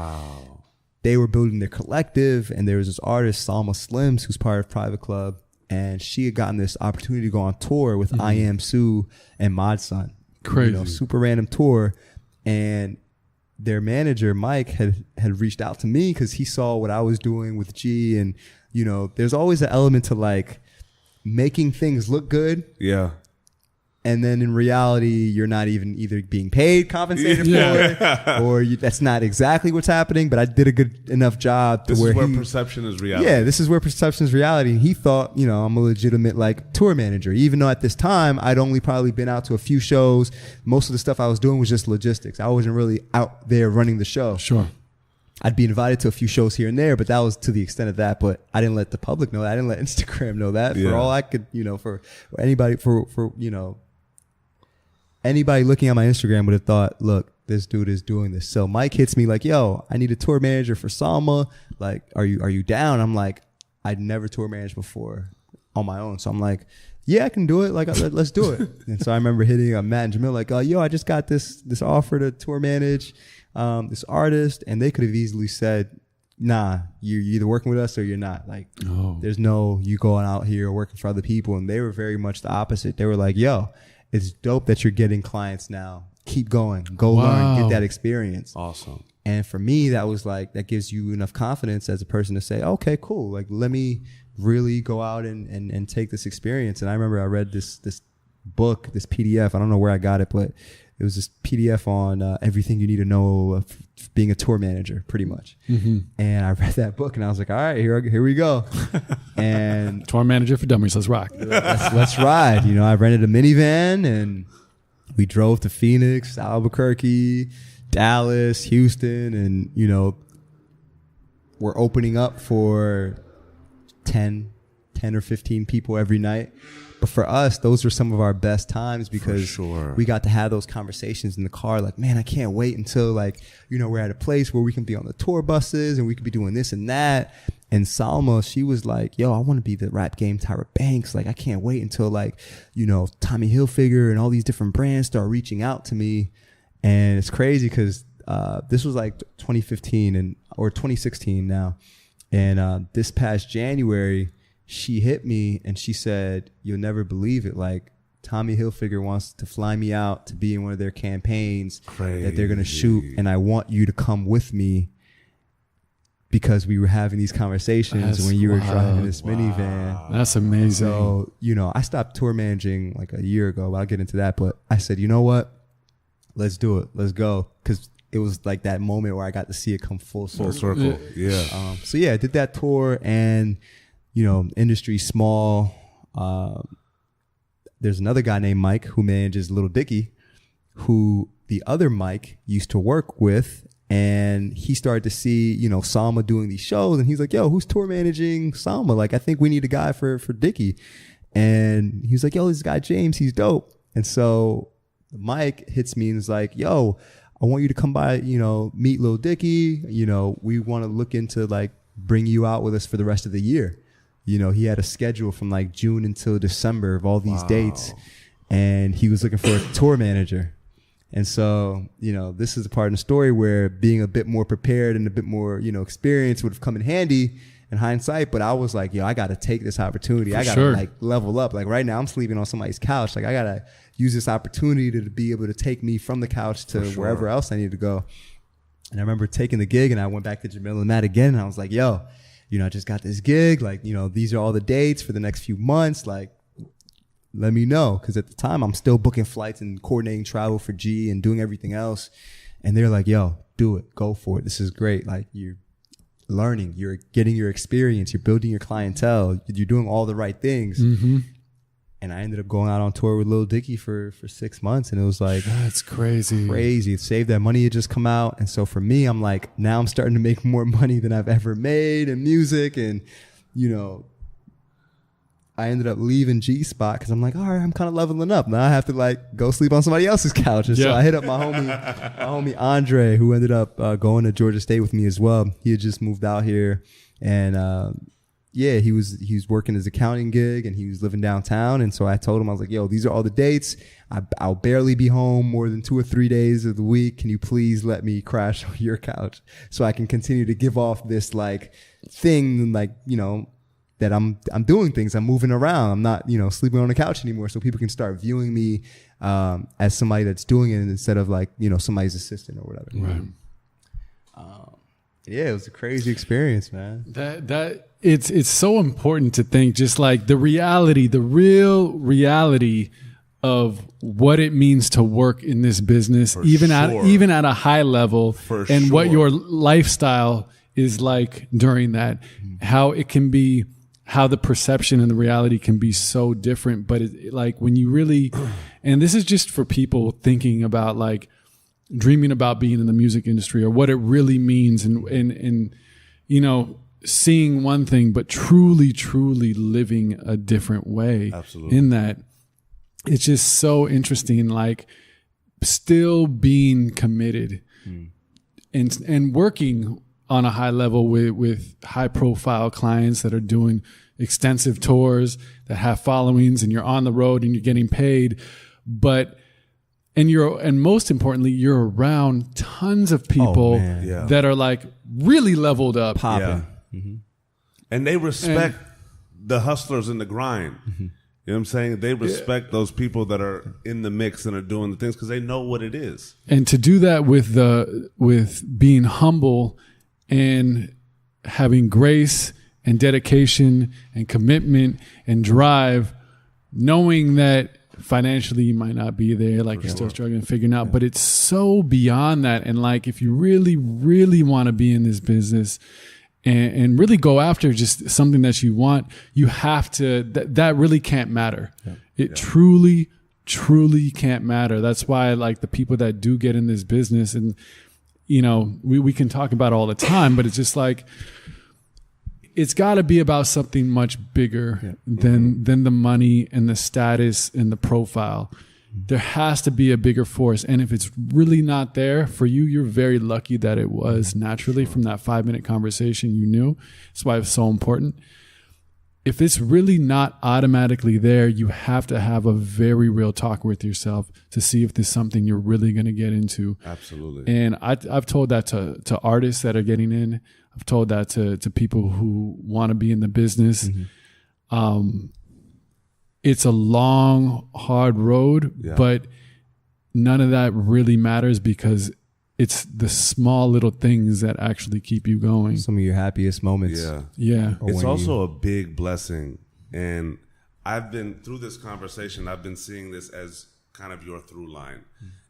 they were building their collective. And there was this artist, Salma Slims, who's part of Private Club. And she had gotten this opportunity to go on tour with I Am Sue and Mod Sun. Crazy. You know, super random tour. And their manager, Mike, had reached out to me because he saw what I was doing with G. And, you know, there's always an element to like making things look good. Yeah. And then in reality, you're not even either being paid, compensated for it, or that's not exactly what's happening. But I did a good enough job to this where is where perception is reality. Yeah, this is where perception is reality. And he thought, you know, I'm a legitimate like tour manager, even though at this time I'd only probably been out to a few shows. Most of the stuff I was doing was just logistics. I wasn't really out there running the show. Sure. I'd be invited to a few shows here and there, but that was to the extent of that. But I didn't let the public know that. I didn't let Instagram know that. For all I could, you know, for anybody, for you know, anybody looking at my Instagram would have thought, look, this dude is doing this. So Mike hits me like, yo, I need a tour manager for Salma. Like, are you down? I'm like, I'd never tour managed before on my own. So I'm like, yeah, I can do it. Like, let's do it. And so I remember hitting Matt and Jamil like, yo, I just got this offer to tour manage this artist. And they could have easily said, nah, you're either working with us or you're not. Like, there's no you going out here working for other people. And they were very much the opposite. They were like, yo, it's dope that you're getting clients now. Keep going. Go learn. Get that experience. Awesome. And for me, that was like, that gives you enough confidence as a person to say, okay, cool. Like, let me really go out and take this experience. And I remember I read this book, this PDF. I don't know where I got it, but it was this PDF on everything you need to know of being a tour manager, pretty much. Mm-hmm. And I read that book and I was like, all right, here we go. And tour manager for dummies. Let's rock. Let's ride. You know, I rented a minivan and we drove to Phoenix, Albuquerque, Dallas, Houston, and, you know, we're opening up for 10 or 15 people every night. But for us, those were some of our best times because we got to have those conversations in the car. Like, man, I can't wait until, like, you know, we're at a place where we can be on the tour buses and we could be doing this and that. And Salma, she was like, yo, I want to be the rap game Tyra Banks. Like, I can't wait until, like, you know, Tommy Hilfiger and all these different brands start reaching out to me. And it's crazy because this was like 2015 or 2016 now. And this past January, she hit me and she said, you'll never believe it. Like, Tommy Hilfiger wants to fly me out to be in one of their campaigns that they're going to shoot. And I want you to come with me because we were having these conversations when you were driving this minivan. That's amazing. So, I stopped tour managing like a year ago. I'll get into that. But I said, you know what? Let's do it. Let's go. Because it was like that moment where I got to see it come full circle. Yeah. So yeah, I did that tour, and industry small. There's another guy named Mike who manages Little Dicky, who the other Mike used to work with, and he started to see Salma doing these shows, and he's like, "Yo, who's tour managing Salma? Like, I think we need a guy for Dicky." And he was like, "Yo, this guy James, he's dope." And so Mike hits me and is like, "Yo, I want you to come by, meet Lil Dicky. We want to look into like bring you out with us for the rest of the year." He had a schedule from like June until December of all these dates, and he was looking for a tour manager. And so, this is the part in the story where being a bit more prepared and a bit more, experience would have come in handy in hindsight. But I was like, I got to take this opportunity. I got to like level up. Like right now I'm sleeping on somebody's couch. Like I got to use this opportunity to be able to take me from the couch to wherever else I need to go. And I remember taking the gig, and I went back to Jamil and Matt again, and I was like, "Yo, I just got this gig. Like, these are all the dates for the next few months. Like, let me know." Because at the time, I'm still booking flights and coordinating travel for G and doing everything else. And they're like, "Yo, do it. Go for it. This is great. Like, you're learning. You're getting your experience. You're building your clientele. You're doing all the right things." Mm-hmm. And I ended up going out on tour with Lil Dicky for 6 months. And it was like, that's crazy. Crazy. Saved that money had just come out. And so for me, I'm like, now I'm starting to make more money than I've ever made in music. And, I ended up leaving G Spot because I'm like, all right, I'm kind of leveling up. Now I have to like go sleep on somebody else's couch. And so I hit up my homie Andre, who ended up going to Georgia State with me as well. He had just moved out here, and he was working his accounting gig, and he was living downtown. And so I told him, I was like, "Yo, these are all the dates. I'll barely be home more than 2 or 3 days of the week. Can you please let me crash on your couch so I can continue to give off this like thing, like, that I'm doing things. I'm moving around. I'm not, sleeping on the couch anymore, so people can start viewing me as somebody that's doing it instead of like, somebody's assistant or whatever." Right. Yeah, it was a crazy experience, man. That it's so important to think just like the real reality of what it means to work in this business, even at a high level, and what your lifestyle is like during that, how it can be, how the perception and the reality can be so different. But like when you really, and this is just for people thinking about like dreaming about being in the music industry or what it really means, and seeing one thing, but truly living a different way. Absolutely. In that. It's just so interesting, like still being committed and working on a high level with high profile clients that are doing extensive tours, that have followings, and you're on the road and you're getting paid. And most importantly, you're around tons of people that are like really leveled up. Popping. Yeah. Mm-hmm. And they respect the hustlers in the grind. Mm-hmm. You know what I'm saying? They respect those people that are in the mix and are doing the things because they know what it is. And to do that with being humble and having grace and dedication and commitment and drive, knowing that financially you might not be there, like you're still struggling and figuring out, but it's so beyond that. And like if you really, really want to be in this business and really go after just something that you want, you have to, that really can't matter. It truly can't matter. That's why like the people that do get in this business, and we can talk about it all the time, but it's just like, it's got to be about something much bigger than the money and the status and the profile. There has to be a bigger force. And if it's really not there for you, you're very lucky that it was naturally from that 5-minute conversation you knew. That's why it's so important. If it's really not automatically there, you have to have a very real talk with yourself to see if there's something you're really going to get into. Absolutely. And I've told that to artists that are getting in. I've told that to people who want to be in the business. It's a long, hard road, but none of that really matters because it's the small little things that actually keep you going. Some of your happiest moments. Yeah. It's also a big blessing. And I've been, through this conversation, I've been seeing this as kind of your through line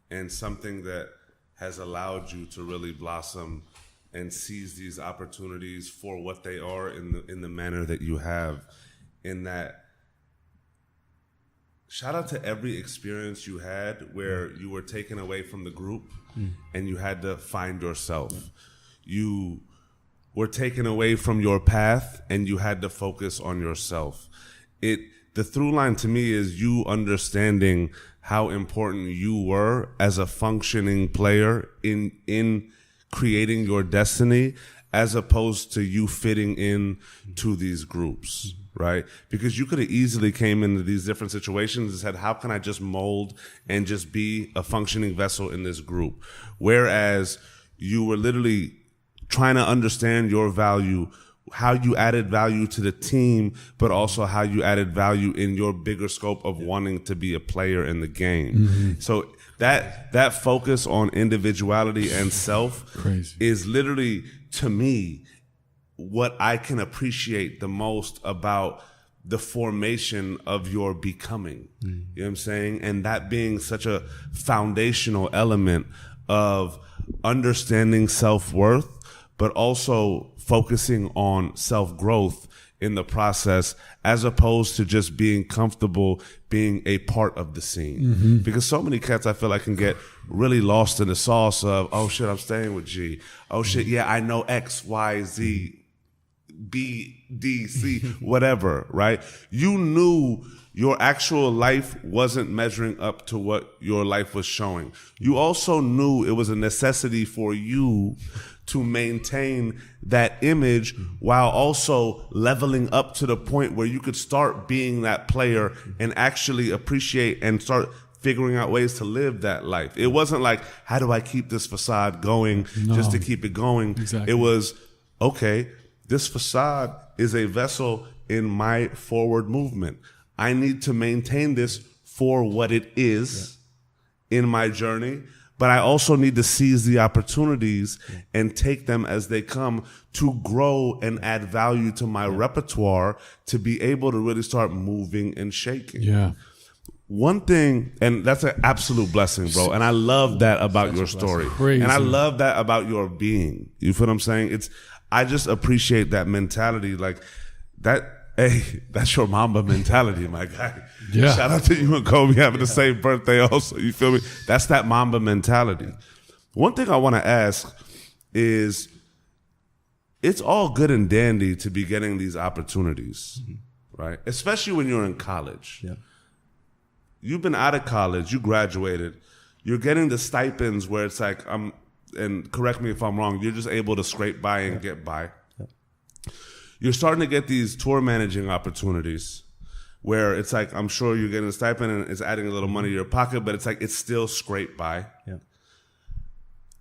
and something that has allowed you to really blossom and seize these opportunities for what they are in the manner that you have. In that, shout out to every experience you had where you were taken away from the group and you had to find yourself. You were taken away from your path and you had to focus on yourself. The through line to me is you understanding how important you were as a functioning player in creating your destiny, as opposed to you fitting in to these groups. Right? Because you could have easily came into these different situations and said, how can I just mold and just be a functioning vessel in this group? Whereas you were literally trying to understand your value, how you added value to the team, but also how you added value in your bigger scope of wanting to be a player in the game. So that focus on individuality and self is literally, to me, what I can appreciate the most about the formation of your becoming. You know what I'm saying? And that being such a foundational element of understanding self-worth, but also focusing on self-growth in the process, as opposed to just being comfortable being a part of the scene. Because so many cats, I feel like, can get really lost in the sauce of, oh shit, I'm staying with G. Oh shit, yeah, I know X, Y, Z, B, D, C, whatever, right? You knew your actual life wasn't measuring up to what your life was showing. You also knew it was a necessity for you to maintain that image while also leveling up to the point where you could start being that player and actually appreciate and start figuring out ways to live that life. It wasn't like, how do I keep this facade going just to keep it going? Exactly. It was, okay, this facade is a vessel in my forward movement. I need to maintain this for what it is in my journey, but I also need to seize the opportunities and take them as they come to grow and add value to my repertoire to be able to really start moving and shaking. Yeah. One thing, and that's an absolute blessing, bro. And I love that about your story. Crazy. And I love that about your being. You feel what I'm saying? I just appreciate that mentality. Like that, hey, that's your Mamba mentality, my guy. Yeah. Shout out to you and Kobe having the same birthday also. You feel me? That's that Mamba mentality. One thing I want to ask is, it's all good and dandy to be getting these opportunities, right? Especially when you're in college. Yeah. You've been out of college, you graduated, you're getting the stipends where it's like, and correct me if I'm wrong, you're just able to scrape by and get by. You're starting to get these tour managing opportunities where it's like, I'm sure you're getting a stipend and it's adding a little money to your pocket, but it's like, it's still scrape by. Yeah.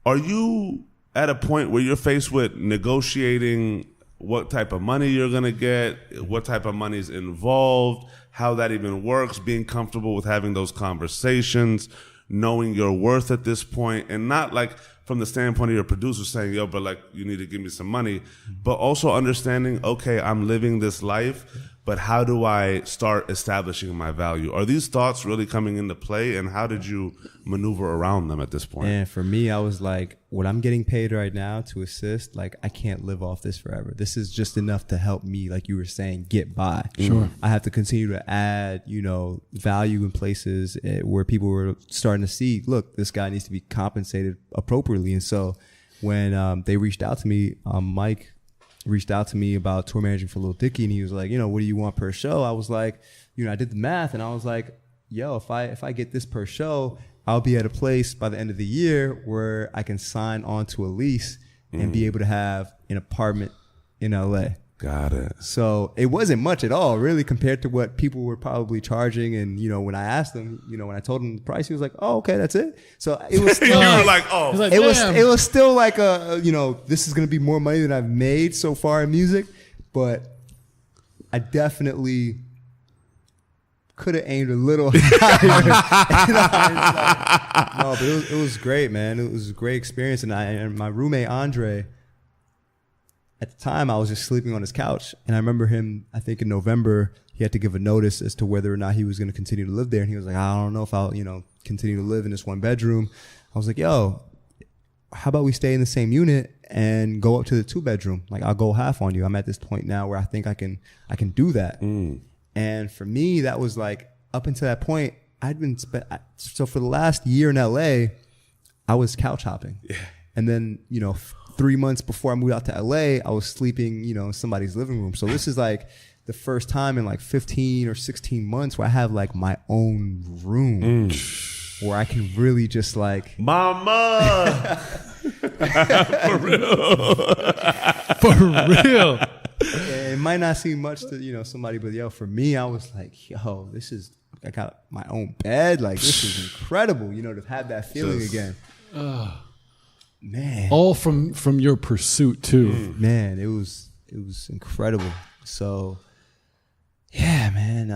Are you at a point where you're faced with negotiating what type of money you're going to get, what type of money is involved, how that even works, being comfortable with having those conversations, knowing your worth at this point, and not like from the standpoint of your producer saying, yo, but like, you need to give me some money, but also understanding, okay, I'm living this life, but how do I start establishing my value? Are these thoughts really coming into play, and how did you maneuver around them at this point? And for me, I was like, what I'm getting paid right now to assist, like, I can't live off this forever. This is just enough to help me, like you were saying, get by. Sure. I have to continue to add, value in places where people were starting to see, look, this guy needs to be compensated appropriately. And so when they reached out to me, Mike reached out to me about tour managing for Lil Dicky, and he was like, what do you want per show? I was like, I did the math, and I was like, yo, if I get this per show, I'll be at a place by the end of the year where I can sign on to a lease and be able to have an apartment in LA. Got it. So it wasn't much at all, really, compared to what people were probably charging. And, when I asked him, when I told him the price, he was like, oh, okay, that's it. So it was still, you were like, oh, like, it was still like this is going to be more money than I've made so far in music. But I definitely could have aimed a little higher. No, but it was great, man. It was a great experience. And my roommate, Andre, at the time, I was just sleeping on his couch. And I remember him, I think in November, he had to give a notice as to whether or not he was going to continue to live there. And he was like, I don't know if I'll, continue to live in this one bedroom. I was like, yo, how about we stay in the same unit and go up to the 2-bedroom? Like, I'll go half on you. I'm at this point now where I think I can do that. And for me, that was like, up until that point, so for the last year in LA, I was couch hopping. Yeah. And then, 3 months before I moved out to LA, I was sleeping, in somebody's living room. So this is like the first time in like 15 or 16 months where I have like my own room where I can really just like. Mama! For real. For real. It might not seem much to, somebody, but yo, for me, I was like, yo, I got my own bed. Like, this is incredible, to have that feeling again. Man. All from your pursuit too. Man, it was incredible. So yeah, man,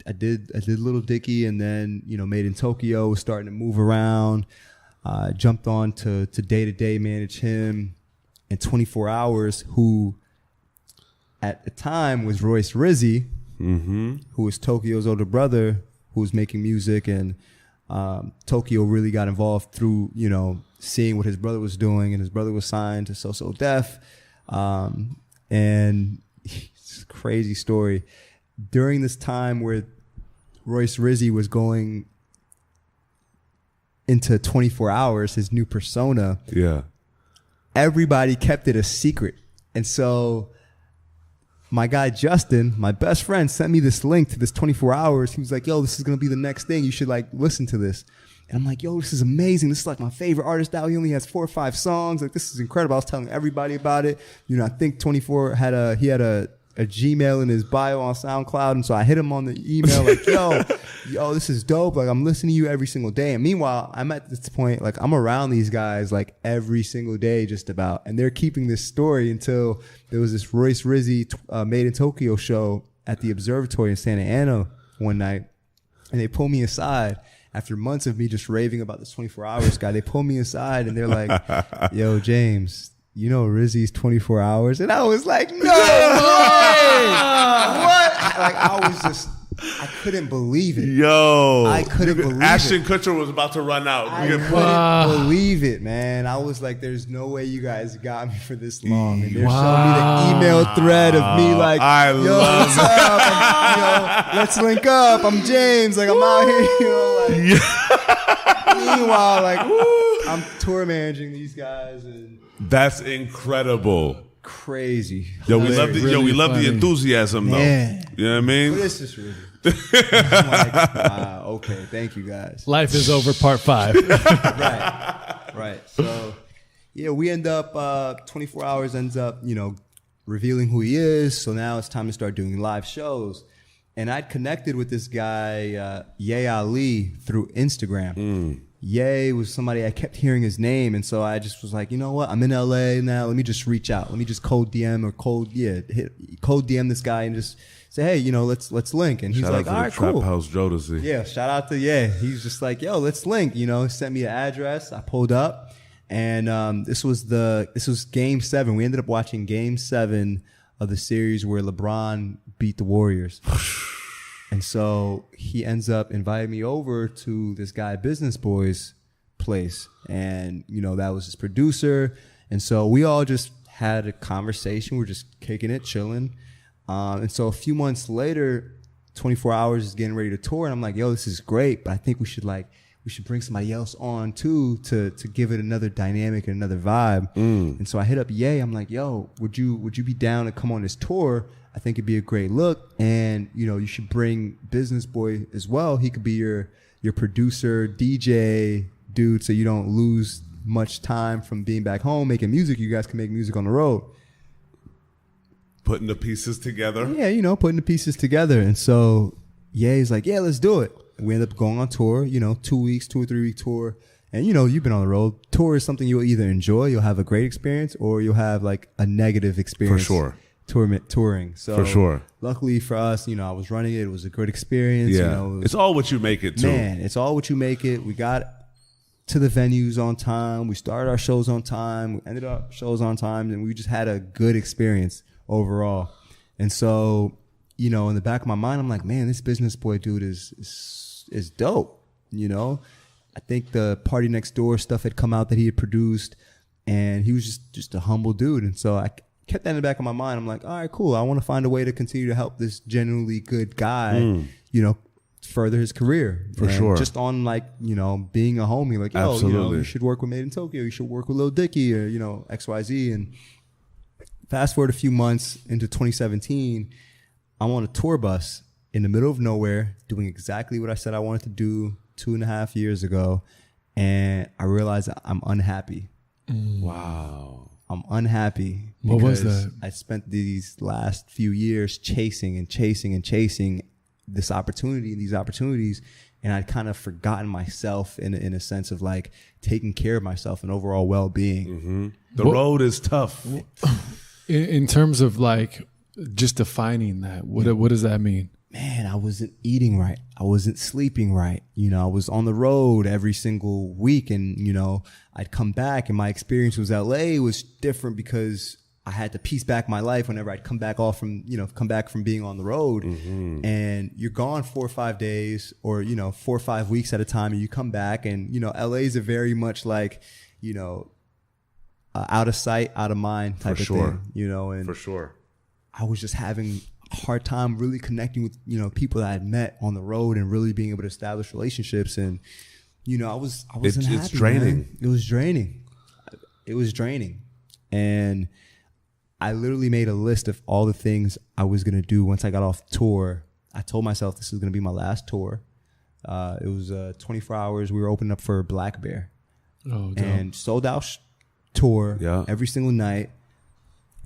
I did Little Dicky, and then, Made in Tokyo, was starting to move around. Jumped on to Day to Day manage him, and 24 Hours, who at the time was Royce Rizzy, who was Tokyo's older brother, who was making music, and Tokyo really got involved through, seeing what his brother was doing, and his brother was signed to So Def. And it's a crazy story. During this time where Royce Rizzy was going into 24 Hours, his new persona, everybody kept it a secret. And so my guy Justin, my best friend, sent me this link to this 24 Hours. He was like, yo, this is going to be the next thing. You should like listen to this. And I'm like, yo, this is amazing. This is like my favorite artist now. He only has 4 or 5 songs. Like, this is incredible. I was telling everybody about it. I think 24 had a Gmail in his bio on SoundCloud. And so I hit him on the email like, yo, this is dope. Like, I'm listening to you every single day. And meanwhile, I'm at this point, like, I'm around these guys like every single day just about. And they're keeping this story until there was this Royce Rizzy Made in Tokyo show at the Observatory in Santa Ana one night. And they pulled me aside. After months of me just raving about this 24 Hours guy, they pulled me aside and they're like, yo, James, Rizzy's 24 Hours? And I was like, no way! What? Like, I couldn't believe it. Yo. I couldn't believe Ashton it. Kutcher was about to run out. I couldn't believe it, man. I was like, there's no way you guys got me for this long. And they're showing me the email thread of me like, yo, what's up? Let's link up. I'm James. Like, I'm out here, Meanwhile, like, I'm tour managing these guys. And that's incredible. Crazy. Yo, we love the enthusiasm, though. Man. You know what I mean? What is this really? I'm like, wow, okay, thank you guys. Life is over, part 5. Right. So, yeah, we end up, 24 Hours ends up, revealing who he is. So now it's time to start doing live shows. And I'd connected with this guy, Ye Ali, through Instagram. Ye was somebody, I kept hearing his name. And so I just was like, you know what? I'm in LA now. Let me just reach out. Let me just cold DM cold DM this guy and just say, hey, let's link. And he's like, all right, cool. Trap House Jodeci. Yeah, shout out to Ye. He was just like, yo, let's link. Sent me the address. I pulled up. And this was Game 7. We ended up watching Game 7 of the series where LeBron beat the Warriors. And so he ends up inviting me over to this guy Business Boy's place. And, that was his producer. And so we all just had a conversation. We're just kicking it, chilling. And so a few months later, 24 Hours is getting ready to tour. And I'm like, yo, this is great, but I think we should bring somebody else on too to give it another dynamic and another vibe. And so I hit up Ye. I'm like, yo, would you be down to come on this tour? I think it'd be a great look. And, you should bring Business Boy as well. He could be your producer, DJ dude, so you don't lose much time from being back home making music. You guys can make music on the road. Putting the pieces together. Yeah, putting the pieces together. And so Ye's like, yeah, let's do it. We end up going on tour, 2 weeks, 2 or 3 week tour. And, you've been on the road. Tour is something you'll either enjoy, you'll have a great experience, or you'll have like a negative experience. For sure. touring. So For sure. luckily for us, I was running it. It was a good experience. Yeah. It's all what you make it too. Man, it's all what you make it. We got to the venues on time. We started our shows on time. We ended up shows on time, and we just had a good experience overall. And so, in the back of my mind, I'm like, man, this Business Boy dude is dope. I think the Party Next Door stuff had come out that he had produced, and he was just a humble dude. And so I kept that in the back of my mind. I'm like, all right, cool. I want to find a way to continue to help this genuinely good guy, further his career. For sure. Just on being a homie, like, yo, Absolutely. You should work with Made in Tokyo. You should work with Lil Dicky or, XYZ. And fast forward a few months into 2017, I'm on a tour bus in the middle of nowhere doing exactly what I said I wanted to do 2.5 years ago. And I realized I'm unhappy. Wow. I'm unhappy. What was because that? I spent these last few years chasing this opportunity and these opportunities. And I'd kind of forgotten myself in a sense of like taking care of myself and overall well-being. Mm-hmm. The road is tough. In terms of like just defining that, what does that mean? Man, I wasn't eating right. I wasn't sleeping right. I was on the road every single week, and, I'd come back, and my experience with LA was different because I had to piece back my life whenever I'd come back from being on the road. Mm-hmm. And you're gone 4 or 5 days or, 4 or 5 weeks at a time, and you come back, and, LA's a very much like, out of sight, out of mind type of thing, and for sure. I was just having a hard time really connecting with, people that I had met on the road and really being able to establish relationships. And, I wasn't happy. It's draining. Man. It was draining. And I literally made a list of all the things I was going to do once I got off tour. I told myself this was going to be my last tour. It was 24 hours. We were opening up for Black Bear. Oh, and sold out tour every single night.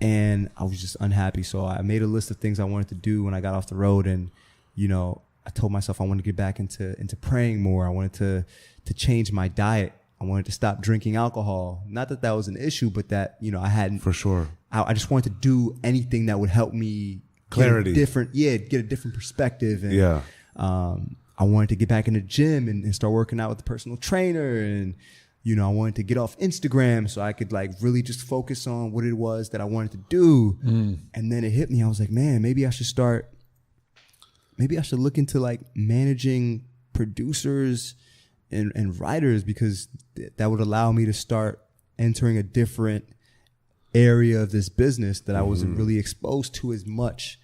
And I was just unhappy. So I made a list of things I wanted to do when I got off the road. And, I told myself I wanted to get back into praying more. I wanted to change my diet. I wanted to stop drinking alcohol. Not that that was an issue, but that, I hadn't. For sure. I just wanted to do anything that would help me Clarity. get a different perspective. And, I wanted to get back in the gym and start working out with a personal trainer. And, I wanted to get off Instagram so I could like really just focus on what it was that I wanted to do. And then it hit me. I was like, man, maybe I should look into like managing producers and writers, because that would allow me to start entering a different area of this business that I wasn't really exposed to as much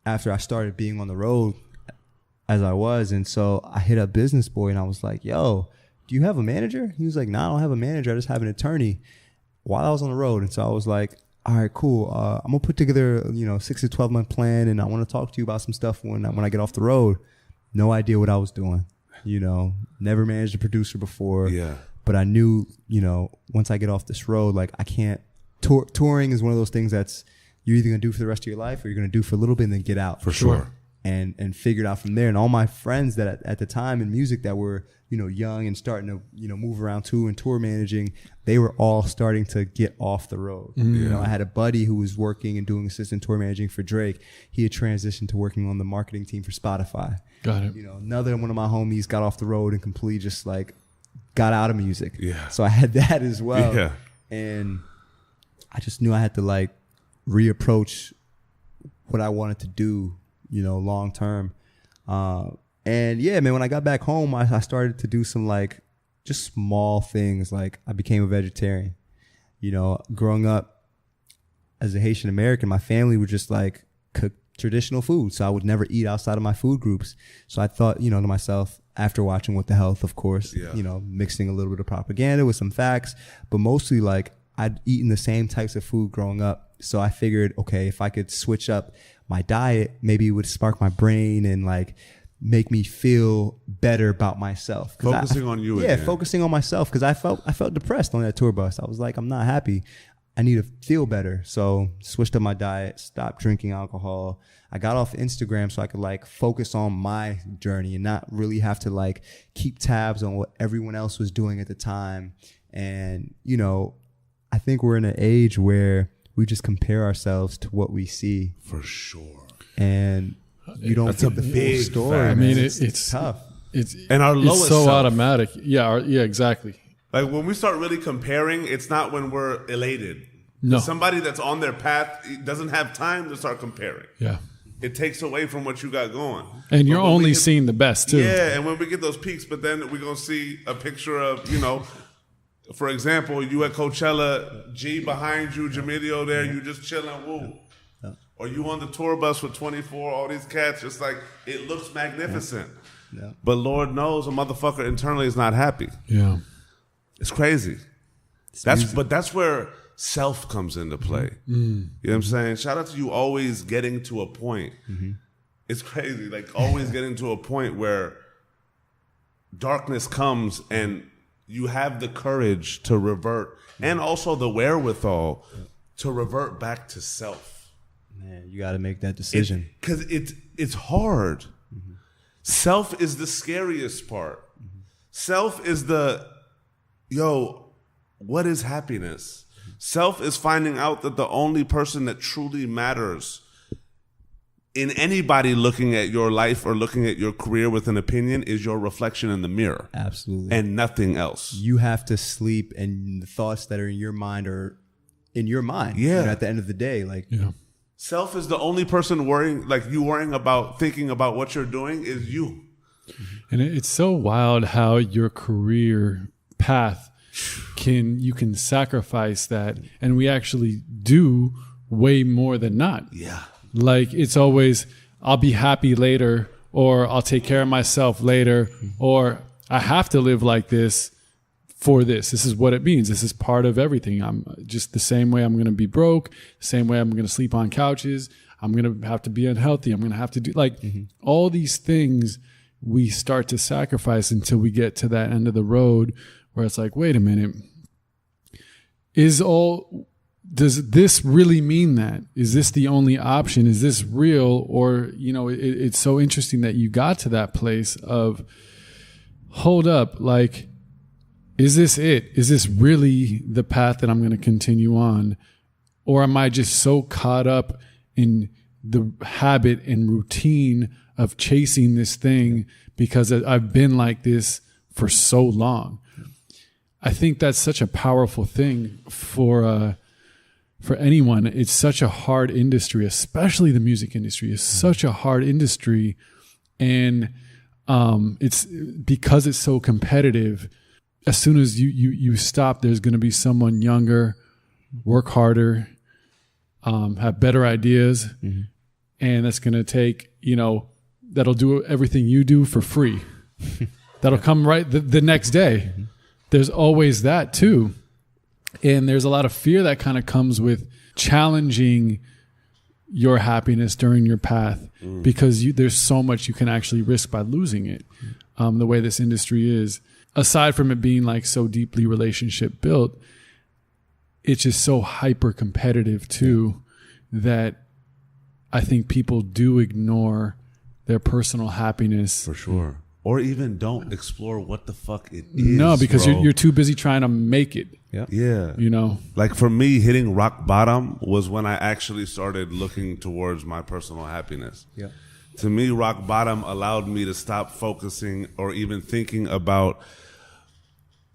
after I started being on the road as I was. And so I hit up Business Boy and I was like, yo, do you have a manager? He was like, no, I don't have a manager. I just have an attorney, while I was on the road. And so I was like, all right, cool. I'm going to put together, 6 to 12 month plan. And I want to talk to you about some stuff when I get off the road. No idea what I was doing, never managed a producer before. Yeah. But I knew, once I get off this road, like I can't touring is one of those things that's you're either going to do for the rest of your life or you're going to do for a little bit and then get out. For sure. And figured out from there. And all my friends that at the time in music that were, young and starting to, move around too and tour managing, they were all starting to get off the road. I had a buddy who was working and doing assistant tour managing for Drake. He had transitioned to working on the marketing team for Spotify. Got it. Another one of my homies got off the road and completely just like got out of music. Yeah. So I had that as well. Yeah. And I just knew I had to like reapproach what I wanted to do, long term. And yeah, man, when I got back home, I started to do some like just small things. Like I became a vegetarian. Growing up as a Haitian American, my family would just like cook traditional food. So I would never eat outside of my food groups. So I thought, to myself, after watching What the Health, of course, mixing a little bit of propaganda with some facts, but mostly like I'd eaten the same types of food growing up. So I figured, okay, if I could switch up my diet, maybe it would spark my brain and like make me feel better about myself. Focusing on you. Yeah, focusing on myself, because I felt depressed on that tour bus. I was like, I'm not happy. I need to feel better. So switched up my diet, stopped drinking alcohol. I got off Instagram so I could like focus on my journey and not really have to like keep tabs on what everyone else was doing at the time. And, I think we're in an age where we just compare ourselves to what we see. For sure. And you don't get the full story. fact. I mean, it's tough. And our lowest it's so self. automatic. Yeah, yeah, exactly. Like when we start really comparing, it's not when we're elated. No. Somebody that's on their path doesn't have time to start comparing. Yeah. It takes away from what you got going. And you're But when only we get- seeing the best too. Yeah, and when we get those peaks, but then we're going to see a picture of, for example, you at Coachella, G behind you, Jamilio there, you just chilling, woo. Or you on the tour bus with 24, all these cats, just like, it looks magnificent. Yeah. But Lord knows a motherfucker internally is not happy. Yeah. It's crazy. But that's where self comes into play. You know what I'm saying? Shout out to you always getting to a point. It's crazy, like always getting to a point where darkness comes and you have the courage to revert and also the wherewithal to revert back to self. Man, you got to make that decision. Because it's hard. Self is the scariest part. Self is what is happiness? Self is finding out that the only person that truly matters in anybody looking at your life or looking at your career with an opinion is your reflection in the mirror. Absolutely. And nothing else. You have to sleep, and the thoughts that are in your mind are in your mind. Yeah. At the end of the day, like, Self is the only person worrying about, thinking about what you're doing is you. And it's so wild how your career path you can sacrifice that, and we actually do way more than not. Yeah. Like it's always, I'll be happy later, or I'll take care of myself later, or I have to live like this for this. This is what it means. This is part of everything. I'm just the same way I'm going to be broke, the same way I'm going to sleep on couches. I'm going to have to be unhealthy. I'm going to have to do all these things we start to sacrifice until we get to that end of the road where it's like, wait a minute, does this really mean that? Is this the only option? Is this real? Or, it's so interesting that you got to that place of, hold up, like, is this it? Is this really the path that I'm going to continue on? Or am I just so caught up in the habit and routine of chasing this thing because I've been like this for so long? I think that's such a powerful thing for anyone. It's such a hard industry, especially the music industry is such a hard industry. And it's because it's so competitive. As soon as you stop, there's going to be someone younger, work harder, have better ideas. And that's going to take, that'll do everything you do for free. That'll come right the next day. There's always that too. And there's a lot of fear that kind of comes with challenging your happiness during your path because there's so much you can actually risk by losing it. The way this industry is, aside from it being like so deeply relationship built, it's just so hyper competitive too that I think people do ignore their personal happiness. For sure. Or even don't explore what the fuck it is. No, because bro. you're too busy trying to make it. Yeah. Like for me, hitting rock bottom was when I actually started looking towards my personal happiness. Yeah. To me, rock bottom allowed me to stop focusing or even thinking about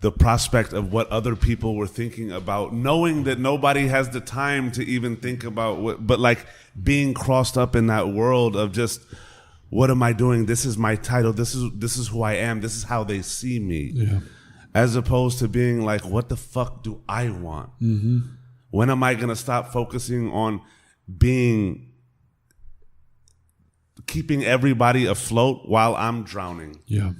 the prospect of what other people were thinking about, knowing that nobody has the time to even think about but like being crossed up in that world of just, what am I doing? This is my title. This is who I am. This is how they see me. Yeah. As opposed to being like, what the fuck do I want? When am I going to stop focusing on keeping everybody afloat while I'm drowning? Yeah.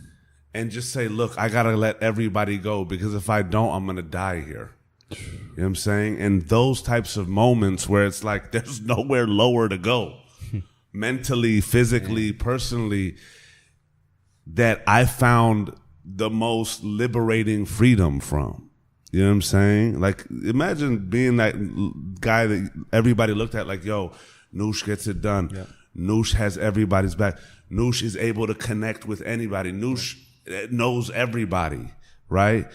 And just say, look, I got to let everybody go because if I don't, I'm going to die here. You know what I'm saying? And those types of moments where it's like there's nowhere lower to go. Mentally, physically, personally, that I found the most liberating freedom from. You know what I'm saying? Like, imagine being that guy that everybody looked at like, yo, Noosh gets it done. Yeah. Noosh has everybody's back. Noosh is able to connect with anybody. Noosh knows everybody, right?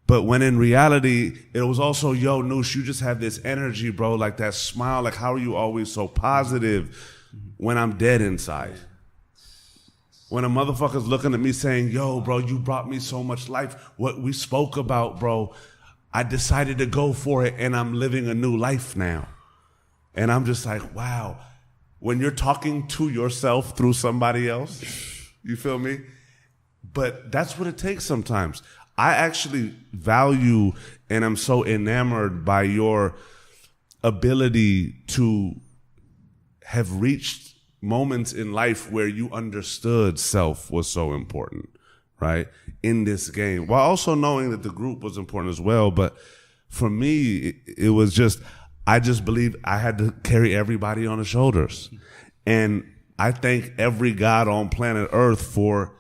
But when in reality, it was also, yo, Noosh, you just have this energy, bro, like that smile. Like, how are you always so positive when I'm dead inside? When a motherfucker's looking at me saying, yo, bro, you brought me so much life. What we spoke about, bro, I decided to go for it, and I'm living a new life now. And I'm just like, wow. When you're talking to yourself through somebody else, you feel me? But that's what it takes sometimes. I actually value and I'm so enamored by your ability to have reached moments in life where you understood self was so important, right? In this game, while also knowing that the group was important as well. But for me, it was just, I just believed I had to carry everybody on the shoulders. And I thank every God on planet Earth for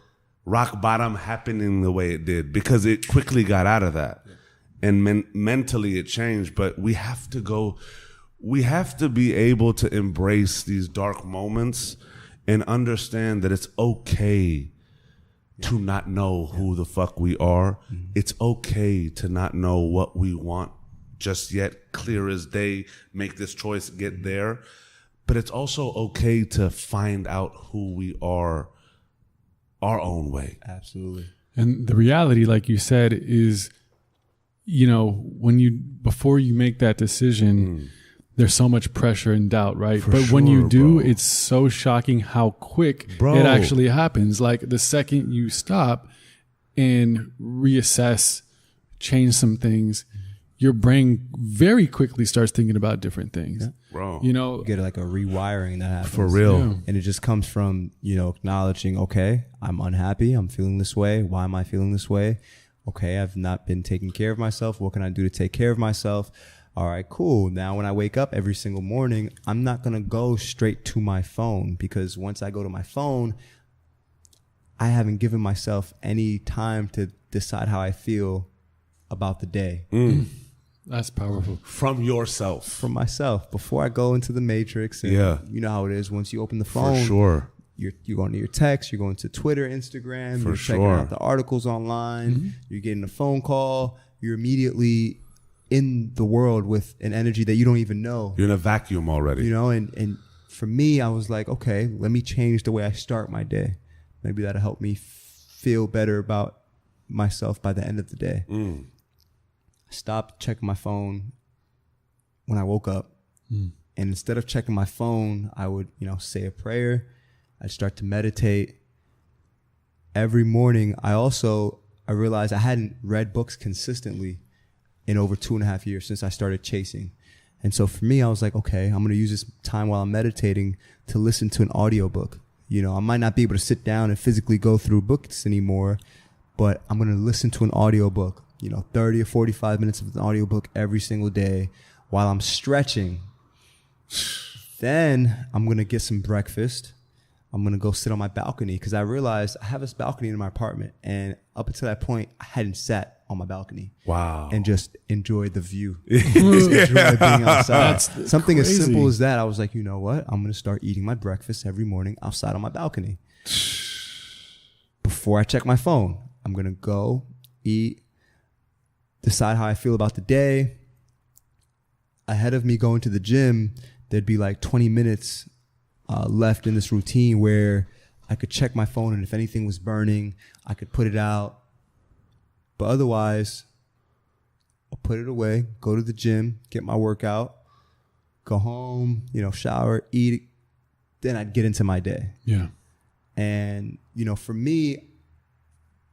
rock bottom happening the way it did, because it quickly got out of that. And mentally it changed. But we have to be able to embrace these dark moments and understand that it's okay to not know who the fuck we are. It's okay to not know what we want just yet, clear as day, make this choice, get there. But it's also okay to find out who we are our own way. Absolutely. And the reality, like you said, is, you know, before you make that decision, there's so much pressure and doubt, right? But when you do, it's so shocking how quick it actually happens. Like the second you stop and reassess, change some things, your brain very quickly starts thinking about different things. Yeah. Bro. You know, you get like a rewiring that happens. For real. Yeah. And it just comes from, you know, acknowledging, okay, I'm unhappy. I'm feeling this way. Why am I feeling this way? Okay, I've not been taking care of myself. What can I do to take care of myself? All right, cool. Now when I wake up every single morning, I'm not going to go straight to my phone, because once I go to my phone, I haven't given myself any time to decide how I feel about the day. That's powerful. From yourself. From myself. Before I go into the matrix. And you know how it is. Once you open the phone. For sure. You're going to your text. You're going to Twitter, Instagram. For you're checking out the articles online. You're getting a phone call. You're immediately in the world with an energy that you don't even know. You're in a vacuum already. You know, and for me, I was like, okay, let me change the way I start my day. Maybe that'll help me feel better about myself by the end of the day. I stopped checking my phone when I woke up. And instead of checking my phone, I would, you know, say a prayer. I'd start to meditate. Every morning, I realized I hadn't read books consistently in over 2.5 years since I started chasing. And so for me, I was like, okay, I'm going to use this time while I'm meditating to listen to an audiobook. You know, I might not be able to sit down and physically go through books anymore, but I'm going to listen to an audiobook, you know, 30 or 45 minutes of an audiobook every single day while I'm stretching. Then I'm going to get some breakfast. I'm going to go sit on my balcony, because I realized I have this balcony in my apartment. And up until that point, I hadn't sat on my balcony. Wow. And just enjoyed the view. Just enjoyed being outside. That's something crazy. As simple as that. I was like, you know what? I'm going to start eating my breakfast every morning outside on my balcony. Before I check my phone, I'm going to go eat, decide how I feel about the day. Ahead of me going to the gym, there'd be like 20 minutes left in this routine where I could check my phone, and if anything was burning, I could put it out. But otherwise, I'll put it away, go to the gym, get my workout, go home, you know, shower, eat. Then I'd get into my day. Yeah. And, you know, for me,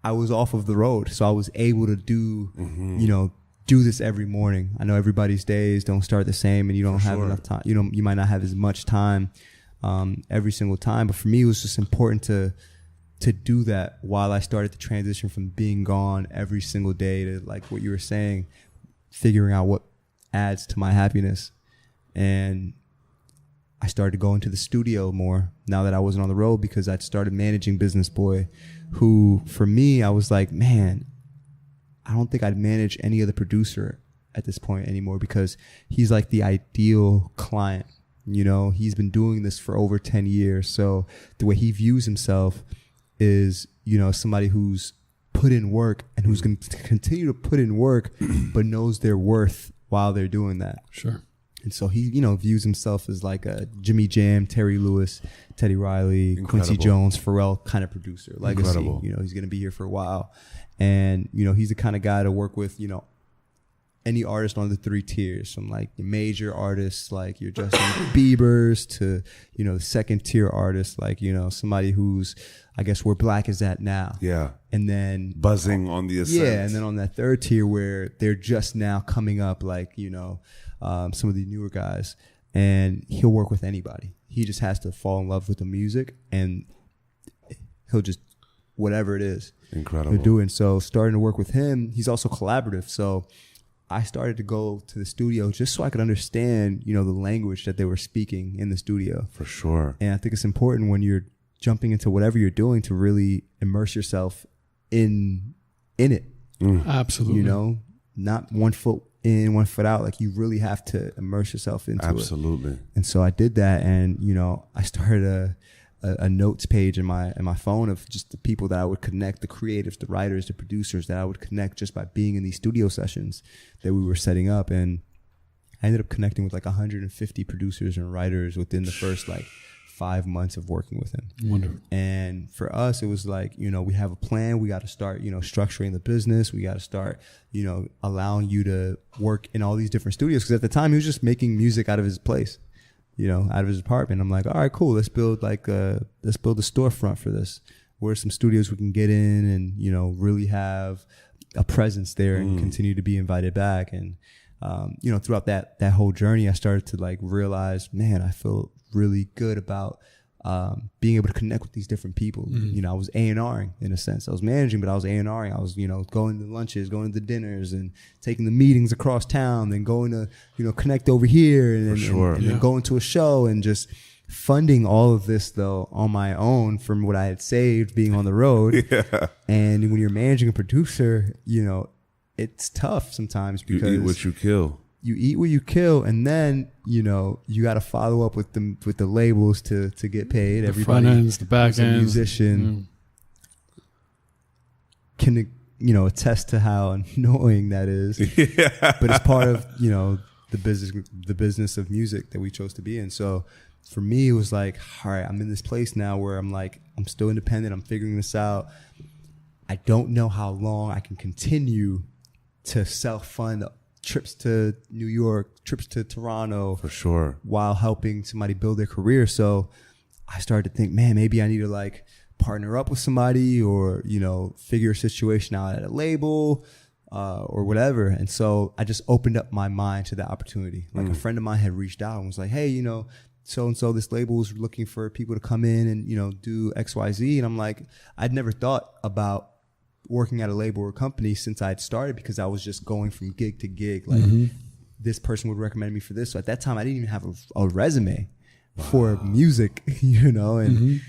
I was off of the road. So I was able to do, you know, do this every morning. I know everybody's days don't start the same, and you don't have enough time. You know, you might not have as much time every single time. But for me, it was just important to do that while I started to transition from being gone every single day to, like what you were saying, figuring out what adds to my happiness. And I started to go into the studio more now that I wasn't on the road, because I'd started managing Business Boy, who for me, I was like, man, I don't think I'd manage any other producer at this point anymore, because he's like the ideal client. You know, he's been doing this for over 10 years. So the way he views himself is, you know, somebody who's put in work and who's going to continue to put in work, but knows their worth while they're doing that. Sure. And so he, views himself as like a Jimmy Jam, Terry Lewis, Teddy Riley, Quincy Jones, Pharrell kind of producer. Legacy. Incredible. He's going to be here for a while. And, he's the kind of guy to work with, any artist on the 3 tiers, from like the major artists like your Justin Biebers to, the second tier artists like, somebody who's, I guess, where Black is at now. Yeah. And then buzzing on the ascent. Yeah. And then on that 3rd tier where they're just now coming up, like, some of the newer guys, and he'll work with anybody. He just has to fall in love with the music, and he'll just, whatever it is. Incredible. He'll do it. And so starting to work with him, he's also collaborative. So I started to go to the studio just so I could understand, the language that they were speaking in the studio. For sure. And I think it's important when you're jumping into whatever you're doing to really immerse yourself in it. Absolutely. Not 1 foot in, 1 foot out. Like, you really have to immerse yourself into it. Absolutely. And so I did that, and I started a notes page in my phone of just the people that I would connect, the creatives, the writers, the producers that I would connect just by being in these studio sessions that we were setting up. And I ended up connecting with like 150 producers and writers within the first like 5 months of working with him. Wonderful. And for us, it was like, we have a plan. We got to start, structuring the business. We got to start, allowing you to work in all these different studios. Because at the time, he was just making music out of his place, out of his apartment. I'm like, all right, cool. Let's build a storefront for this. Where some studios we can get in and, really have a presence there and continue to be invited back. And, throughout that whole journey, I started to like realize, man, I feel really good about being able to connect with these different people. I was A&Ring in a sense. I was managing, but I was A&Ring. I was, going to lunches, going to the dinners, and taking the meetings across town, then going to, connect over here, and then going to a show, and just funding all of this though on my own from what I had saved being on the road. Yeah. And when you're managing a producer, it's tough sometimes because you eat what you kill. You eat what you kill, and then you got to follow up with the labels to get paid. The Everybody, front ends, the back ends. Musician can attest to how annoying that is. Yeah. But it's part of the business of music that we chose to be in. So for me, it was like, all right, I'm in this place now where I'm like, I'm still independent. I'm figuring this out. I don't know how long I can continue to self-fund trips to New York, trips to Toronto. For sure. While helping somebody build their career. So I started to think, man, maybe I need to like partner up with somebody or, figure a situation out at a label or whatever. And so I just opened up my mind to that opportunity. Like a friend of mine had reached out and was like, hey, so-and-so, this label is looking for people to come in and, do X, Y, Z. And I'm like, I'd never thought about working at a label or company since I'd started because I was just going from gig to gig. Like this person would recommend me for this. So at that time, I didn't even have a resume for music, and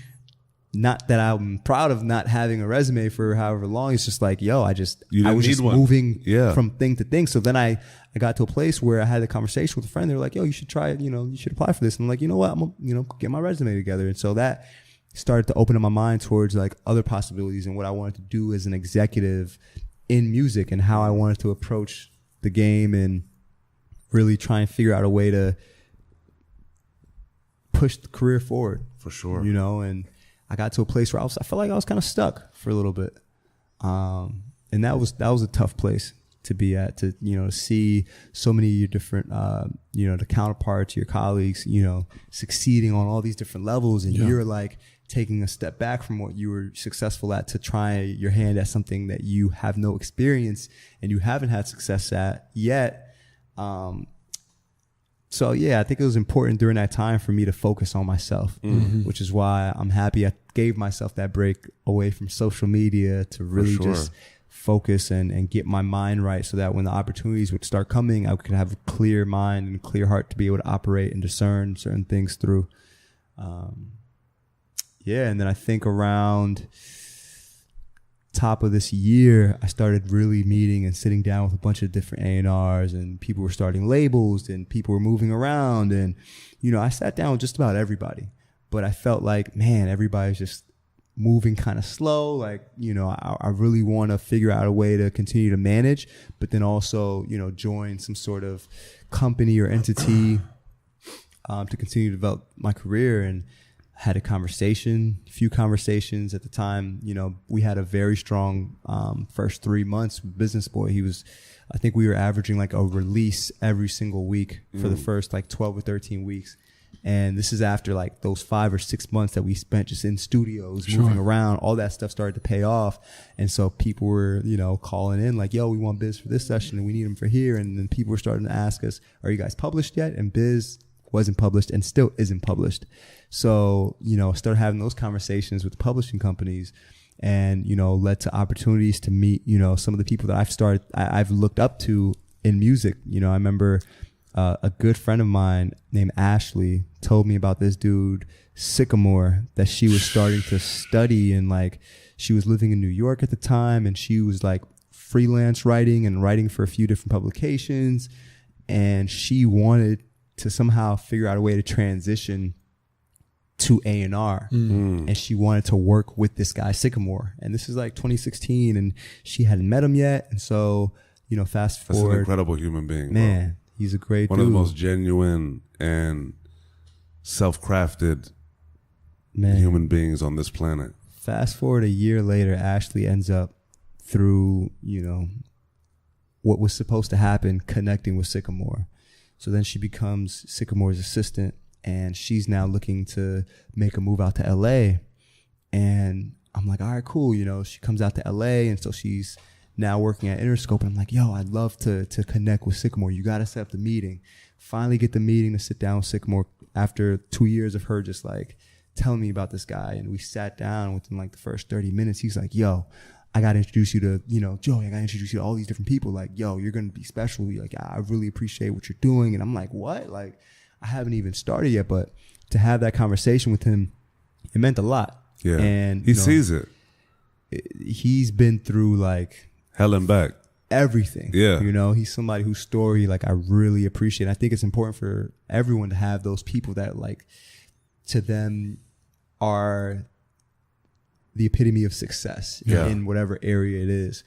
not that I'm proud of not having a resume for however long. It's just like, I was just moving from thing to thing. So then I got to a place where I had a conversation with a friend. They were like, yo, you should try it. You should apply for this. And I'm like, you know what? I'm gonna, get my resume together. And so that started to open up my mind towards like other possibilities and what I wanted to do as an executive in music and how I wanted to approach the game and really try and figure out a way to push the career forward. For sure. And I got to a place where I felt like I was kind of stuck for a little bit. And that was a tough place to be at, to, see so many of your different, the counterparts, your colleagues, succeeding on all these different levels. And you're like taking a step back from what you were successful at to try your hand at something that you have no experience and you haven't had success at yet. So I think it was important during that time for me to focus on myself, which is why I'm happy I gave myself that break away from social media to really just focus and get my mind right so that when the opportunities would start coming, I could have a clear mind and a clear heart to be able to operate and discern certain things through. And then I think around top of this year, I started really meeting and sitting down with a bunch of different A&Rs, and people were starting labels and people were moving around. And, I sat down with just about everybody, but I felt like, man, everybody's just moving kind of slow. Like, I really want to figure out a way to continue to manage, but then also, join some sort of company or entity to continue to develop my career. And had a few conversations at the time. We had a very strong first 3 months with Business Boy. I think we were averaging like a release every single week for the first like 12 or 13 weeks. And this is after like those 5 or 6 months that we spent just in studios, moving around. All that stuff started to pay off. And so people were, calling in like, yo, we want Biz for this session and we need him for here. And then people were starting to ask us, are you guys published yet? And Biz wasn't published and still isn't published. So, started having those conversations with the publishing companies and, led to opportunities to meet, some of the people that I've looked up to in music. I remember a good friend of mine named Ashley told me about this dude, Sycamore, that she was starting to study. And like, she was living in New York at the time and she was like freelance writing for a few different publications. And she wanted to somehow figure out a way to transition to A&R. And she wanted to work with this guy, Sycamore. And this is like 2016 and she hadn't met him yet. And so, fast forward. That's an incredible human being, man. Bro. He's a great One dude. of the most genuine and self-crafted human beings on this planet. Fast forward a year later, Ashley ends up through, what was supposed to happen, connecting with Sycamore. So then she becomes Sycamore's assistant and she's now looking to make a move out to LA. And I'm like, all right, cool. She comes out to LA and so she's now working at Interscope. And I'm like, yo, I'd love to connect with Sycamore. You got to set up the meeting. Finally get the meeting to sit down with Sycamore after 2 years of her just like telling me about this guy. And we sat down within like the first 30 minutes. He's like, yo, I got to introduce you to, Joey, I got to introduce you to all these different people. Like, yo, you're going to be special. Like, I really appreciate what you're doing. And I'm like, what? Like, I haven't even started yet. But to have that conversation with him, it meant a lot. Yeah. And he sees it. He's been through like hell and back. Everything. Yeah. He's somebody whose story like I really appreciate. I think it's important for everyone to have those people that like to them are the epitome of success in whatever area it is.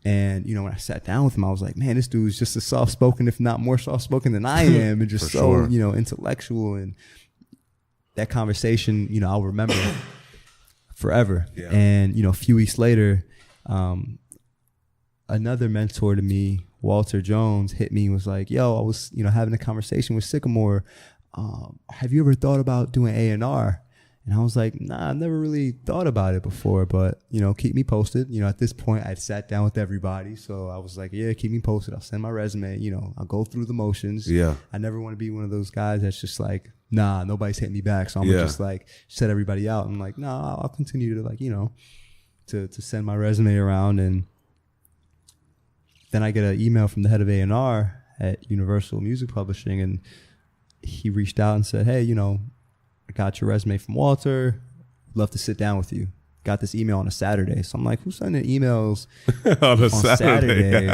And, when I sat down with him, I was like, man, this dude is just as soft-spoken, if not more soft-spoken than I am, and just so, intellectual. And that conversation, I'll remember forever. Yeah. And, a few weeks later, another mentor to me, Walter Jones, hit me and was like, yo, I was, having a conversation with Sycamore. Have you ever thought about doing A&R? And I was like, nah, I've never really thought about it before, but, keep me posted. At this point, I'd sat down with everybody. So I was like, yeah, keep me posted. I'll send my resume. I'll go through the motions. Yeah. I never want to be one of those guys that's just like, nah, nobody's hitting me back. So I'm going to just like set everybody out. I'm like, nah, I'll continue to like, to send my resume around. And then I get an email from the head of A&R at Universal Music Publishing. And he reached out and said, hey, I got your resume from Walter. Love to sit down with you. Got this email on a Saturday. So I'm like, who's sending emails on Saturday?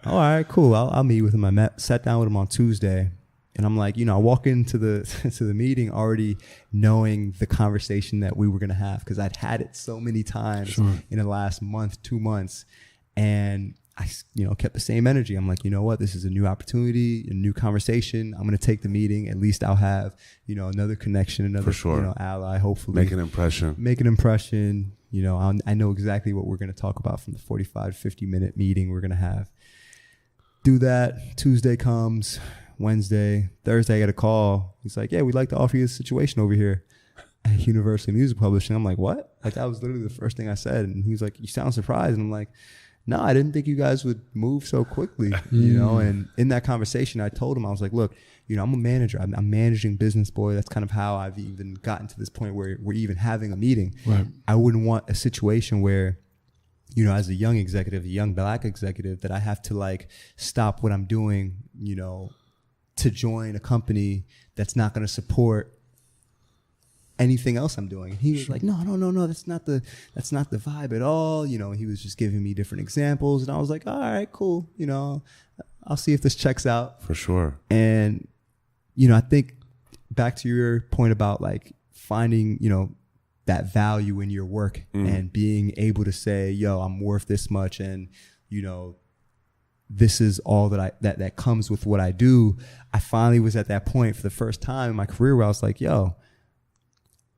All right, cool. I'll meet with him. Sat down with him on Tuesday. And I'm like, I walk into the to the meeting already knowing the conversation that we were going to have because I'd had it so many times in the last month, 2 months. And I, kept the same energy. I'm like, you know what? This is a new opportunity, a new conversation. I'm going to take the meeting. At least I'll have, another connection, another, ally, hopefully. Make an impression. I know exactly what we're going to talk about from the 45, 50-minute meeting we're going to have. Do that. Tuesday comes, Wednesday, Thursday, I get a call. He's like, yeah, we'd like to offer you a situation over here at Universal Music Publishing. I'm like, what? Like, that was literally the first thing I said. And he was like, you sound surprised. And I'm like, no, I didn't think you guys would move so quickly, and in that conversation, I told him, I was like, look, I'm a manager. I'm managing Business Boy. That's kind of how I've even gotten to this point where we're even having a meeting. Right. I wouldn't want a situation where, as a young executive, a young black executive, that I have to like stop what I'm doing, to join a company that's not going to support anything else I'm doing. He was like, no, that's not the vibe at all. He was just giving me different examples. And I was like, all right, cool. I'll see if this checks out. For sure. And, I think back to your point about like finding, that value in your work and being able to say, yo, I'm worth this much. And, you know, this is all that comes with what I do. I finally was at that point for the first time in my career where I was like, yo,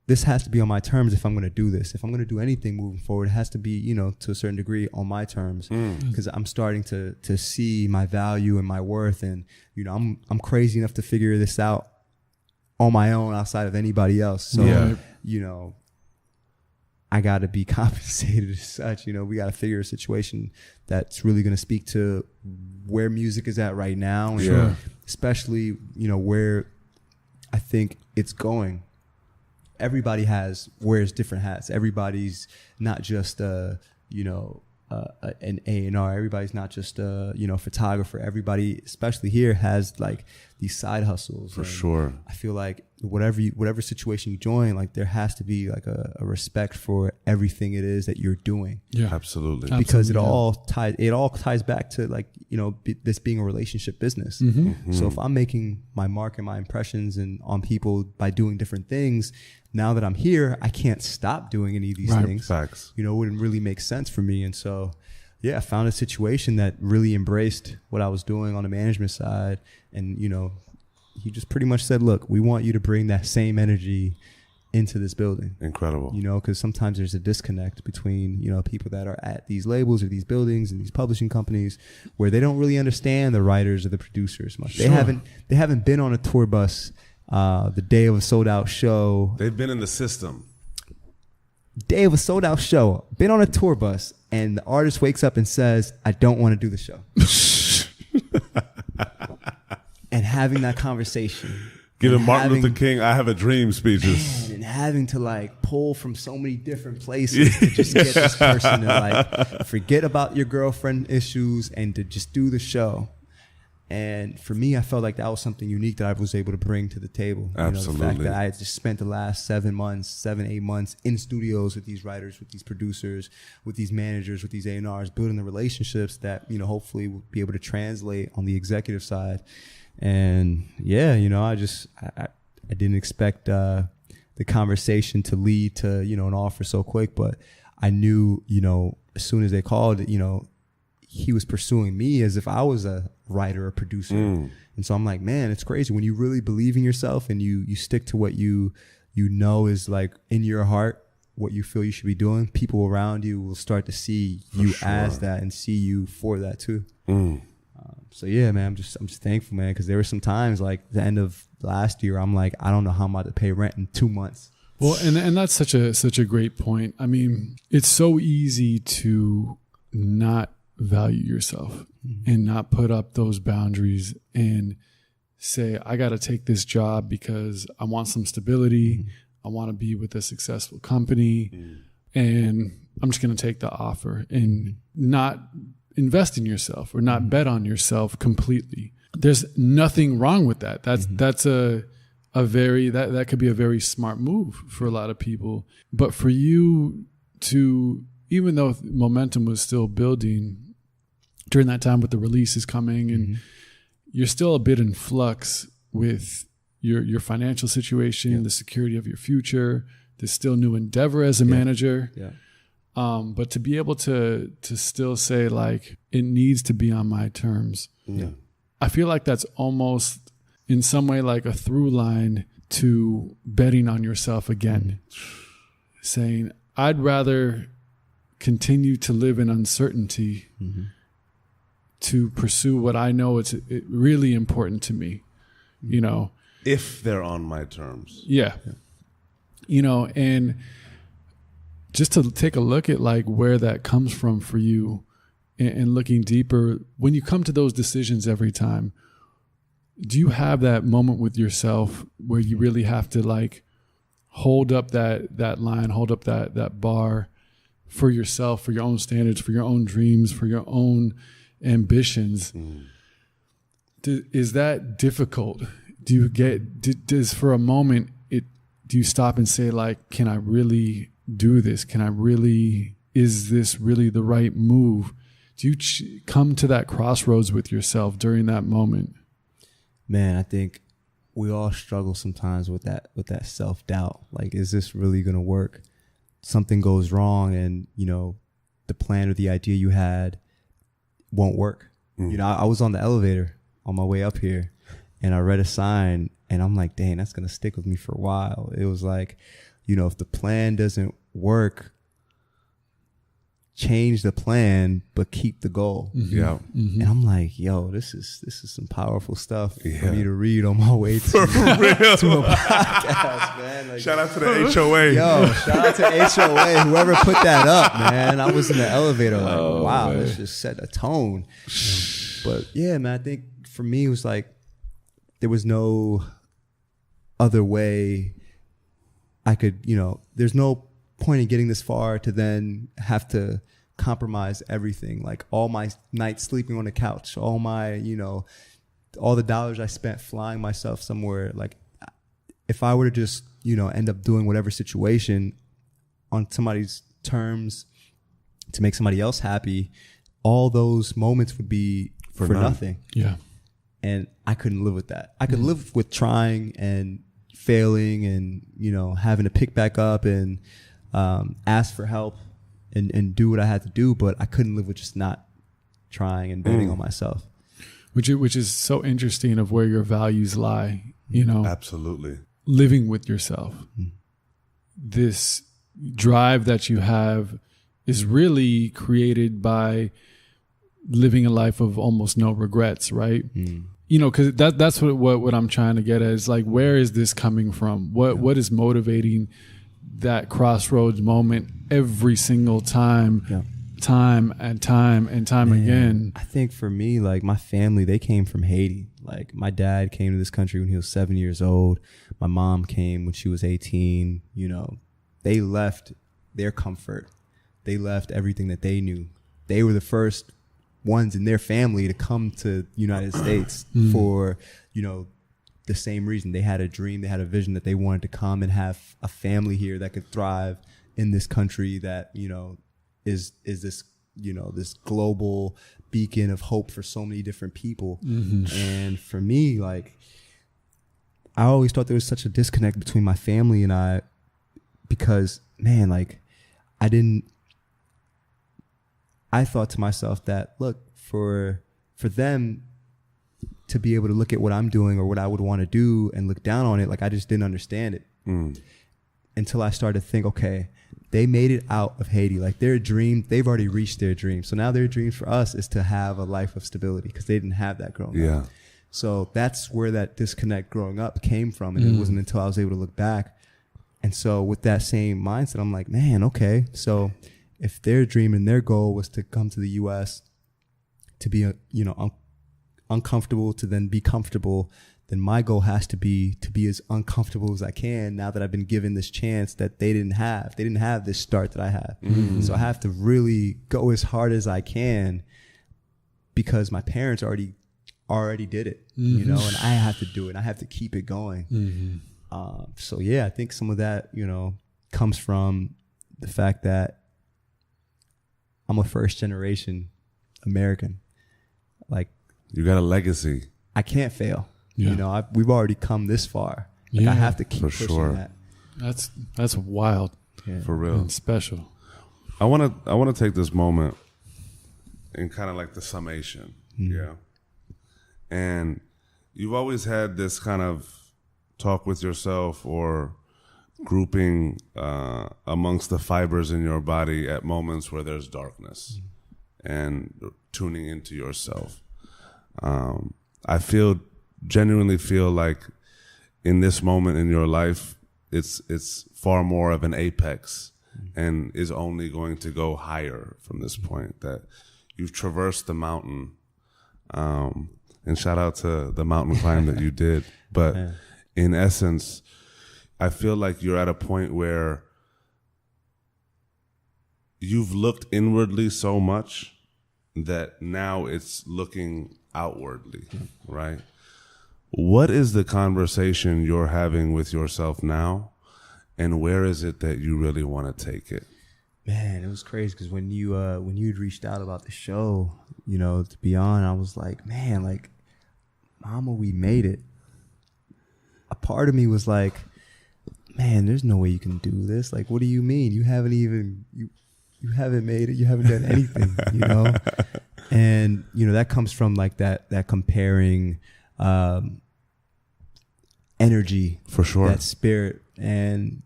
this has to be on my terms if I'm going to do this. If I'm going to do anything moving forward, it has to be, you know, to a certain degree on my terms, because I'm starting to see my value and my worth. And, you know, I'm crazy enough to figure this out on my own outside of anybody else. So, you know, I got to be compensated as such. You know, we got to figure a situation that's really going to speak to where music is at right now. And especially, you know, where I think it's going. Everybody wears different hats. Everybody's not just, you know, an A&R. Everybody's not just you know, photographer. Everybody, especially here, has like these side hustles. For sure. I feel like whatever situation you join, like there has to be like a respect for everything it is that you're doing. Yeah, absolutely. Because it all ties back to, like, you know, this being a relationship business. So if I'm making my mark and my impressions on people by doing different things, now that I'm here, I can't stop doing any of these things. Facts. You know, it wouldn't really make sense for me. And so, yeah, I found a situation that really embraced what I was doing on the management side. And, you know, he just pretty much said, look, we want you to bring that same energy into this building. Incredible. You know, because sometimes there's a disconnect between, you know, people that are at these labels or these buildings and these publishing companies where they don't really understand the writers or the producers much. Sure. They haven't been on a tour bus the day of a sold out show. They've been in the system. Day of a sold out show, been on a tour bus, and the artist wakes up and says, I don't want to do the show. And having that conversation. Giving Martin Luther King, I have a dream speeches. And having to like pull from so many different places to just get this person to like forget about your girlfriend issues and to just do the show. And for me, I felt like that was something unique that I was able to bring to the table. Absolutely. You know, the fact that I had just spent the last 7 months, 8 months in studios with these writers, with these producers, with these managers, with these A&Rs, building the relationships that, you know, hopefully will be able to translate on the executive side. And yeah, you know, I didn't expect the conversation to lead to, you know, an offer so quick, but I knew, you know, as soon as they called, you know, he was pursuing me as if I was a writer or producer. And so I'm like, man, it's crazy when you really believe in yourself and you stick to what you know is like in your heart, what you feel you should be doing. People around you will start to see you as that and see you for that too. So yeah, man, I'm just thankful, man, because there were some times like the end of last year, I'm like, I don't know how I'm about to pay rent in 2 months. Well, and that's such a great point. I mean, it's so easy to not value yourself and not put up those boundaries and say, I got to take this job because I want some stability. I want to be with a successful company and I'm just going to take the offer and not invest in yourself or not bet on yourself completely. There's nothing wrong with that. That's a very, that could be a very smart move for a lot of people. But for you to, even though momentum was still building during that time with the releases coming and you're still a bit in flux with your financial situation, the security of your future, there's still new endeavor as a manager. But to be able to still say like, it needs to be on my terms. I feel like that's almost in some way like a through line to betting on yourself again, saying, I'd rather continue to live in uncertainty to pursue what I know it's really important to me, you know. If they're on my terms. Yeah. You know, and just to take a look at like where that comes from for you and looking deeper, when you come to those decisions every time, do you have that moment with yourself where you really have to like hold up that line, hold up that bar for yourself, for your own standards, for your own dreams, for your own ambitions? Is that difficult? Do you does for a moment, do you stop and say like, can I really do this? Is this really the right move? Do you come to that crossroads with yourself during that moment? Man, I think we all struggle sometimes with that self-doubt. Like, is this really going to work? something goes wrong and, you know, the plan or the idea you had won't work. You know, I was on the elevator on my way up here and I read a sign and I'm like, dang, that's going to stick with me for a while. It was like, you know, if the plan doesn't work, change the plan, but keep the goal. Yeah. And I'm like, yo, this is some powerful stuff for me to read on my way to, For real. to a podcast, man. Like, Shout out to the HOA. yo, shout out to HOA, whoever put that up, man. I was in the elevator like, wow, this just set a tone. But yeah, man, I think for me it was like there was no other way I could, you know, there's no point in getting this far to then have to compromise everything, like all my nights sleeping on the couch, all my, you know, all the dollars I spent flying myself somewhere. Like if I were to just, you know, end up doing whatever situation on somebody's terms to make somebody else happy, all those moments would be for nothing. Yeah. And I couldn't live with that. I could live with trying and failing and, you know, having to pick back up and ask for help and do what I had to do, but I couldn't live with just not trying and betting on myself. Which is so interesting of where your values lie, you know. Absolutely. Living with yourself. This drive that you have is really created by living a life of almost no regrets, right? You know, because that's what I'm trying to get at is like, where is this coming from? What is motivating that crossroads moment every single time, time and time again? I think for me, like my family, they came from Haiti. Like my dad came to this country when he was 7 years old. My mom came when she was 18. You know, they left their comfort. They left everything that they knew. They were the first ones in their family to come to the United States for, you know, the same reason. They had a dream, they had a vision that they wanted to come and have a family here that could thrive in this country that, you know, is this, you know, this global beacon of hope for so many different people. And for me, like, I always thought there was such a disconnect between my family and I, because, man, like, I thought to myself that, look, for them to be able to look at what I'm doing or what I would want to do and look down on it, like I just didn't understand it until I started to think, okay, they made it out of Haiti. Like their dream, they've already reached their dream. So now their dream for us is to have a life of stability because they didn't have that growing up. So that's where that disconnect growing up came from. And it wasn't until I was able to look back. And so with that same mindset, I'm like, man, okay, so if their dream and their goal was to come to the U.S. to be, you know, uncomfortable to then be comfortable, then my goal has to be as uncomfortable as I can now that I've been given this chance that they didn't have. They didn't have this start that I have. So I have to really go as hard as I can because my parents already did it, you know, and I have to do it. I have to keep it going. So yeah, I think some of that, you know, comes from the fact that I'm a first generation American. Like, you got a legacy. I can't fail. You know, we've already come this far. Like, I have to keep pushing that. That's wild. For real. And special. I want to take this moment and kind of like the summation. Yeah. And you've always had this kind of talk with yourself or grouping amongst the fibers in your body at moments where there's darkness and tuning into yourself. I genuinely feel like in this moment in your life, it's far more of an apex and is only going to go higher from this point, that you've traversed the mountain. And shout out to the mountain climb that you did. But in essence, I feel like you're at a point where you've looked inwardly so much that now it's looking outwardly, right? What is the conversation you're having with yourself now, and where is it that you really want to take it? Man, it was crazy because when you'd reached out about the show, you know, to be on, I was like, man, like, mama, we made it. A part of me was like, man, there's no way you can do this. Like, what do you mean? You haven't even, you haven't made it. You haven't done anything, you know? And, you know, that comes from like that comparing, energy, for sure, that spirit, and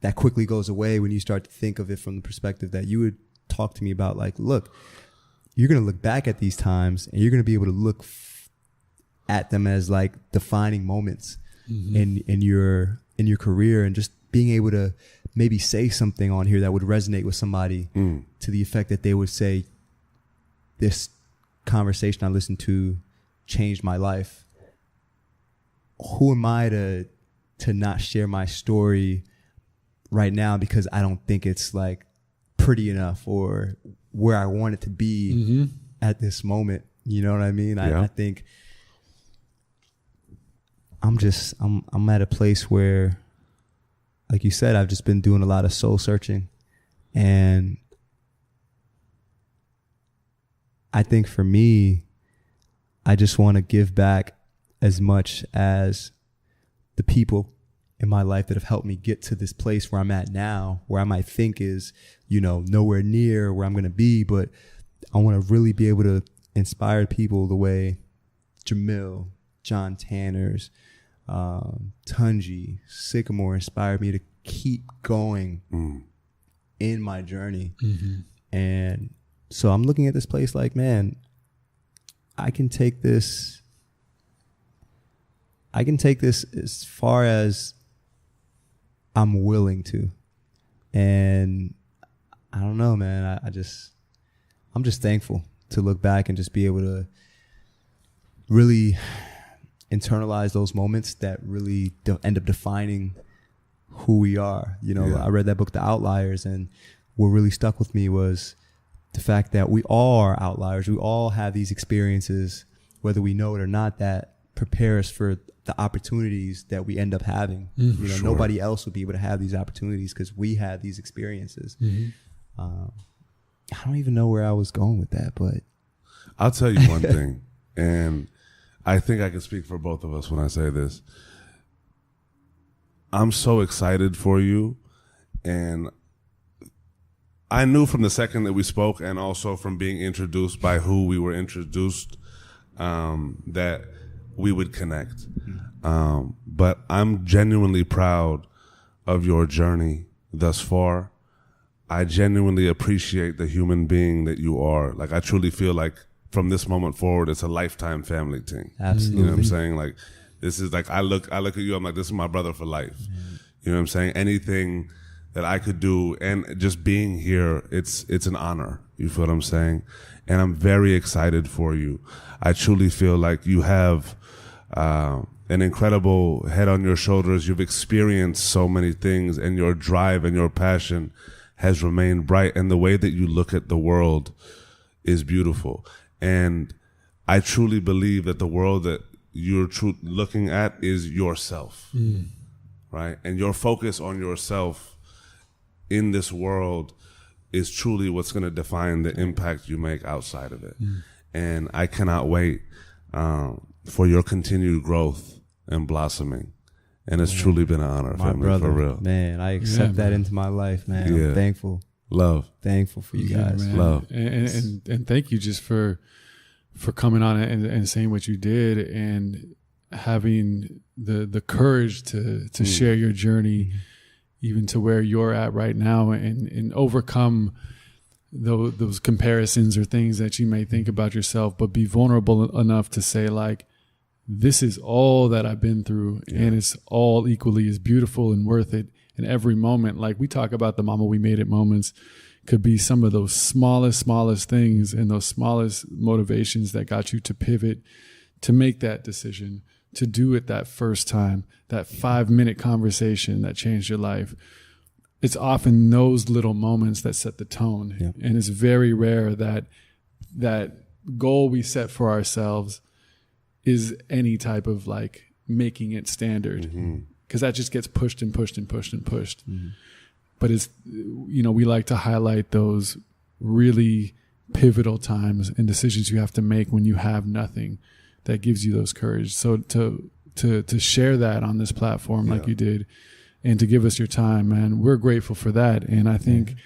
that quickly goes away when you start to think of it from the perspective that you would talk to me about. Like, look, you're going to look back at these times and you're going to be able to look at them as like defining moments in your career, and just being able to maybe say something on here that would resonate with somebody to the effect that they would say, this conversation I listened to changed my life. Who am I to not share my story right now because I don't think it's like pretty enough or where I want it to be at this moment? You know what I mean? Yeah. I think I'm at a place where, like you said, I've just been doing a lot of soul searching, and I think for me, I just want to give back as much as the people in my life that have helped me get to this place where I'm at now, where I might think is, you know, nowhere near where I'm going to be, but I want to really be able to inspire people the way Jamil, John Tanners, Tunji, Sycamore inspired me to keep going in my journey. And so I'm looking at this place like, man, I can take this as far as I'm willing to. And I don't know, man, I'm just thankful to look back and just be able to really internalize those moments that really end up defining who we are. You know, I read that book, The Outliers, and what really stuck with me was the fact that we all are outliers. We all have these experiences, whether we know it or not, that prepare us for the opportunities that we end up having. You know, nobody else would be able to have these opportunities because we had these experiences. I don't even know where I was going with that, but I'll tell you one thing, and I think I can speak for both of us when I say this. I'm so excited for you, and I knew from the second that we spoke, and also from being introduced by who we were introduced, that we would connect. But I'm genuinely proud of your journey thus far. I genuinely appreciate the human being that you are. Like, I truly feel like from this moment forward, it's a lifetime family thing. Absolutely. You know what I'm saying? Like, this is like, I look at you, I'm like, this is my brother for life. You know what I'm saying? Anything that I could do, and just being here, it's an honor. You feel what I'm saying? And I'm very excited for you. I truly feel like you have an incredible head on your shoulders. You've experienced so many things, and your drive and your passion has remained bright. And the way that you look at the world is beautiful. And I truly believe that the world that you're looking at is yourself, right? And your focus on yourself in this world is truly what's going to define the impact you make outside of it. And I cannot wait for your continued growth and blossoming. And it's truly been an honor, my family, brother, for real. Man, I accept that into my life, man. I'm thankful. Love. Thankful for you guys. Man. Love. And thank you just for coming on and saying what you did, and having the courage to share your journey, even to where you're at right now, and overcome those comparisons or things that you may think about yourself, but be vulnerable enough to say, like, this is all that I've been through, and it's all equally as beautiful and worth it in every moment. Like, we talk about the Mama We Made It moments, could be some of those smallest things and those smallest motivations that got you to pivot, to make that decision, to do it that first time, that 5-minute conversation that changed your life. It's often those little moments that set the tone. Yeah. And it's very rare that goal we set for ourselves is any type of like making it standard, because that just gets pushed and pushed and pushed and pushed. But it's, you know, we like to highlight those really pivotal times and decisions you have to make when you have nothing, that gives you those courage. So to share that on this platform like you did, and to give us your time, man. We're grateful for that. And I think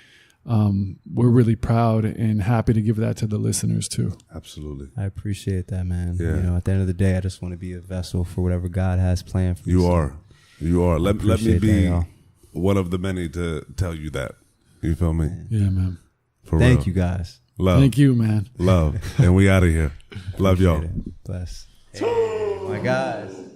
we're really proud and happy to give that to the listeners too. Absolutely. I appreciate that, man. Yeah. You know, at the end of the day, I just want to be a vessel for whatever God has planned for me. You are. Let me be that, one of the many to tell you that. You feel me? Yeah, man. For Thank real. you, guys. Love. Thank you, man. Love. And we out of here. Love y'all. Bless. Hey, my guys.